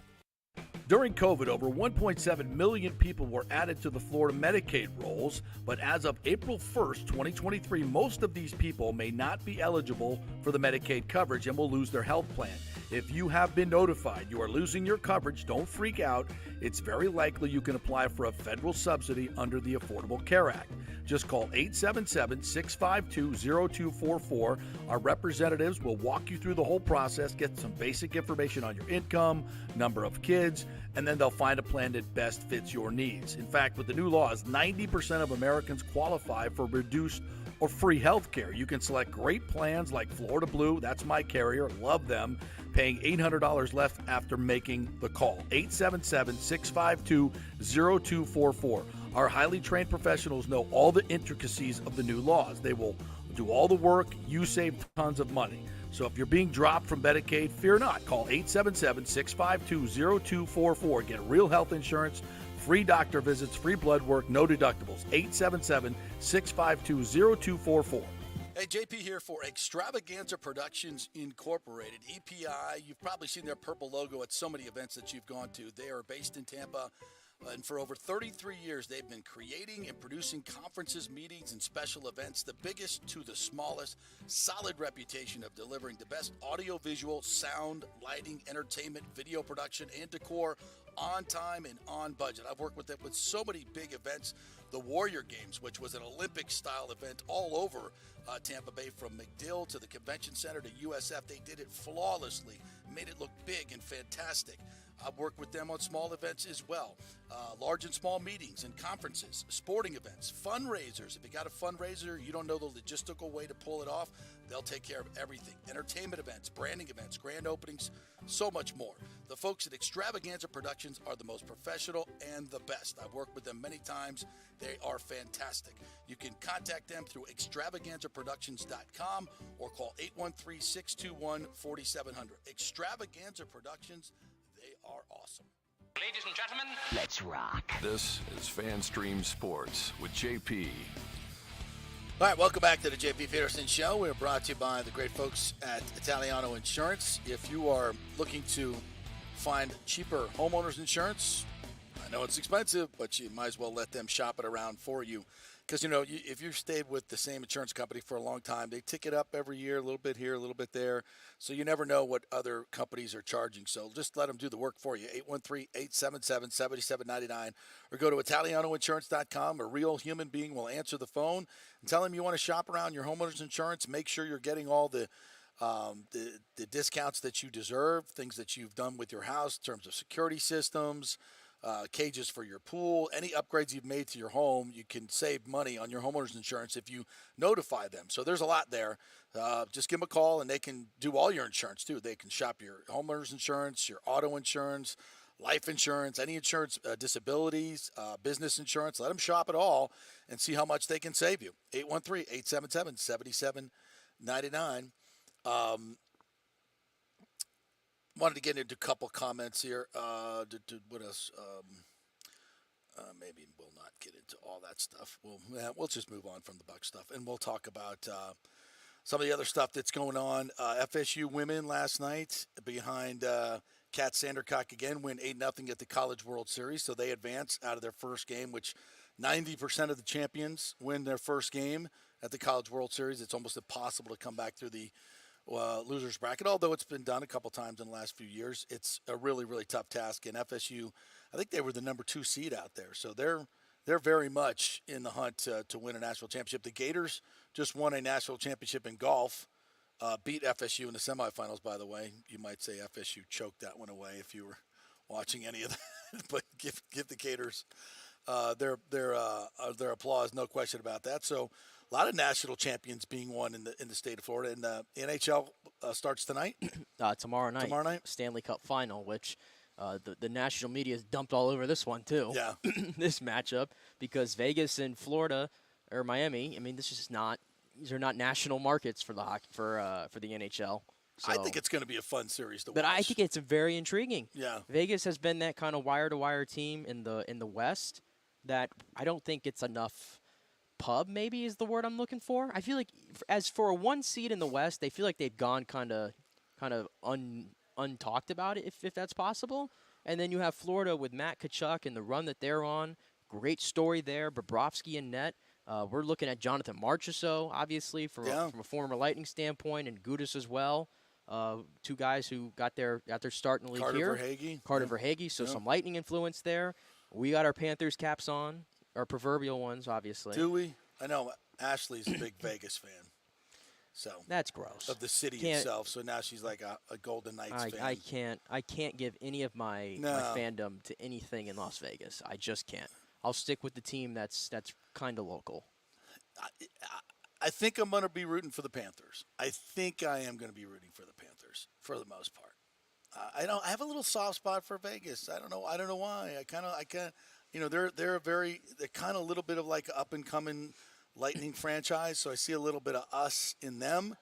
During COVID, over 1.7 million people were added to the Florida Medicaid rolls, but as of April 1st, 2023, most of these people may not be eligible for the Medicaid coverage and will lose their health plan. If you have been notified you are losing your coverage, don't freak out. It's very likely you can apply for a federal subsidy under the Affordable Care Act. Just call 877-652-0244. Our representatives will walk you through the whole process, get some basic information on your income, number of kids, and then they'll find a plan that best fits your needs. In fact, with the new laws, 90% of Americans qualify for reduced or free health care. You can select great plans like Florida Blue, that's my carrier, love them, paying $800 left after making the call. 877-652-0244. Our highly trained professionals know all the intricacies of the new laws. They will do all the work. You save tons of money. So if you're being dropped from Medicaid, fear not. Call 877-652-0244. Get real health insurance, free doctor visits, free blood work, no deductibles. 877-652-0244. Hey, JP here for Extravaganza Productions Incorporated, EPI. You've probably seen their purple logo at so many events that you've gone to. They are based in Tampa, and for over 33 years, they've been creating and producing conferences, meetings, and special events, the biggest to the smallest. Solid reputation of delivering the best audio-visual, sound, lighting, entertainment, video production, and decor on time and on budget. I've worked with them with so many big events. The Warrior Games, which was an Olympic-style event all over Tampa Bay, from McDill to the Convention Center to USF. They did it flawlessly, made it look big and fantastic. I've worked with them on small events as well, large and small meetings and conferences, sporting events, fundraisers. If you got a fundraiser, you don't know the logistical way to pull it off, they'll take care of everything. Entertainment events, branding events, grand openings, so much more. The folks at Extravaganza Productions are the most professional and the best. I've worked with them many times. They are fantastic. You can contact them through extravaganzaproductions.com or call 813-621-4700. Extravaganza Productions, they are awesome. Ladies and gentlemen, Let's rock. This is FanStream Sports with JP. All right, welcome back to the JP Peterson Show. We're brought to you by the great folks at Italiano Insurance. If you are looking to find cheaper homeowners insurance, I know it's expensive, but you might as well let them shop it around for you. Because, you know, if you've stayed with the same insurance company for a long time, they tick it up every year, a little bit here, a little bit there. So you never know what other companies are charging. So just let them do the work for you. 813-877-7799. Or go to ItalianoInsurance.com. A real human being will answer the phone and tell them you want to shop around your homeowner's insurance. Make sure you're getting all the discounts that you deserve, things that you've done with your house in terms of security systems, cages for your pool, any upgrades you've made to your home. You can save money on your homeowner's insurance if you notify them. So there's a lot there. Just give them a call, and they can do all your insurance, too. They can shop your homeowner's insurance, your auto insurance, life insurance, any insurance, disabilities, business insurance. Let them shop it all and see how much they can save you. 813-877-7799. Wanted to get into a couple comments here. What else? Maybe we'll not get into all that stuff. We'll just move on from the Buck stuff, and we'll talk about some of the other stuff that's going on. FSU women last night behind Kat Sandercock again win 8-0 at the College World Series, so they advance out of their first game, which 90% of the champions win their first game at the College World Series. It's almost impossible to come back through the losers bracket, although it's been done a couple times in the last few years. It's a really, really tough task. And FSU, I think they were the number 2 seed out there, so they're very much in the hunt to win a national championship. The Gators just won a national championship in golf, beat FSU in the semifinals. By the way, you might say FSU choked that one away if you were watching any of that, but give the Gators their applause, no question about that. So a lot of national champions being won in the state of Florida, and the NHL starts tonight. Tomorrow night. Tomorrow night? Stanley Cup final, which the national media has dumped all over this one too. Yeah. This matchup, because Vegas and Florida or Miami. I mean, these are not national markets for the hockey for the NHL. So, I think it's going to be a fun series to watch. but I think it's very intriguing. Yeah. Vegas has been that kind of wire-to-wire team in the West that I don't think it's enough. Pub maybe is the word I'm looking for. I feel like as for a 1 seed in the West, they feel like they've gone kind of untalked about it, if that's possible. And then you have Florida with Matt Tkachuk and the run that they're on. Great story there. Bobrovsky in net. We're looking at Jonathan Marchessault, obviously, from a former Lightning standpoint, and Gudas as well. Two guys who got their start in the league here. Carter Verhaeghe, so some Lightning influence there. We got our Panthers caps on, our proverbial ones, obviously. Do we? I know Ashley's a big Vegas fan. So that's gross. Of the city itself. So now she's like a Golden Knights fan. I can't give any of my fandom to anything in Las Vegas. I just can't. I'll stick with the team that's kind of local. I think I'm going to be rooting for the Panthers. I think I am going to be rooting for the Panthers for the most part. I have a little soft spot for Vegas. I don't know why. I kind of they're kind of a little bit of like an up and coming Lightning franchise. So I see a little bit of us in them,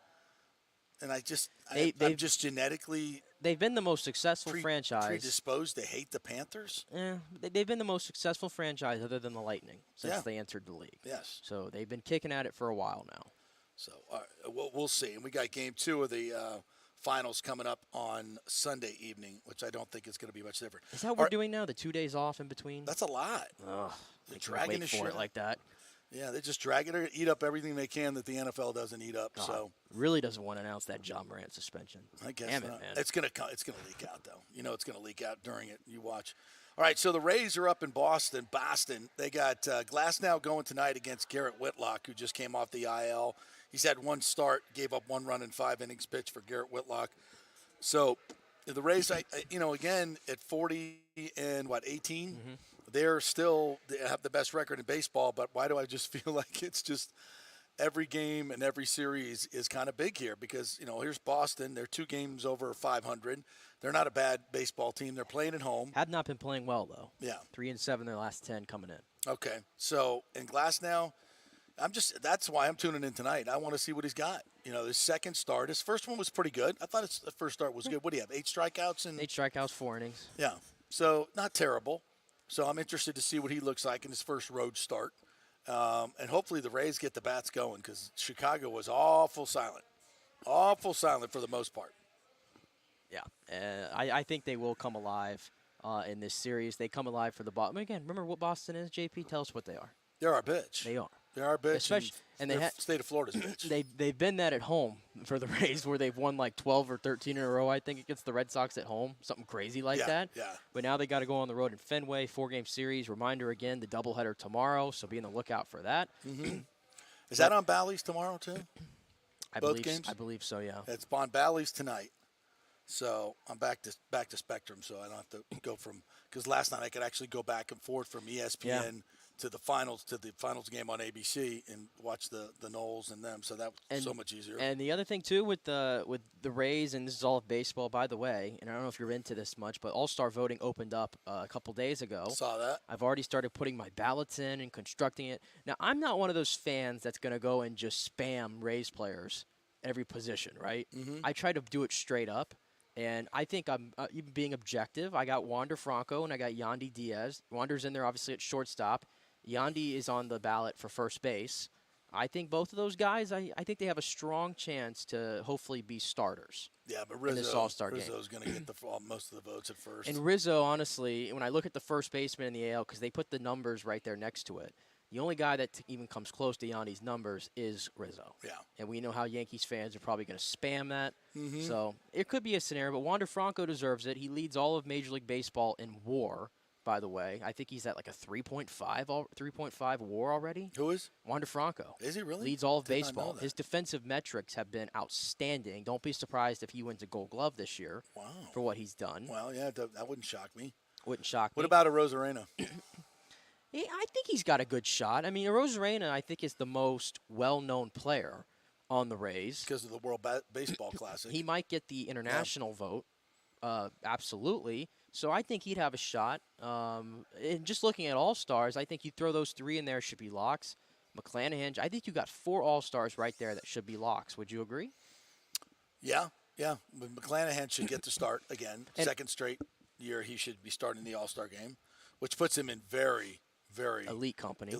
and I'm just genetically. They've been the most successful franchise. Predisposed to hate the Panthers? They've been the most successful franchise other than the Lightning since they entered the league. Yes. So they've been kicking at it for a while now. So we'll see. And we got game 2 of the finals coming up on Sunday evening, which I don't think is going to be much different. Is that what we're doing now, the 2 days off in between? That's a lot. Ugh, they're dragging the shit it like that. Yeah, they just drag it or eat up everything they can that the NFL doesn't eat up. So really doesn't want to announce that John Morant suspension. I guess Damn not. It, man. It's gonna leak out though. You know it's gonna leak out during it. You watch. All right, so the Rays are up in Boston. They got Glasnow going tonight against Garrett Whitlock, who just came off the IL. He's had one start, gave up 1 run in 5 innings pitched for Garrett Whitlock. So the Rays, again at 40 and 18. Mm-hmm. They have the best record in baseball, but why do I just feel like it's just every game and every series is kind of big here? Because, here's Boston. They're 2 games over 500. They're not a bad baseball team. They're playing at home. Have not been playing well, though. Yeah. 3-7 their last 10 coming in. Okay. So, in Glasnow, that's why I'm tuning in tonight. I want to see what he's got. His second start. His first one was pretty good. I thought his first start was good. What do you have, 8 strikeouts? 8 strikeouts, 4 innings. Yeah. So, not terrible. So I'm interested to see what he looks like in his first road start. And hopefully the Rays get the bats going because Chicago was awful silent for the most part. Yeah, I think they will come alive in this series. They come alive for the Boston. Again, remember what Boston is, JP? Tell us what they are. They're our bitch. They are. They're our bitch. Especially, and they state of Florida's bitch. They've been that at home for the Rays, where they've won like 12 or 13 in a row, I think, against the Red Sox at home, something crazy like that. Yeah. But now they got to go on the road in Fenway, 4-game series. Reminder again, the doubleheader tomorrow, so be on the lookout for that. Mm-hmm. Is that on Bally's tomorrow too? Both games? I believe so. Yeah. It's on Bally's tonight. So I'm back to Spectrum, so I don't have to go because last night I could actually go back and forth from ESPN to the finals game on ABC and watch the Knowles and them. So that was so much easier. And the other thing too with the Rays, and this is all of baseball, by the way, and I don't know if you're into this much, but All-Star voting opened up a couple days ago. Saw that. I've already started putting my ballots in and constructing it. Now I'm not one of those fans that's going to go and just spam Rays players every position, right? Mm-hmm. I try to do it straight up. And I think I'm even being objective. I got Wander Franco and I got Yandy Diaz. Wander's in there, obviously, at shortstop. Yandy is on the ballot for first base. I think both of those guys, I think they have a strong chance to hopefully be starters. Yeah, but in this All-Star game. Rizzo's going to get most of the votes at first. And Rizzo, honestly, when I look at the first baseman in the AL, because they put the numbers right there next to it, the only guy that even comes close to Yandy's numbers is Rizzo. Yeah. And we know how Yankees fans are probably going to spam that. Mm-hmm. So it could be a scenario, but Wander Franco deserves it. He leads all of Major League Baseball in WAR, by the way. I think he's at like a 3.5 WAR already. Who is? Wander Franco. Is he really? Leads all of baseball. His defensive metrics have been outstanding. Don't be surprised if he wins a Gold Glove this year for what he's done. Well, yeah, that wouldn't shock me. Wouldn't shock me. What about a Rosarena? I think he's got a good shot. I mean, Rosarena, I think, is the most well-known player on the Rays. Because of the World Baseball Classic. He might get the international vote, absolutely. So I think he'd have a shot. And just looking at All-Stars, I think you throw those 3 in there should be locks. McClanahan, I think you got 4 All-Stars right there that should be locks. Would you agree? Yeah. But McClanahan should get to start again. Second straight year he should be starting the All-Star game, which puts him in very, very elite company.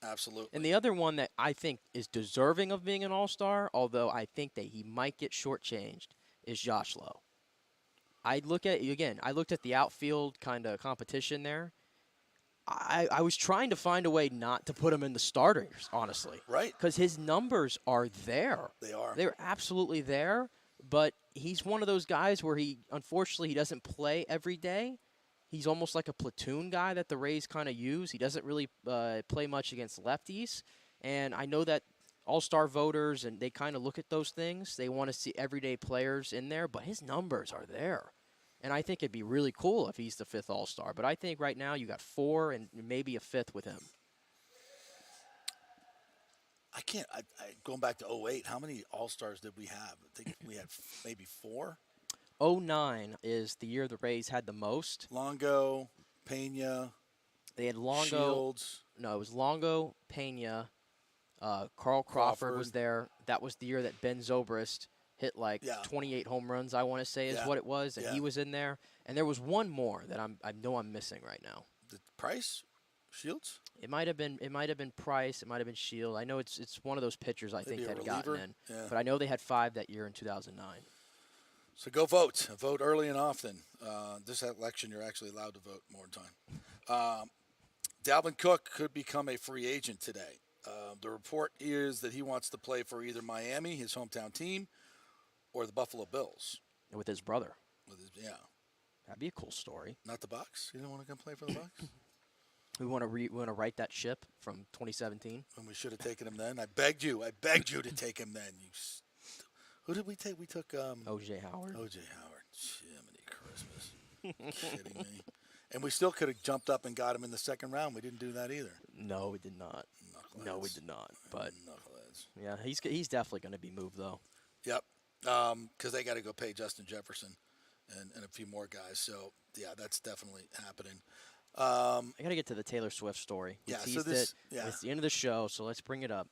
Absolutely. And the other one that I think is deserving of being an all-star, although I think that he might get shortchanged, is Josh Lowe. I looked at the outfield kind of competition there. I was trying to find a way not to put him in the starters, honestly. Right. Because his numbers are there. They are. They're absolutely there, but he's one of those guys where unfortunately, he doesn't play every day. He's almost like a platoon guy that the Rays kind of use. He doesn't really play much against lefties. And I know that all-star voters, and they kind of look at those things. They want to see everyday players in there, but his numbers are there. And I think it'd be really cool if he's the 5th all-star. But I think right now you got 4 and maybe a 5th with him. Going back to 08, how many all-stars did we have? I think we had maybe 4. 09 is the year the Rays had the most. Longo, Pena. They had Longo. Shields. No, it was Longo, Pena. Carl Crawford was there. That was the year that Ben Zobrist hit 28 home runs, I want to say is what it was, and he was in there. And there was one more that I know I'm missing right now. The Price? Shields? It might have been Price. It might have been Shield. I know it's one of those pitchers I think that had gotten in. Yeah. But I know they had 5 that year in 2009. So go vote. Vote early and often. This election, you're actually allowed to vote more time. Dalvin Cook could become a free agent today. The report is that he wants to play for either Miami, his hometown team, or the Buffalo Bills. With his brother. Yeah. That'd be a cool story. Not the Bucks? You don't want to come play for the Bucks? We want to right that ship from 2017. And we should have taken him then. I begged you to take him then. Who did we take? We took O.J. Howard. O.J. Howard. Jiminy Christmas. Kidding me. And we still could have jumped up and got him in the second round. We didn't do that either. No, we did not. Knuckleheads. No, we did not. But Knuckleheads. Yeah, he's definitely going to be moved though. Yep. Because they got to go pay Justin Jefferson and a few more guys. So yeah, that's definitely happening. I got to get to the Taylor Swift story. We teased it. It's the end of the show, so let's bring it up.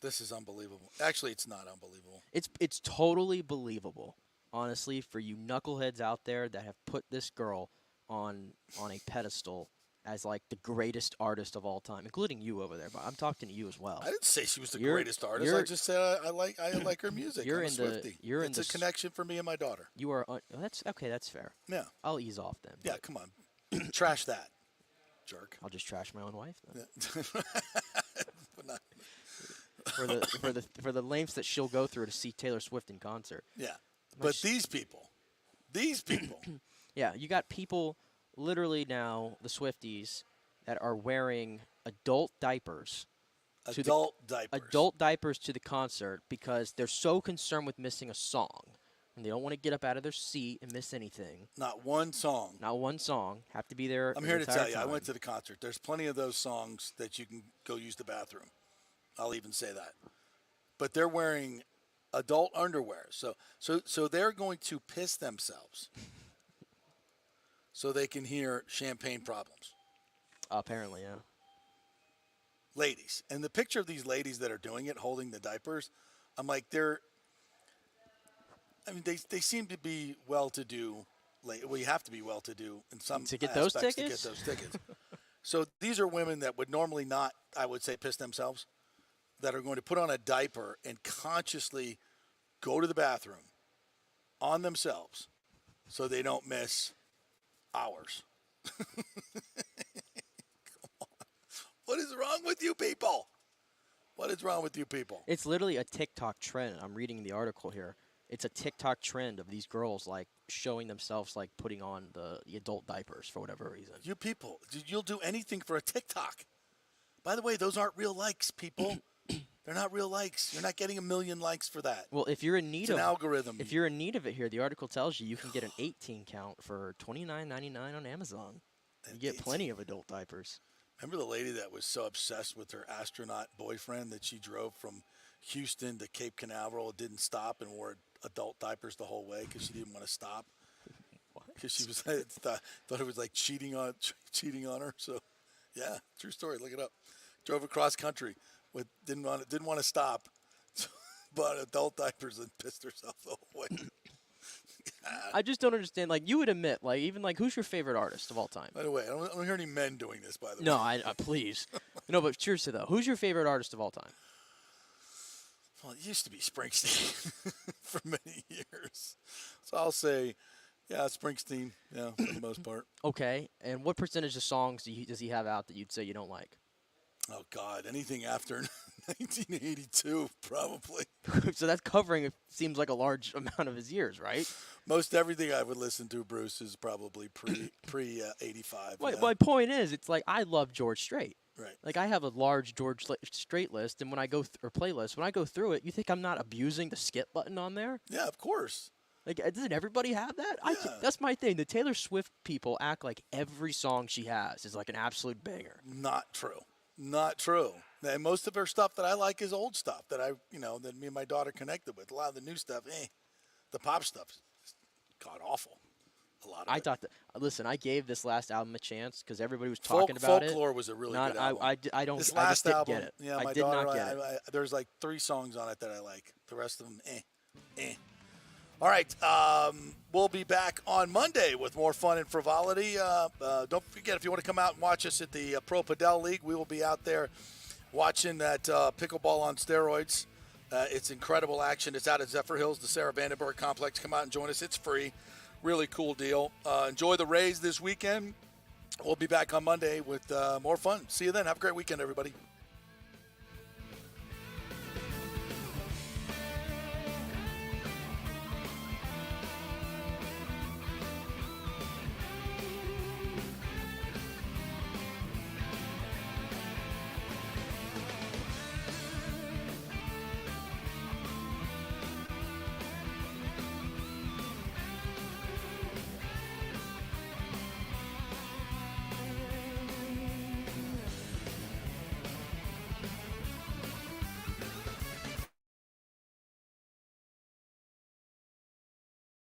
This is unbelievable. Actually, it's not unbelievable. It's totally believable, honestly, for you knuckleheads out there that have put this girl on a pedestal as like the greatest artist of all time, including you over there. But I'm talking to you as well. I didn't say she was the greatest artist. I just said I like her music. I'm a Swiftie. It's a connection for me and my daughter. You are. That's okay. That's fair. Yeah. I'll ease off then. Yeah, come on. Trash that, jerk. I'll just trash my own wife then. Yeah. But not. For the lengths that she'll go through to see Taylor Swift in concert. Yeah. But these people. Yeah, you got people literally now, the Swifties, that are wearing adult diapers. Adult diapers to the concert because they're so concerned with missing a song. And they don't want to get up out of their seat and miss anything. Not one song. Have to be there. I'm here to tell you, I went to the concert. There's plenty of those songs that you can go use the bathroom. I'll even say that. But they're wearing adult underwear. So they're going to piss themselves so they can hear Champagne Problems. Apparently, yeah. Ladies. And the picture of these ladies that are doing it, holding the diapers, I'm like, they seem to be well-to-do. We have to be well-to-do in some to get those tickets. To get those tickets. So these are women that would normally not, I would say, piss themselves, that are going to put on a diaper and consciously go to the bathroom on themselves so they don't miss hours. Come on. What is wrong with you people? What is wrong with you people? It's literally a TikTok trend. I'm reading the article here. It's a TikTok trend of these girls like showing themselves like putting on the adult diapers for whatever reason. You people, you'll do anything for a TikTok. By the way, those aren't real likes, people. They're not real likes. You're not getting 1 million likes for that. Well, if you're in need of an algorithm, if you're in need of it here, the article tells you can get an 18 count for $29.99 on Amazon. You get plenty of adult diapers. Remember the lady that was so obsessed with her astronaut boyfriend that she drove from Houston to Cape Canaveral, didn't stop, and wore adult diapers the whole way because she didn't want to stop. Because she was thought it was like cheating on her. So, yeah, true story. Look it up. Drove across country with didn't want to stop, bought adult diapers and pissed herself the whole way. I just don't understand. Like, you would admit, like, even like, who's your favorite artist of all time? By the way, I don't hear any men doing this. By the way, No, I please. No, but seriously though, who's your favorite artist of all time? Well, it used to be Springsteen for many years, so I'll say, yeah, Springsteen. Yeah, for the most part. Okay, and what percentage of songs does he have out that you'd say you don't like? Oh God, anything after 1982, probably. So that's covering, it seems like, a large amount of his years, right? Most everything I would listen to, Bruce, is probably pre 85. Well, yeah. my point is, it's like I love George Strait. Right. Like, I have a large George Strait list, and when I go or playlist, when I go through it, you think I'm not abusing the skip button on there? Yeah, of course. Like, doesn't everybody have that? Yeah. That's my thing. The Taylor Swift people act like every song she has is like an absolute banger. Not true. Not true. And most of her stuff that I like is old stuff that that me and my daughter connected with. A lot of the new stuff, the pop stuff is god awful. A lot of I it. thought that. Listen, I gave this last album a chance because everybody was talking about it. Folklore was a really good album. I don't. This I last just didn't album, get it. yeah, I my did daughter. not get it. There's like 3 songs on it that I like. The rest of them, All right, we'll be back on Monday with more fun and frivolity. Don't forget, if you want to come out and watch us at the Pro Padel League, we will be out there watching that pickleball on steroids. It's incredible action. It's out at Zephyr Hills, the Sarah Vandenberg Complex. Come out and join us. It's free. Really cool deal. Enjoy the Rays this weekend. We'll be back on Monday with more fun. See you then. Have a great weekend, everybody.